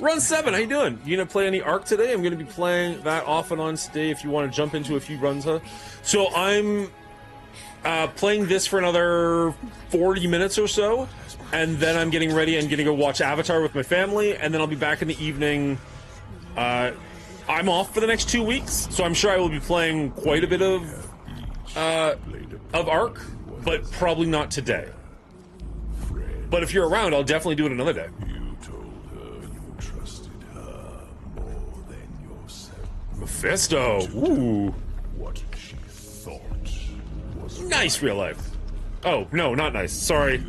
Run 7, how you doing? You gonna play any Ark today? I'm gonna be playing that off and on today if you want to jump into a few runs. Huh? So I'm playing this for another 40 minutes or so, and then I'm getting ready. I'm gonna go watch Avatar with my family, and then I'll be back in the evening. I'm off for the next 2 weeks, so I'm sure I will be playing quite a bit of Ark, but probably not today. But if you're around, I'll definitely do it another day. Mephisto, ooh. What she thought was nice real life. Oh, no, not nice. Sorry.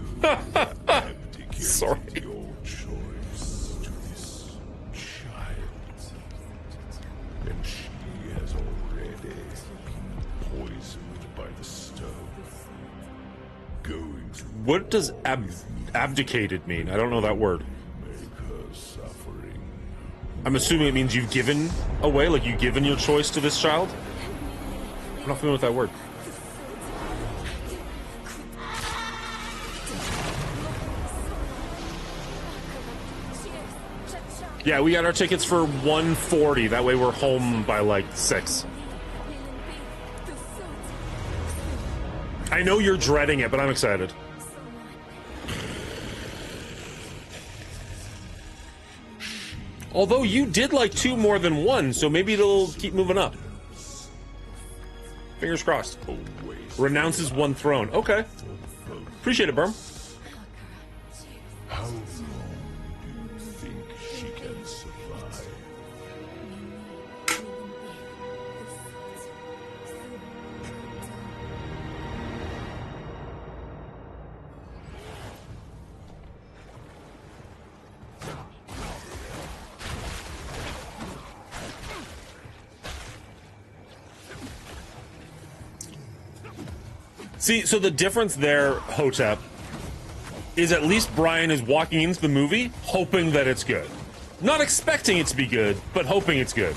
Sorry. your choice to this child. And she has already been poisoned by the stone. Going to What does abdicated mean? I don't know that word. make her suffering. I'm assuming it means you've given away, like you've given your choice to this child? I'm not familiar with that word. Yeah, we got our tickets for 1:40. That way we're home by like 6. I know you're dreading it, but I'm excited. Although you did like 2 more than 1, so maybe it'll keep moving up. Fingers crossed. Renounces one throne. Okay. Appreciate it, Berm. How long do you think she can survive? See, so the difference there, Hotep, is at least Brian is walking into the movie hoping that it's good. Not expecting it to be good, but hoping it's good.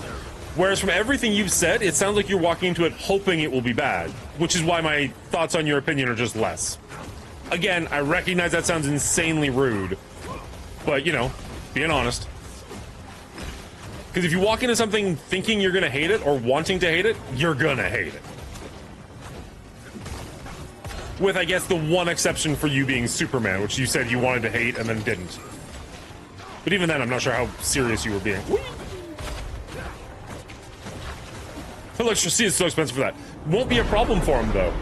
Whereas from everything you've said, it sounds like you're walking into it hoping it will be bad, which is why my thoughts on your opinion are just less. Again, I recognize that sounds insanely rude, but, you know, being honest. Because if you walk into something thinking you're going to hate it or wanting to hate it, you're going to hate it. With, I guess, the one exception for you being Superman, which you said you wanted to hate and then didn't. But even then, I'm not sure how serious you were being. Electricity is so expensive for that. Won't be a problem for him, though.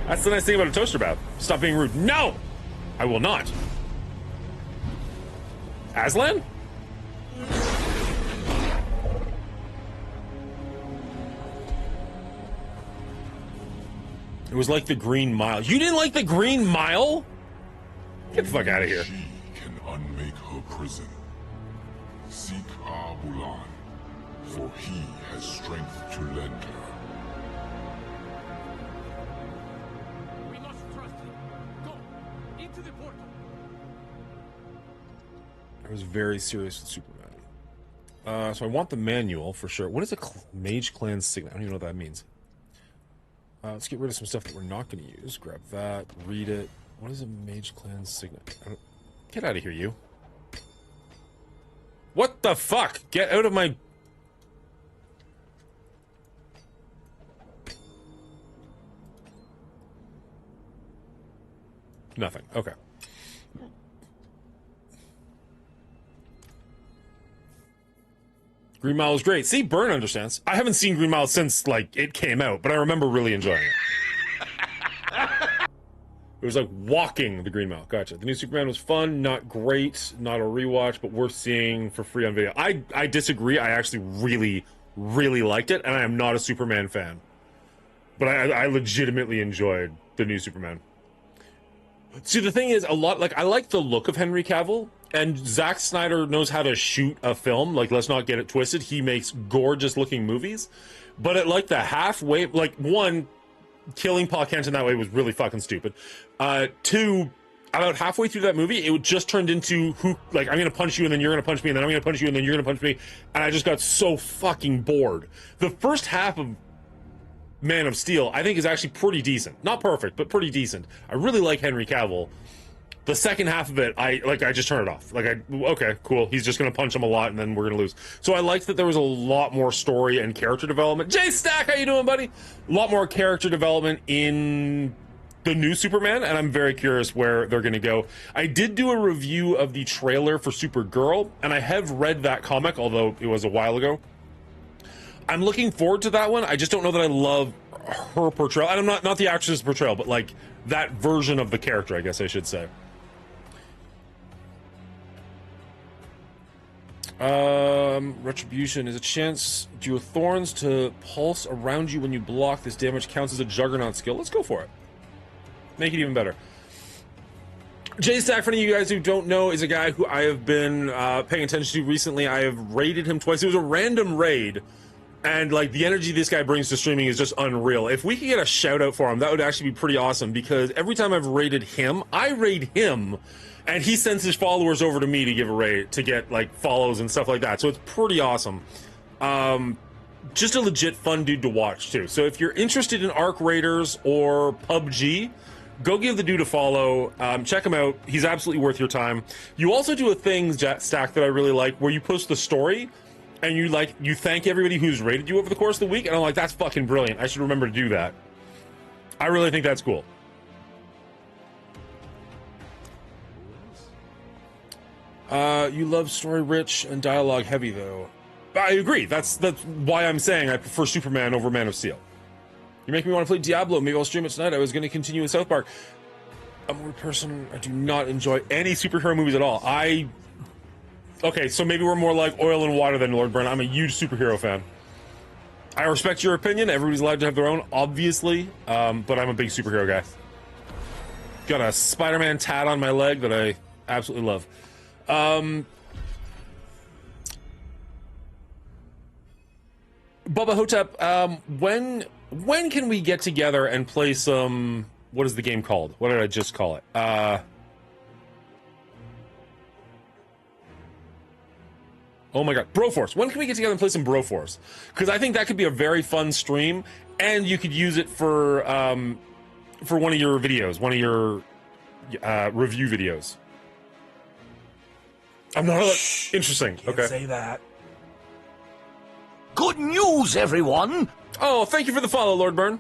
That's the nice thing about a toaster bath. Stop being rude. No! I will not. Aslan? It was like the Green Mile. You didn't like the Green Mile? Get the fuck out of here. She can unmake her prison. Seek Abulan, for he has strength to lend her. We must trust him. Go into the portal. I was very serious with Superman. So I want the manual for sure. What is a Mage Clan Signet? I don't even know what that means. Let's get rid of some stuff that we're not going to use. Grab that, read it. What is a Mage Clan Signet? Get out of here, you. What the fuck? Get out of my... Nothing. Okay. Green Mile is great. See, Byrne understands. I haven't seen Green Mile since, like, it came out, but I remember really enjoying it. It was like walking the Green Mile. Gotcha. The new Superman was fun, not great, not a rewatch, but worth seeing for free on video. I disagree. I actually really, really liked it, and I am not a Superman fan. But I legitimately enjoyed the new Superman. See, the thing is, I like the look of Henry Cavill, and Zack Snyder knows how to shoot a film. Like, let's not get it twisted. He makes gorgeous looking movies. But at like the halfway, like, one, killing Paul Kent in that way was really fucking stupid. Two, about halfway through that movie, it just turned into I'm gonna punch you and then you're gonna punch me and then I'm gonna punch you and then you're gonna punch me. And I just got so fucking bored. The first half of Man of Steel, I think, is actually pretty decent. Not perfect, but pretty decent. I really like Henry Cavill. The second half of it, I just turn it off. Okay, cool. He's just gonna punch him a lot, and then we're gonna lose. So I liked that there was a lot more story and character development. Jay Stack, how you doing, buddy? A lot more character development in the new Superman, and I'm very curious where they're gonna go. I did do a review of the trailer for Supergirl, and I have read that comic, although it was a while ago. I'm looking forward to that one. I just don't know that I love her portrayal. And I'm not the actress's portrayal, but like that version of the character, I guess I should say. Retribution is a chance due thorns to pulse around you when you block. This damage counts as a Juggernaut skill. Let's go for it. Make it even better. Jay Stack, for any of you guys who don't know, is a guy who I have been paying attention to recently. I have raided him twice. It was a random raid, and like the energy this guy brings to streaming is just unreal. If we could get a shout out for him, that would actually be pretty awesome, because every time I've raided him, I raid him, and he sends his followers over to me to give a raid, to get like follows and stuff like that. So it's pretty awesome. Just a legit fun dude to watch too. So if you're interested in Arc Raiders or PUBG, go give the dude a follow. Check him out. He's absolutely worth your time. You also do a thing, Stack, that I really like, where you post the story and you thank everybody who's rated you over the course of the week. And I'm like, that's fucking brilliant. I should remember to do that. I really think that's cool. You love story rich and dialogue heavy, though. I agree. That's why I'm saying I prefer Superman over Man of Steel. You make me want to play Diablo. Maybe I'll stream it tonight. I was going to continue with South Park. I'm a weird person. I do not enjoy any superhero movies at all. Okay, so maybe we're more like oil and water than Lord Burn. I'm a huge superhero fan. I respect your opinion. Everybody's allowed to have their own, obviously. But I'm a big superhero guy. Got a Spider-Man tat on my leg that I absolutely love. Bubba Hotep, when can we get together and play some... What is the game called? What did I just call it? Oh my god, Broforce. When can we get together and play some Broforce? Because I think that could be a very fun stream, and you could use it for one of your videos, one of your review videos. I'm not interesting. Okay. Say that. Good news, everyone! Oh, thank you for the follow, Lord Burn.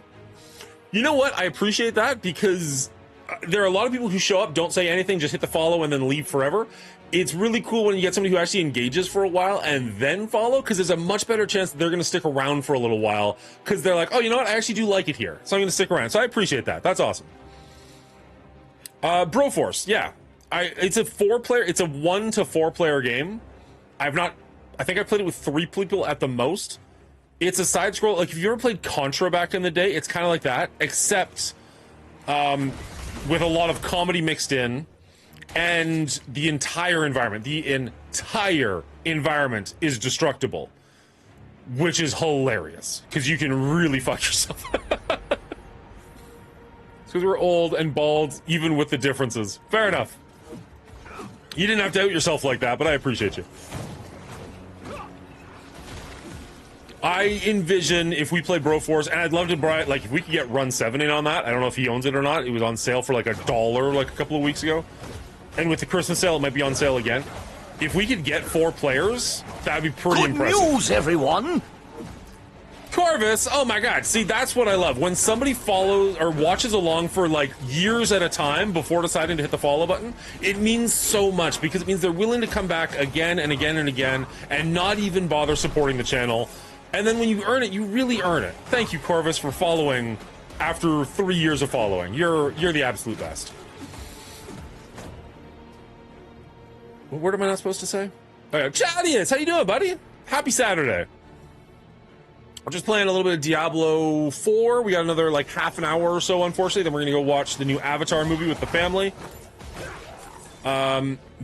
You know what? I appreciate that because there are a lot of people who show up, don't say anything, just hit the follow and then leave forever. It's really cool when you get somebody who actually engages for a while and then follow, because there's a much better chance that they're going to stick around for a little while because they're like, oh, you know what? I actually do like it here, so I'm going to stick around. So I appreciate that. That's awesome. Broforce, yeah. It's a 4-player, it's a 1 to 4 player game. I think I played it with 3 people at the most. It's a side scroll. Like if you ever played Contra back in the day, it's kind of like that, except with a lot of comedy mixed in, and the entire environment is destructible, which is hilarious because you can really fuck yourself. It's because we're old and bald, even with the differences. Fair enough. You didn't have to out yourself like that, but I appreciate you. I envision if we play Broforce, and I'd love to buy, like, if we could get Run 7 in on that. I don't know if he owns it or not. It was on sale for like $1 like a couple of weeks ago. And with the Christmas sale, it might be on sale again. If we could get 4 players, that'd be pretty impressive. Good news, everyone! Corvus, oh my god, see, that's what I love. When somebody follows or watches along for like years at a time before deciding to hit the follow button, it means so much because it means they're willing to come back again and again and again and not even bother supporting the channel. And then when you earn it, you really earn it. Thank you, Corvus, for following after 3 years of following. You're the absolute best. What word am I not supposed to say? Okay, Chadius, how you doing, buddy? Happy Saturday. I'm just playing a little bit of Diablo 4. We got another like half an hour or so, unfortunately. Then we're gonna go watch the new Avatar movie with the family.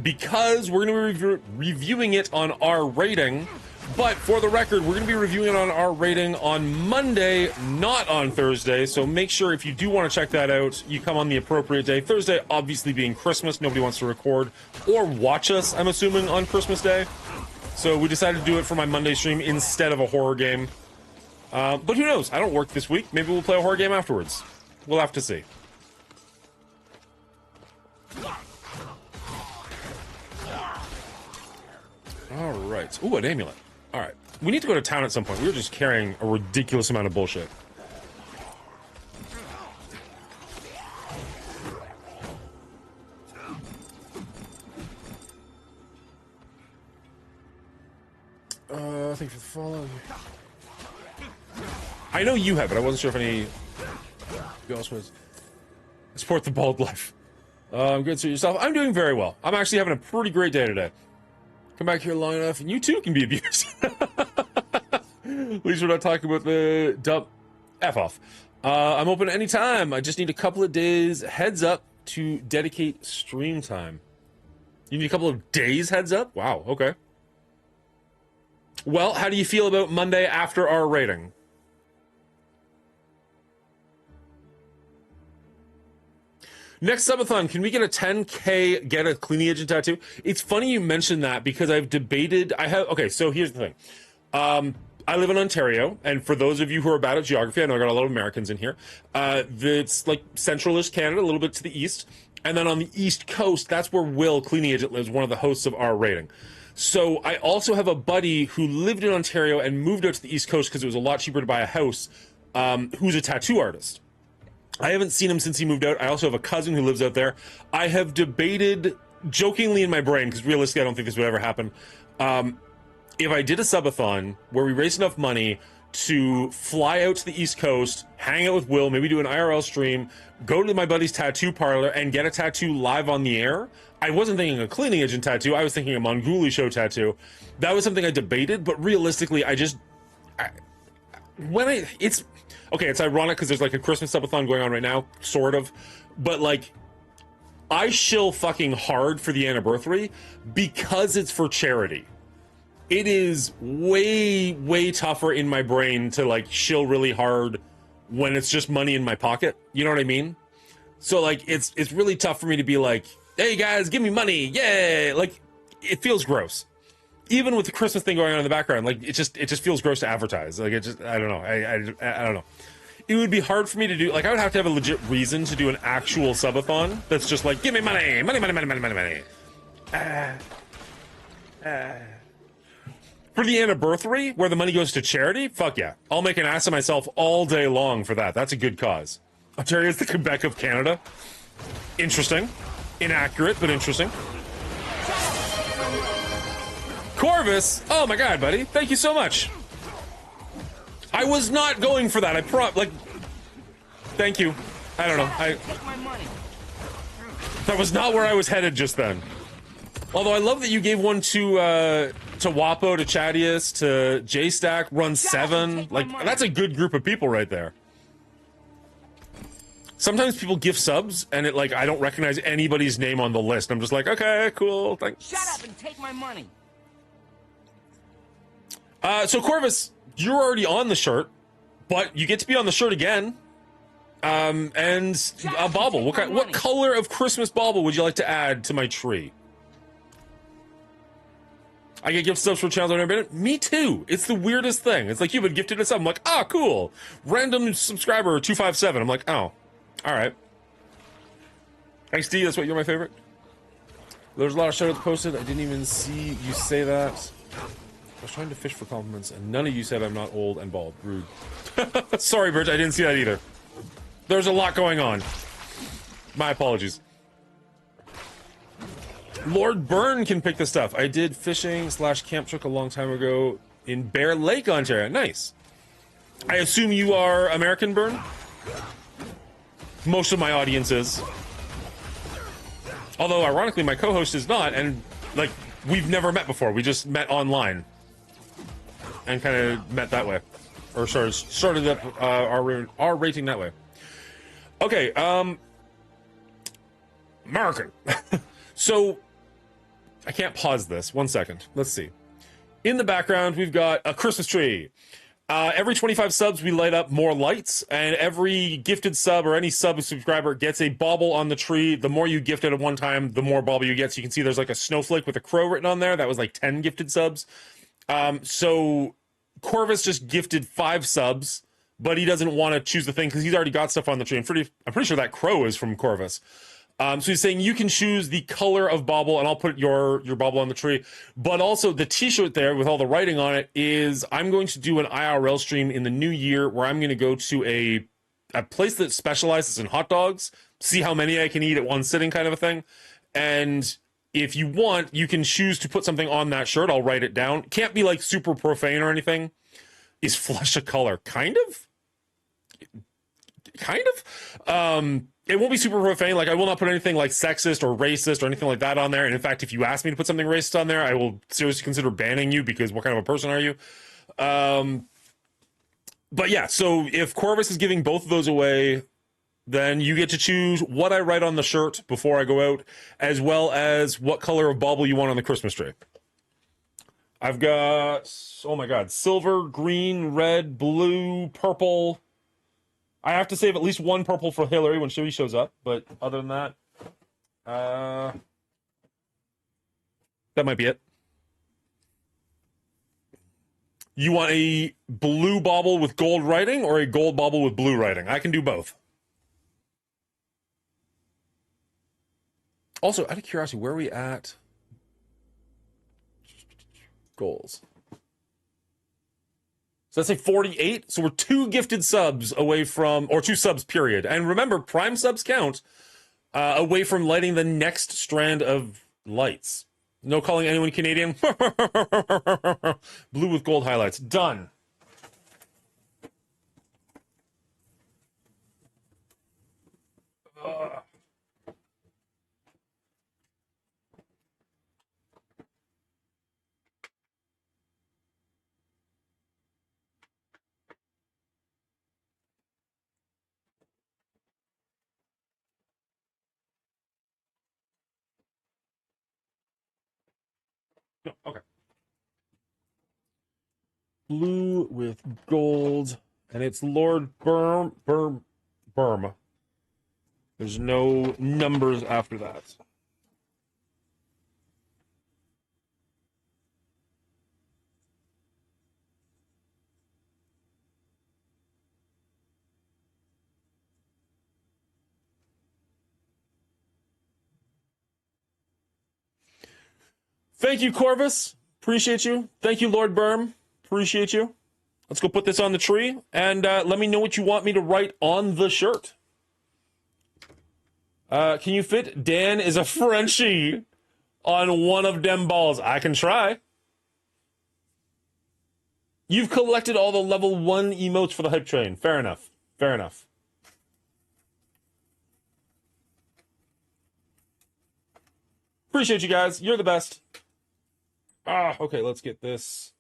Because we're gonna be reviewing it on our rating. But for the record, we're going to be reviewing it on our rating on Monday, not on Thursday. So make sure if you do want to check that out, you come on the appropriate day. Thursday, obviously being Christmas, nobody wants to record or watch us, I'm assuming, on Christmas Day. So we decided to do it for my Monday stream instead of a horror game. But who knows? I don't work this week. Maybe we'll play a horror game afterwards. We'll have to see. All right. Ooh, an amulet. All right. We need to go to town at some point. We were just carrying a ridiculous amount of bullshit. Thank you for the follow. I know you have it. I wasn't sure if any else was. Support the bald life. I'm good. So yourself. I'm doing very well. I'm actually having a pretty great day today. Come back here long enough, and you too can be abused. At least we're not talking about the dump. F off. I'm open anytime. I just need a couple of days heads up to dedicate stream time. You need a couple of days heads up? Wow, okay. Well, how do you feel about Monday after our rating? Next subathon, can we get a 10K, get a cleaning agent tattoo? It's funny you mentioned that because I've debated, okay, so here's the thing. I live in Ontario, and for those of you who are bad at geography, I know I got a lot of Americans in here, it's like centralish Canada, a little bit to the east, and then on the east coast, that's where Will, cleaning agent, lives, one of the hosts of our rating. So I also have a buddy who lived in Ontario and moved out to the east coast because it was a lot cheaper to buy a house, who's a tattoo artist. I haven't seen him since he moved out. I also have a cousin who lives out there. I have debated, jokingly in my brain, because realistically I don't think this would ever happen, if I did a subathon where we raised enough money to fly out to the East Coast, hang out with Will, maybe do an IRL stream, go to my buddy's tattoo parlor, and get a tattoo live on the air. I wasn't thinking a cleaning agent tattoo. I was thinking a Mongooli show tattoo. That was something I debated, but realistically, it's ironic because there's like a Christmas subathon going on right now, sort of, but like, I shill fucking hard for the anniversary because it's for charity. It is way, way tougher in my brain to like shill really hard when it's just money in my pocket. You know what I mean? So like, it's really tough for me to be like, hey guys, give me money, yay! Like, it feels gross. Even with the Christmas thing going on in the background, like it just feels gross to advertise. Like I don't know. I don't know. It would be hard for me to do. Like I would have to have a legit reason to do an actual subathon that's just like, give me money, money, money, money, money, money, money. For the anniversary, where the money goes to charity, fuck yeah, I'll make an ass of myself all day long for that. That's a good cause. Ontario is the Quebec of Canada. Interesting. Inaccurate, but interesting. Corvus! Oh my god, buddy. Thank you so much. I was not going for that. Thank you. I don't know. That was not where I was headed just then. Although I love that you gave one to Wapo, to Chadius, to J-Stack, Run 7. Like, that's a good group of people right there. Sometimes people gift subs, and I don't recognize anybody's name on the list. I'm just like, okay, cool, thanks. Shut up and take my money. So Corvus, you're already on the shirt, but you get to be on the shirt again. And a bauble. What color of Christmas bauble would you like to add to my tree? I get gift subs for channels I've never been in. Me too. It's the weirdest thing. It's like you've been gifted a sub. I'm like, ah, cool. Random subscriber 257. I'm like, oh. All right. Thanks, D. That's what you're my favorite. There's a lot of shoutouts posted. I didn't even see you say that. I was trying to fish for compliments, and none of you said I'm not old and bald. Rude. Sorry, Bridge. I didn't see that either. There's a lot going on. My apologies. Lord Byrne can pick the stuff. I did fishing/camp trick a long time ago in Bear Lake, Ontario. Nice. I assume you are American, Byrne? Most of my audience is. Although, ironically, my co-host is not, and, like, we've never met before. We just met online. And kind of met that way. Or started up our rating that way. Okay, American. So, I can't pause this. 1 second. Let's see. In the background, we've got a Christmas tree. Every 25 subs, we light up more lights, and every gifted sub or any subscriber gets a bauble on the tree. The more you gift at one time, the more bauble you get. So you can see there's like a snowflake with a crow written on there. That was like 10 gifted subs. So Corvus just gifted 5 subs, but he doesn't want to choose the thing because he's already got stuff on the tree. I'm pretty sure that crow is from Corvus. So he's saying you can choose the color of bauble, and I'll put your bauble on the tree. But also the t-shirt there with all the writing on it is I'm going to do an IRL stream in the new year where I'm going to go to a place that specializes in hot dogs, see how many I can eat at one sitting kind of a thing. And if you want, you can choose to put something on that shirt. I'll write it down. Can't be like super profane or anything. Is flesh a color? Kind of? It won't be super profane. Like, I will not put anything like sexist or racist or anything like that on there. And in fact, if you ask me to put something racist on there, I will seriously consider banning you because what kind of a person are you? But yeah, so if Corvus is giving both of those away, then you get to choose what I write on the shirt before I go out, as well as what color of bauble you want on the Christmas tree. I've got, oh my God, silver, green, red, blue, purple. I have to save at least one purple for Hillary when she shows up, but other than that, that might be it. You want a blue bauble with gold writing or a gold bauble with blue writing? I can do both. Also, out of curiosity, where are we at? Goals. So let's say 48. So we're 2 gifted subs away from, or 2 subs, period. And remember, prime subs count away from lighting the next strand of lights. No calling anyone Canadian. Blue with gold highlights. Done. No, okay. Blue with gold, and it's Lord Burma. There's no numbers after that. Thank you, Corvus. Appreciate you. Thank you, Lord Burm. Appreciate you. Let's go put this on the tree, and let me know what you want me to write on the shirt. Can you fit Dan is a Frenchie on one of them balls? I can try. You've collected all the level 1 emotes for the hype train. Fair enough. Fair enough. Appreciate you guys. You're the best. Okay, let's get this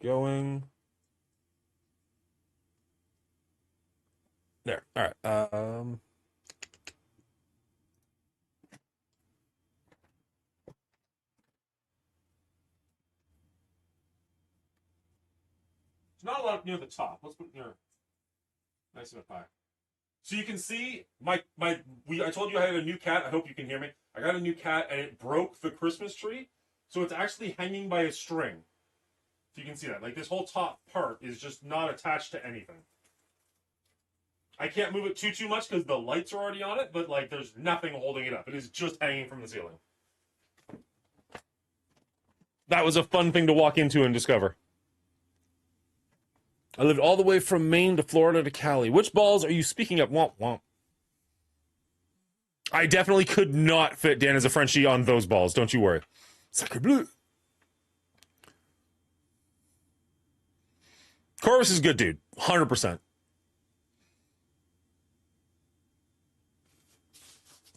going. There. All right. It's not a lot near the top. Let's put it near nice and up high. So you can see I told you I had a new cat. I hope you can hear me. I got a new cat and it broke the Christmas tree. So it's actually hanging by a string. If you can see that. Like this whole top part is just not attached to anything. I can't move it too much because the lights are already on it, but like there's nothing holding it up. It is just hanging from the ceiling. That was a fun thing to walk into and discover. I lived all the way from Maine to Florida to Cali. Which balls are you speaking of? Womp womp. I definitely could not fit Dan as a Frenchie on those balls. Don't you worry. Sacre bleu. Corvus is good, dude. 100%.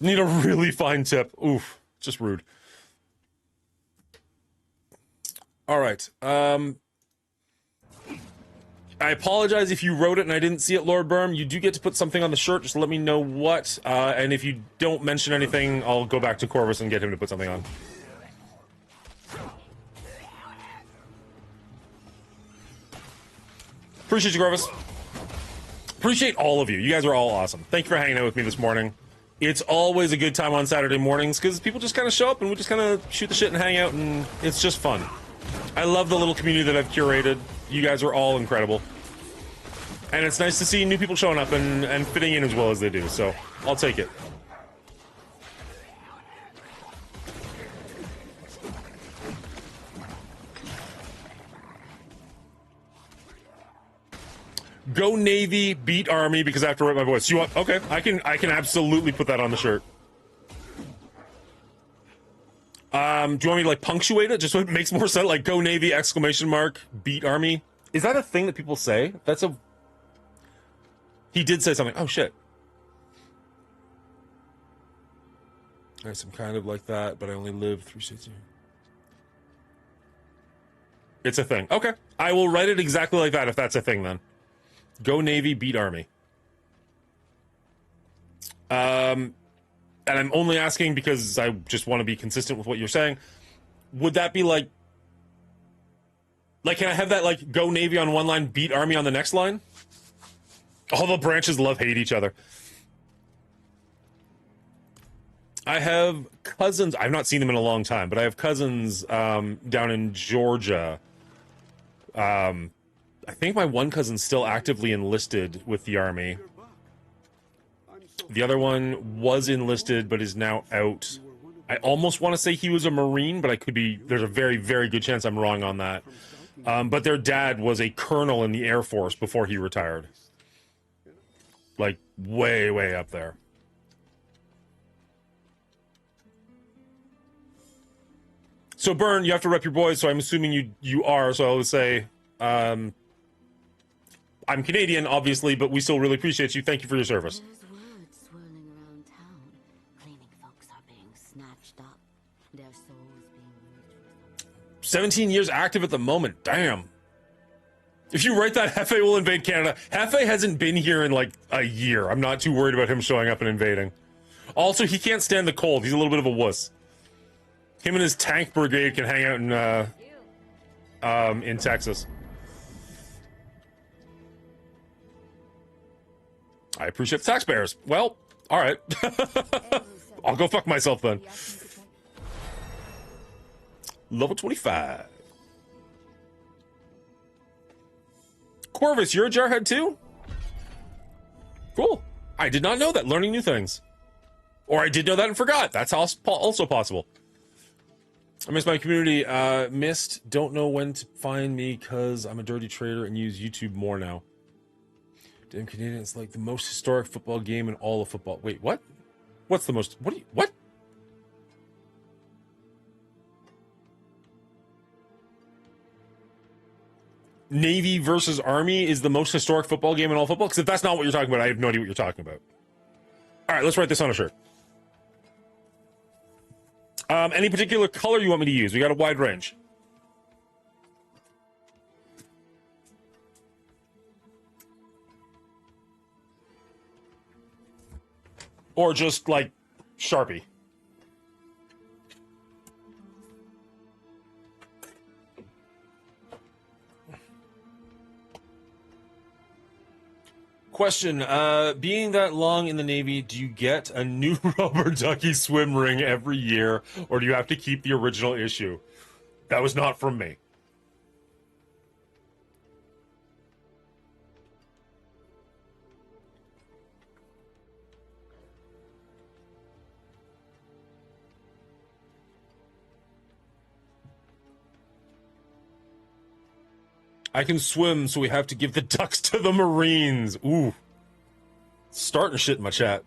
Need a really fine tip. Oof. Just rude. All right. I apologize if you wrote it and I didn't see it, Lord Burm. You do get to put something on the shirt. Just let me know what. And if you don't mention anything, I'll go back to Corvus and get him to put something on. Appreciate you, Corvus. Appreciate all of you. You guys are all awesome. Thank you for hanging out with me this morning. It's always a good time on Saturday mornings because people just kind of show up and we just kind of shoot the shit and hang out, and it's just fun. I love the little community that I've curated. You guys are all incredible. And it's nice to see new people showing up and fitting in as well as they do, so I'll take it. Go Navy, beat Army, because I have to write my voice. You want? Okay, I can absolutely put that on the shirt. Do you want me to like punctuate it just so it makes more sense? Like go Navy, exclamation mark, beat Army. Is that a thing that people say? That's a... He did say something. Oh, shit. Nice, I'm kind of like that, but I only live 3 states here. It's a thing. Okay. I will write it exactly like that if that's a thing then. Go Navy, beat Army. And I'm only asking because I just want to be consistent with what you're saying. Would that be like, can I have that, like, go Navy on one line, beat Army on the next line? All the branches hate each other. I have cousins. I've not seen them in a long time, but I have cousins down in Georgia. I think my one cousin's still actively enlisted with the Army. The other one was enlisted, but is now out. I almost want to say he was a Marine, but I could be... There's a very, very good chance I'm wrong on that. But their dad was a colonel in the Air Force before he retired. Like, way, way up there. So, Burn, you have to rep your boys, so I'm assuming you are, so I'll say... I'm Canadian, obviously, but we still really appreciate you. Thank you for your service. There's words swirling around town. Claiming folks are being snatched up. Their souls being used for 17 years active at the moment. Damn. If you write that, Hefe will invade Canada. Hefe hasn't been here in like a year. I'm not too worried about him showing up and invading. Also, he can't stand the cold. He's a little bit of a wuss. Him and his tank brigade can hang out in Texas. I appreciate the taxpayers. Well, all right. I'll go fuck myself then. Level 25. Corvus, you're a jarhead too? Cool. I did not know that. Learning new things. Or I did know that and forgot. That's also possible. I miss my community. Missed. Don't know when to find me because I'm a dirty trader and use YouTube more now. Damn Canadian, it's like the most historic football game in all of football. Wait, what? What's the most... What? Navy versus Army is the most historic football game in all football? Because if that's not what you're talking about, I have no idea what you're talking about. All right, let's write this on a shirt. Any particular color you want me to use? We got a wide range. Or just, like, Sharpie. Question, being that long in the Navy, do you get a new rubber ducky swim ring every year, or do you have to keep the original issue? That was not from me. I can swim, so we have to give the ducks to the Marines. Ooh. Starting shit in my chat.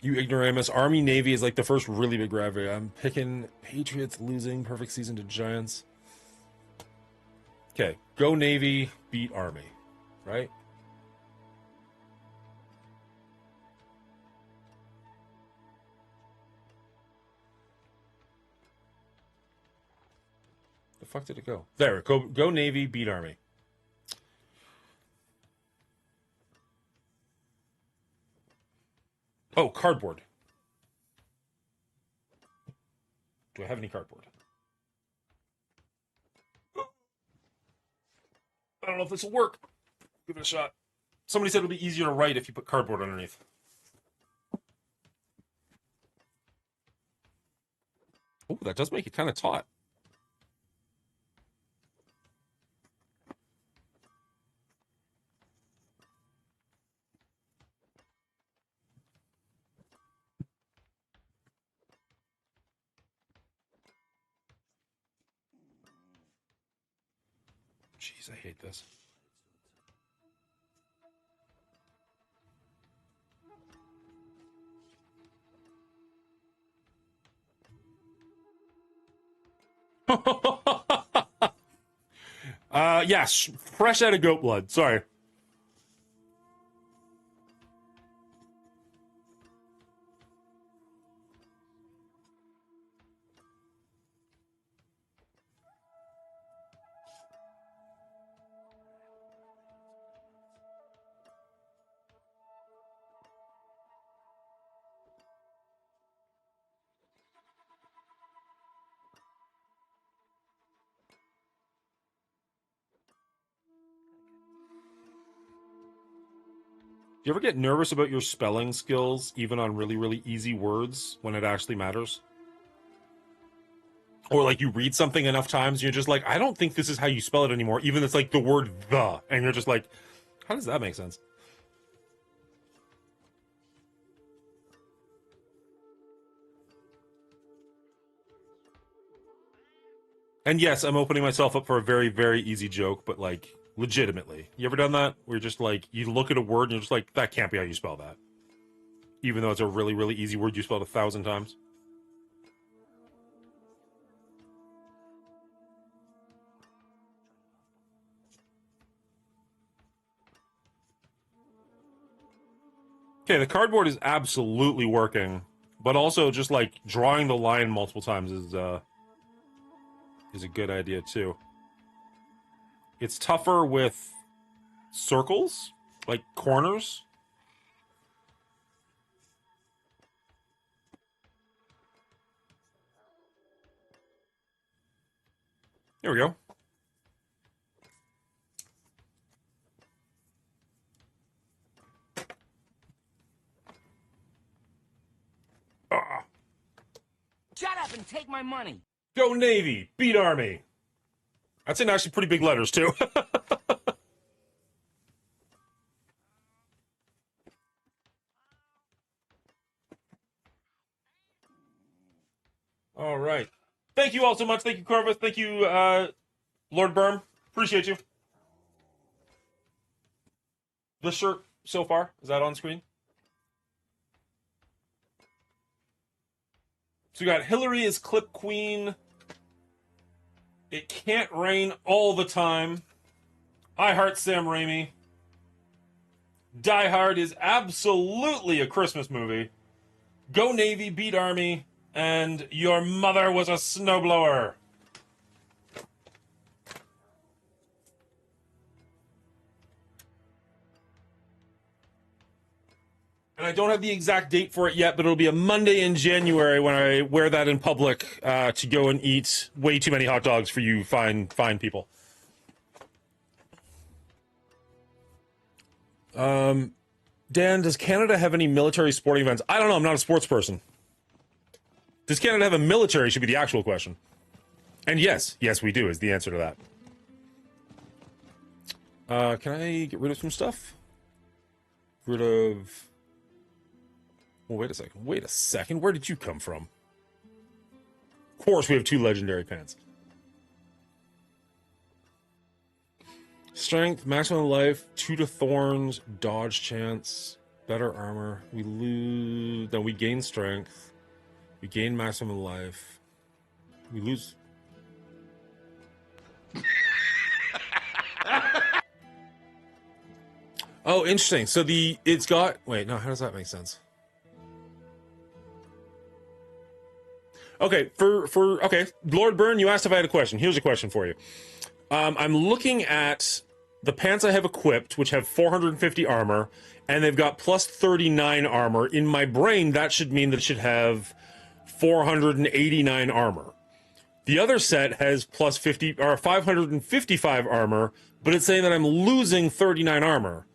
You ignoramus. Army, Navy is like the first really big rivalry. I'm picking Patriots losing. Perfect season to Giants. Okay. Go Navy, beat Army. Right? The fuck did it go? There, go Navy, beat Army. Oh, cardboard. Do I have any cardboard? I don't know if this will work. Give it a shot. Somebody said it'll be easier to write if you put cardboard underneath. Oh, that does make it kind of taut. Jeez, I hate this. Yes, fresh out of goat blood. Sorry. Do you ever get nervous about your spelling skills, even on really, really easy words, when it actually matters? Or like you read something enough times, and you're just like, I don't think this is how you spell it anymore, even if it's like the word the, and you're just like, how does that make sense? And yes, I'm opening myself up for a very, very easy joke, but like, legitimately. You ever done that? Where you're just like, you look at a word and you're just like, that can't be how you spell that. Even though it's a really, really easy word you spelled 1,000 times. Okay, the cardboard is absolutely working, but also just like drawing the line multiple times is a good idea too. It's tougher with circles, like corners. Here we go. Shut up and take my money. Go Navy, beat Army. That's in actually pretty big letters, too. All right. Thank you all so much. Thank you, Corvus. Thank you, Lord Berm. Appreciate you. The shirt so far, is that on screen? So we got Hillary as Clip Queen. It can't rain all the time. I heart Sam Raimi. Die Hard is absolutely a Christmas movie. Go Navy, beat Army, and Your Mother Was a Snowblower. And I don't have the exact date for it yet, but it'll be a Monday in January when I wear that in public to go and eat way too many hot dogs for you fine people. Dan, does Canada have any military sporting events? I don't know. I'm not a sports person. Does Canada have a military should be the actual question. And yes, we do is the answer to that. Can I get rid of some stuff? Rid of... Well, wait a second. Where did you come from? Of course, we have 2 legendary pants. Strength, maximum life, 2 to thorns, dodge chance, better armor. We lose... Then we gain strength. We gain maximum life. We lose... Oh, interesting. So it's got... Wait, no, how does that make sense? Okay, okay, Lord Byrne, you asked if I had a question. Here's a question for you. I'm looking at the pants I have equipped, which have 450 armor, and they've got plus 39 armor. In my brain, that should mean that it should have 489 armor. The other set has plus 50 or 555 armor, but it's saying that I'm losing 39 armor.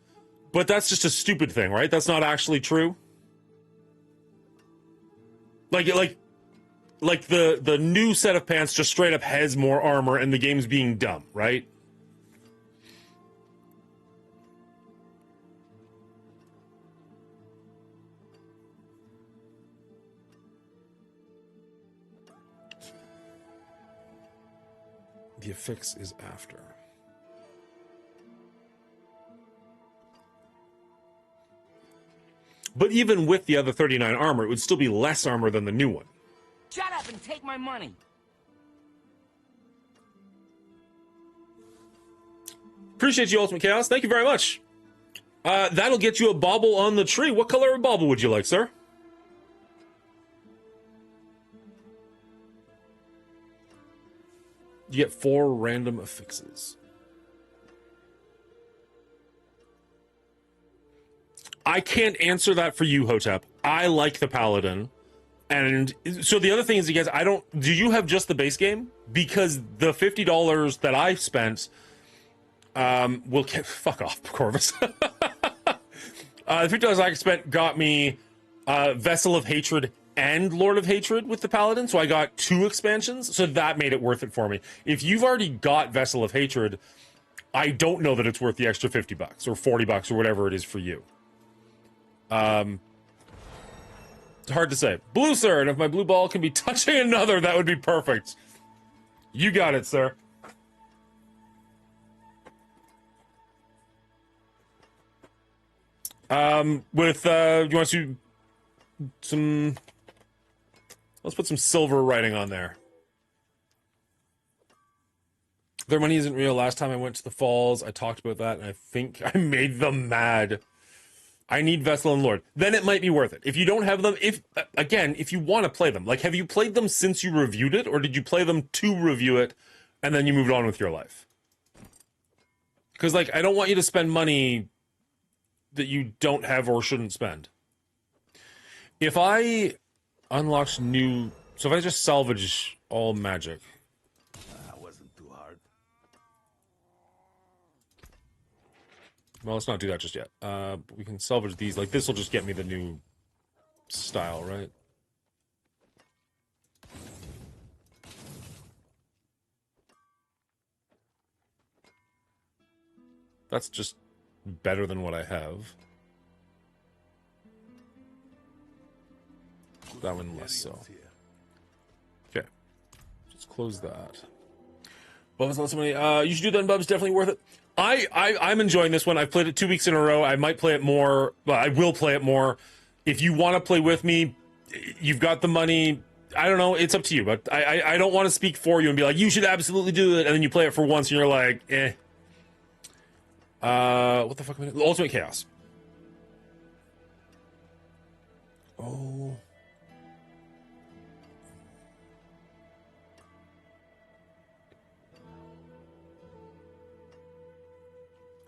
But that's just a stupid thing, right? That's not actually true. Like the new set of pants just straight up has more armor and the game's being dumb, right? The affix is after. But even with the other 39 armor, it would still be less armor than the new one. Shut up and take my money. Appreciate you, Ultimate Chaos. Thank you very much. That'll get you a bauble on the tree. What color of bauble would you like, sir? You get 4 random affixes. I can't answer that for you, Hotep. I like the Paladin. And so the other thing is, you guys, do you have just the base game? Because the $50 that I spent will fuck off, Corvus. The $50 I spent got me Vessel of Hatred and Lord of Hatred with the Paladin, so I got 2 expansions, so that made it worth it for me. If you've already got Vessel of Hatred, I don't know that it's worth the extra $50 or $40 or whatever it is for you. It's hard to say. Blue, sir, and if my blue ball can be touching another, that would be perfect. You got it, sir. You want to some... Let's put some silver writing on there. Their money isn't real. Last time I went to the falls, I talked about that, and I think I made them mad. I need Vessel and Lord. Then it might be worth it. If you don't have them, if you want to play them, like, have you played them since you reviewed it, or did you play them to review it, and then you moved on with your life? Because, like, I don't want you to spend money that you don't have or shouldn't spend. If I unlocked new... So if I just salvage all magic... That wasn't too hard. Well, let's not do that just yet. But we can salvage these. Like, this will just get me the new style, right? That's just better than what I have. That one less so. Okay. Let's close that. Bubs, not so many. You should do that in Bubs. Definitely worth it. I'm enjoying this one. I've played it 2 weeks in a row. I might play it more. Well, I will play it more. If you want to play with me, you've got the money. I don't know. It's up to you. But I don't want to speak for you and be like, you should absolutely do it. And then you play it for once and you're like, eh. What the fuck am I doing? Ultimate Chaos. Oh.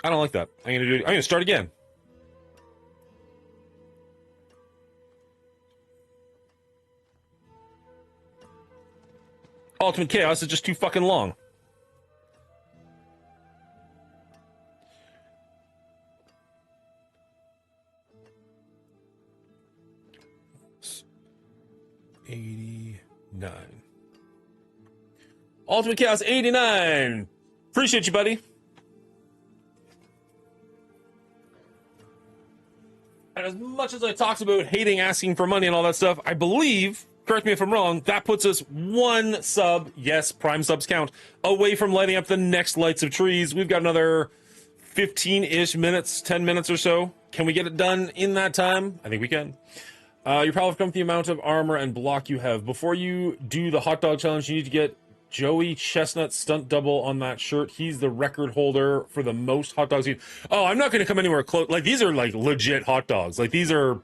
I don't like that. I'm gonna start again. Ultimate Chaos is just too fucking long. $89. Ultimate Chaos 89. Appreciate you, buddy. And as much as I talked about hating asking for money and all that stuff, I believe, correct me if I'm wrong, that puts us one sub, yes, Prime subs count, away from lighting up the next Lights of Trees. We've got another 15-ish minutes, 10 minutes or so. Can we get it done in that time? I think we can. You're probably come with the amount of armor and block you have. Before you do the hot dog challenge, you need to get Joey Chestnut stunt double on that shirt. He's the record holder for the most hot dogs. Oh, I'm not going to come anywhere close. Like, these are like legit hot dogs. Like, these are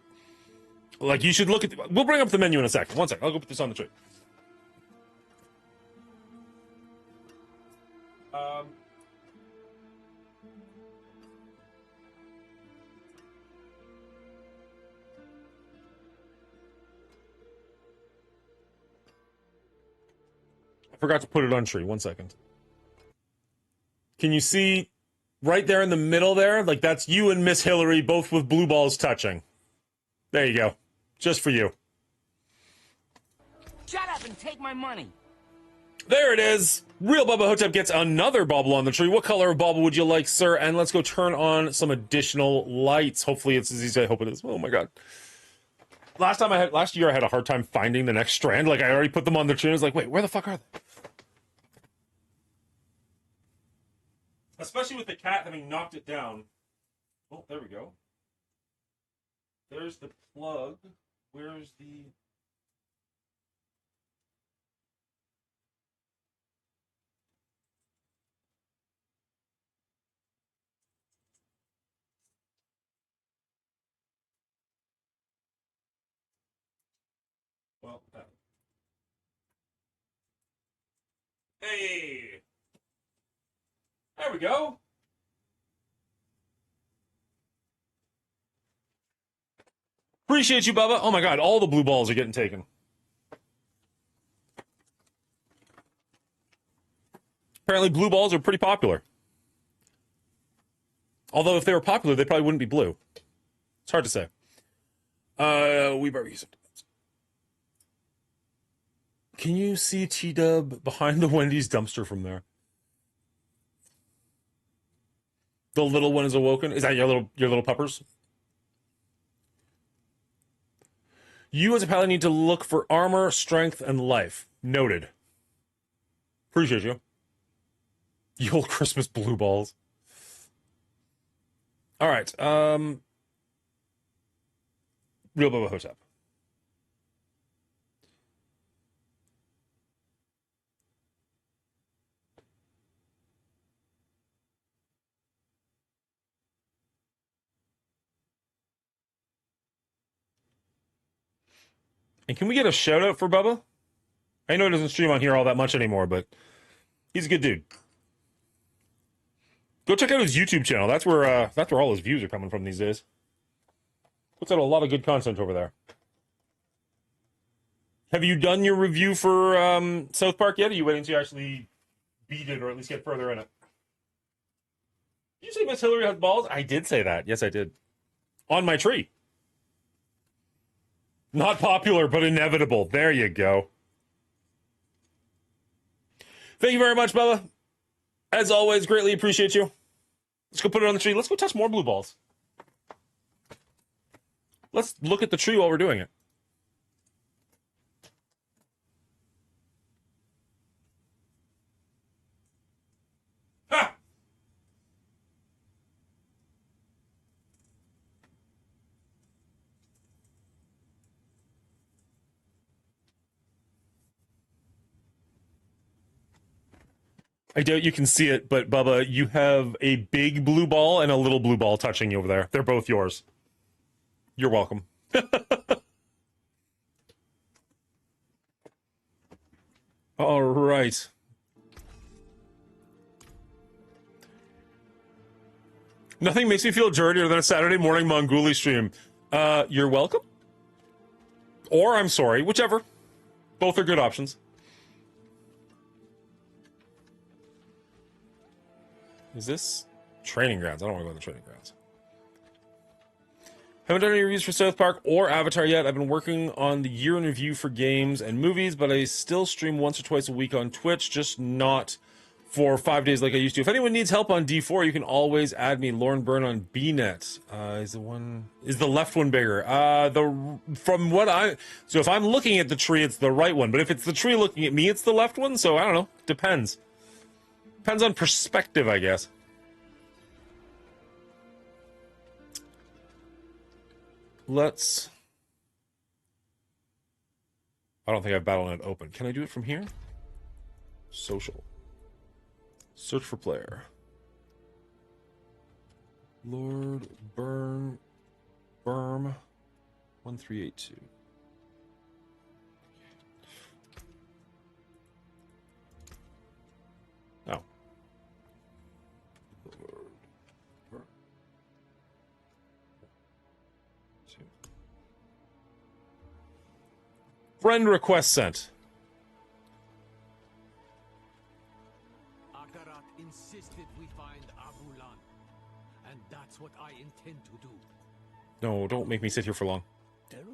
like, you should look at. We'll bring up the menu in a second. One second. I'll go put this on the tray. I forgot to put it on tree. 1 second. Can you see right there in the middle there? Like, that's you and Miss Hillary, both with blue balls touching. There you go. Just for you. Shut up and take my money. There it is. Real Bubba Hotep gets another bauble on the tree. What color of bauble would you like, sir? And let's go turn on some additional lights. Hopefully it's as easy as I hope it is. Oh my god. Last year I had a hard time finding the next strand. Like, I already put them on the tree. I was like, wait, where the fuck are they? Especially with the cat having knocked it down. Oh, there we go. There's the plug. Where's the... Well, hey! There we go. Appreciate you, Bubba. Oh my god, all the blue balls are getting taken. Apparently blue balls are pretty popular. Although if they were popular, they probably wouldn't be blue. It's hard to say. We better use it. Can you see T-Dub behind the Wendy's dumpster from there? The little one is awoken. Is that your little puppers? You as a paladin need to look for armor, strength, and life. Noted. Appreciate you. You old Christmas blue balls. All right. Real Bubba Hotep. And can we get a shout out for Bubba? I know he doesn't stream on here all that much anymore, but he's a good dude. Go check out his YouTube channel. That's where all his views are coming from these days. Puts out a lot of good content over there. Have you done your review for South Park yet? Or are you waiting to actually beat it or at least get further in it? Did you say Miss Hillary has balls? I did say that. Yes, I did. On my tree. Not popular, but inevitable. There you go. Thank you very much, Bella. As always, greatly appreciate you. Let's go put it on the tree. Let's go touch more blue balls. Let's look at the tree while we're doing it. Ha! I doubt you can see it, but Bubba, you have a big blue ball and a little blue ball touching you over there. They're both yours. You're welcome. All right. Nothing makes me feel dirtier than a Saturday morning Mongooli stream. You're welcome. Or I'm sorry, whichever. Both are good options. Is this training grounds? I don't want to go in the training grounds. Haven't done any reviews for South Park or Avatar yet. I've been working on the year in review for games and movies, but I still stream once or twice a week on Twitch, just not for 5 days like I used to. If anyone needs help on D4, you can always add me. Lauren Byrne on BNet. Is the left one bigger? So if I'm looking at the tree, it's the right one. But if it's the tree looking at me, it's the left one. So I don't know. Depends. Depends on perspective, I guess. Let's... I don't think I have Battle.net open. Can I do it from here? Social. Search for player. Lord Berm 1382. Oh. Friend request sent. Akarat insisted we find Abulan, and that's what I intend to do. No, don't make me sit here for long.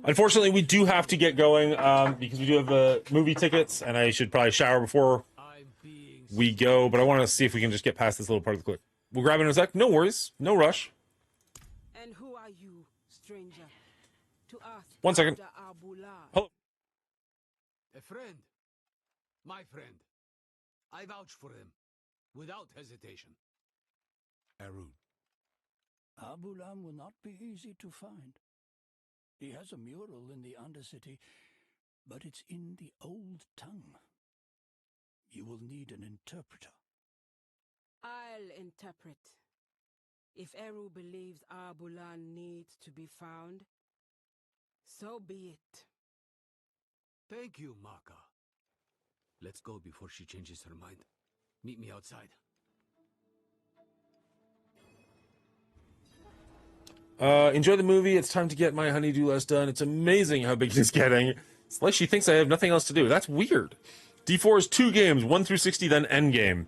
Unfortunately, we do have to get going because we do have movie tickets, and I should probably shower before we go, but I want to see if we can just get past this little part of the clip. We'll grab it in a sec. No worries. No rush. And who are you, stranger? To ask 1 second. Hello. A friend. My friend. I vouch for him. Without hesitation. Arun. Abulam will not be easy to find. He has a mural in the Undercity, but it's in the old tongue. You will need an interpreter. I'll interpret. If Eru believes Abulan needs to be found, so be it. Thank you, Maka. Let's go before she changes her mind. Meet me outside. Enjoy the movie. It's time to get my honeydew list done. It's amazing how big it's getting. It's like she thinks I have nothing else to do. That's weird. D4 is 2 games, 1 through 60, then endgame.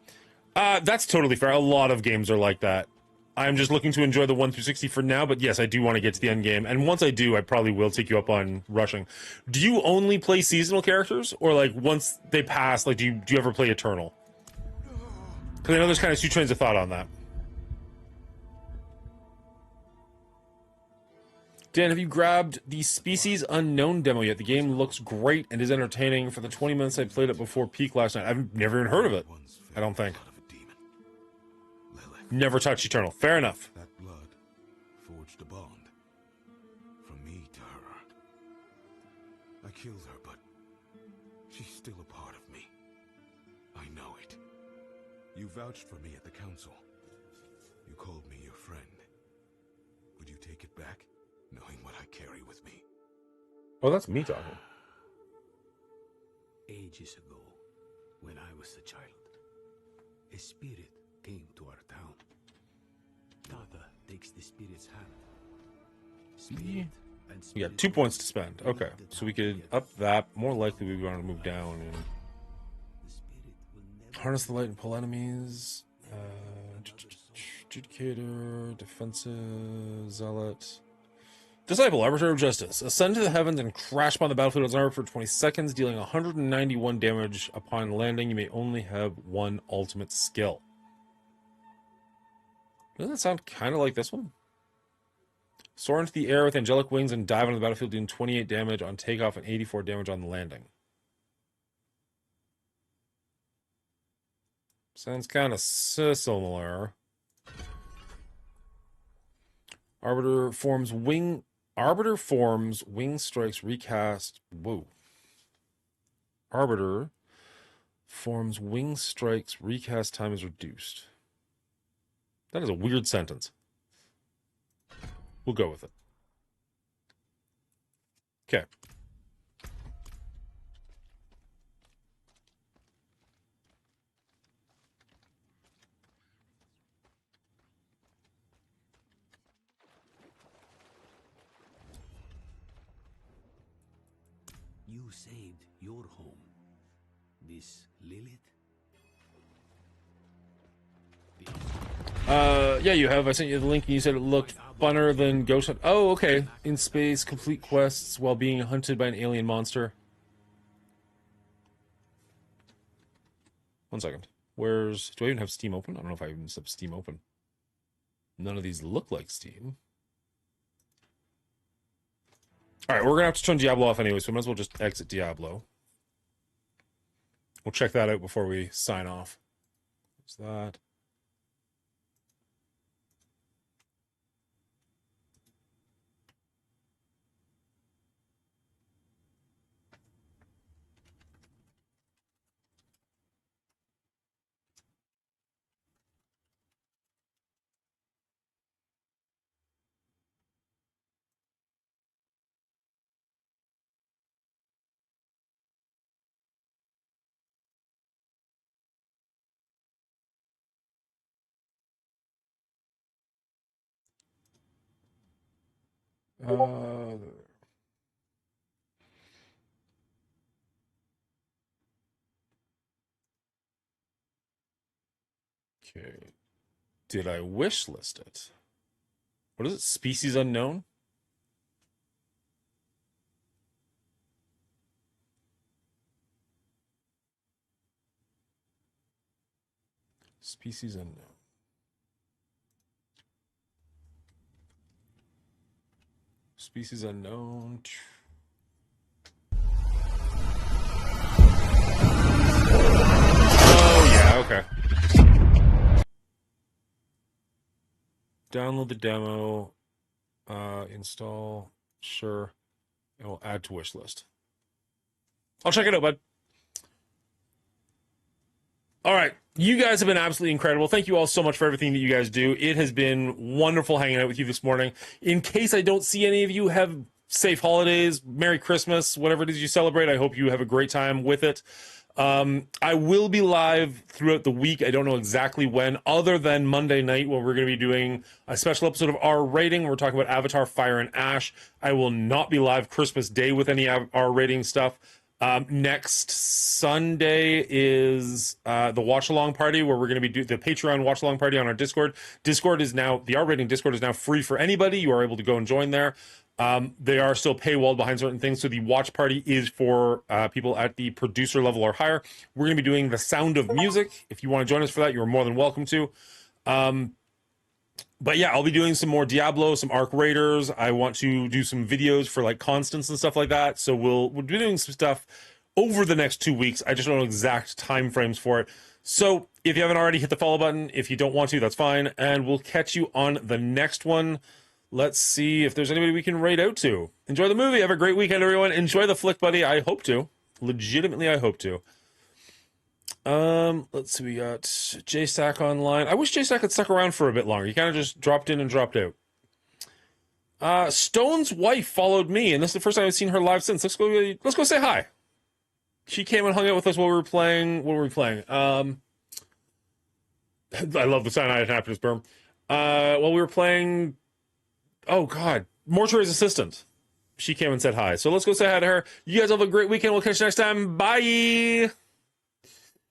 That's totally fair. A lot of games are like that. I'm just looking to enjoy the 1 through 60 for now, but yes, I do want to get to the end game. And once I do, I probably will take you up on rushing. Do you only play seasonal characters? Or, like, once they pass, like, do you ever play Eternal? Because I know there's kind of 2 trains of thought on that. Dan, have you grabbed the Species Unknown demo yet? The game looks great and is entertaining. For the 20 minutes I played it before peak last night, I've never even heard of it. I don't think. Never touched Eternal. Fair enough. That blood forged a bond from me to her. I killed her, but she's still a part of me. I know it. You vouched for me at the council. You called me your friend. Would you take it back, knowing what I carry with me? Oh, that's me talking. Ages ago, when I was a child, a spirit came to our town. Tata takes the spirit's hand. Spirit and We got 2 points to spend. Okay, so we could up that. More likely we want to move down and harness the light and pull enemies. Adjudicator, Defensive, Zealot. Disciple, Arbiter of Justice. Ascend to the heavens and crash upon the battlefield as an armor for 20 seconds, dealing 191 damage upon landing. You may only have one ultimate skill. Doesn't that sound kind of like this one? Soar into the air with angelic wings and dive onto the battlefield, doing 28 damage on takeoff and 84 damage on landing. Sounds kind of similar. Arbiter forms wing strikes recast. Whoa. Arbiter forms wing strikes recast time is reduced. That is a weird sentence. We'll go with it. Okay. You saved your home. This Lilith? Yeah, you have. I sent you the link and you said it looked funner than Ghost Hunt. Oh, okay. In space, complete quests while being hunted by an alien monster. One second. Do I even have Steam open? I don't know if I even have Steam open. None of these look like Steam. Alright, we're gonna have to turn Diablo off anyway, so we might as well just exit Diablo. We'll check that out before we sign off. What's that? Okay. Did I wish list it? What is it? Species unknown? Species unknown. Species unknown. Oh, yeah, okay. Download the demo. Install. Sure. And we'll add to wish list. I'll check it out, bud. All right. You guys have been absolutely incredible. Thank you all so much for everything that you guys do. It has been wonderful hanging out with you this morning. In case I don't see any of you, have safe holidays, Merry Christmas, whatever it is you celebrate. I hope you have a great time with it. I will be live throughout the week. I don't know exactly when, other than Monday night, when we're going to be doing a special episode of R Rating. We're talking about Avatar, Fire and Ash. I will not be live Christmas Day with any R Rating stuff. Next Sunday is the watch along party, where we're going to be doing the Patreon watch along party on our Discord. The R Rating Discord is now free for anybody. You are able to go and join there. They are still paywalled behind certain things, so the watch party is for people at the producer level or higher. We're going to be doing the Sound of Music. If you want to join us for that, you're more than welcome to. But yeah, I'll be doing some more Diablo, some Arc Raiders. I want to do some videos for like Constance and stuff like that. So we'll be doing some stuff over the next 2 weeks. I just don't know exact time frames for it. So if you haven't already, hit the follow button. If you don't want to, that's fine. And we'll catch you on the next one. Let's see if there's anybody we can raid out to. Enjoy the movie. Have a great weekend, everyone. Enjoy the flick, buddy. I hope to. Legitimately, I hope to. Let's see. We got JStack online. I wish JStack had stuck around for a bit longer. He kind of just dropped in and dropped out. Stone's wife followed me, and this is the first time I've seen her live since. Let's go say hi. She came and hung out with us while we were playing. What were we playing? I love the Cyanide Happiness Berm. While we were playing... Oh, God. Mortuary's Assistant. She came and said hi. So let's go say hi to her. You guys have a great weekend. We'll catch you next time. Bye!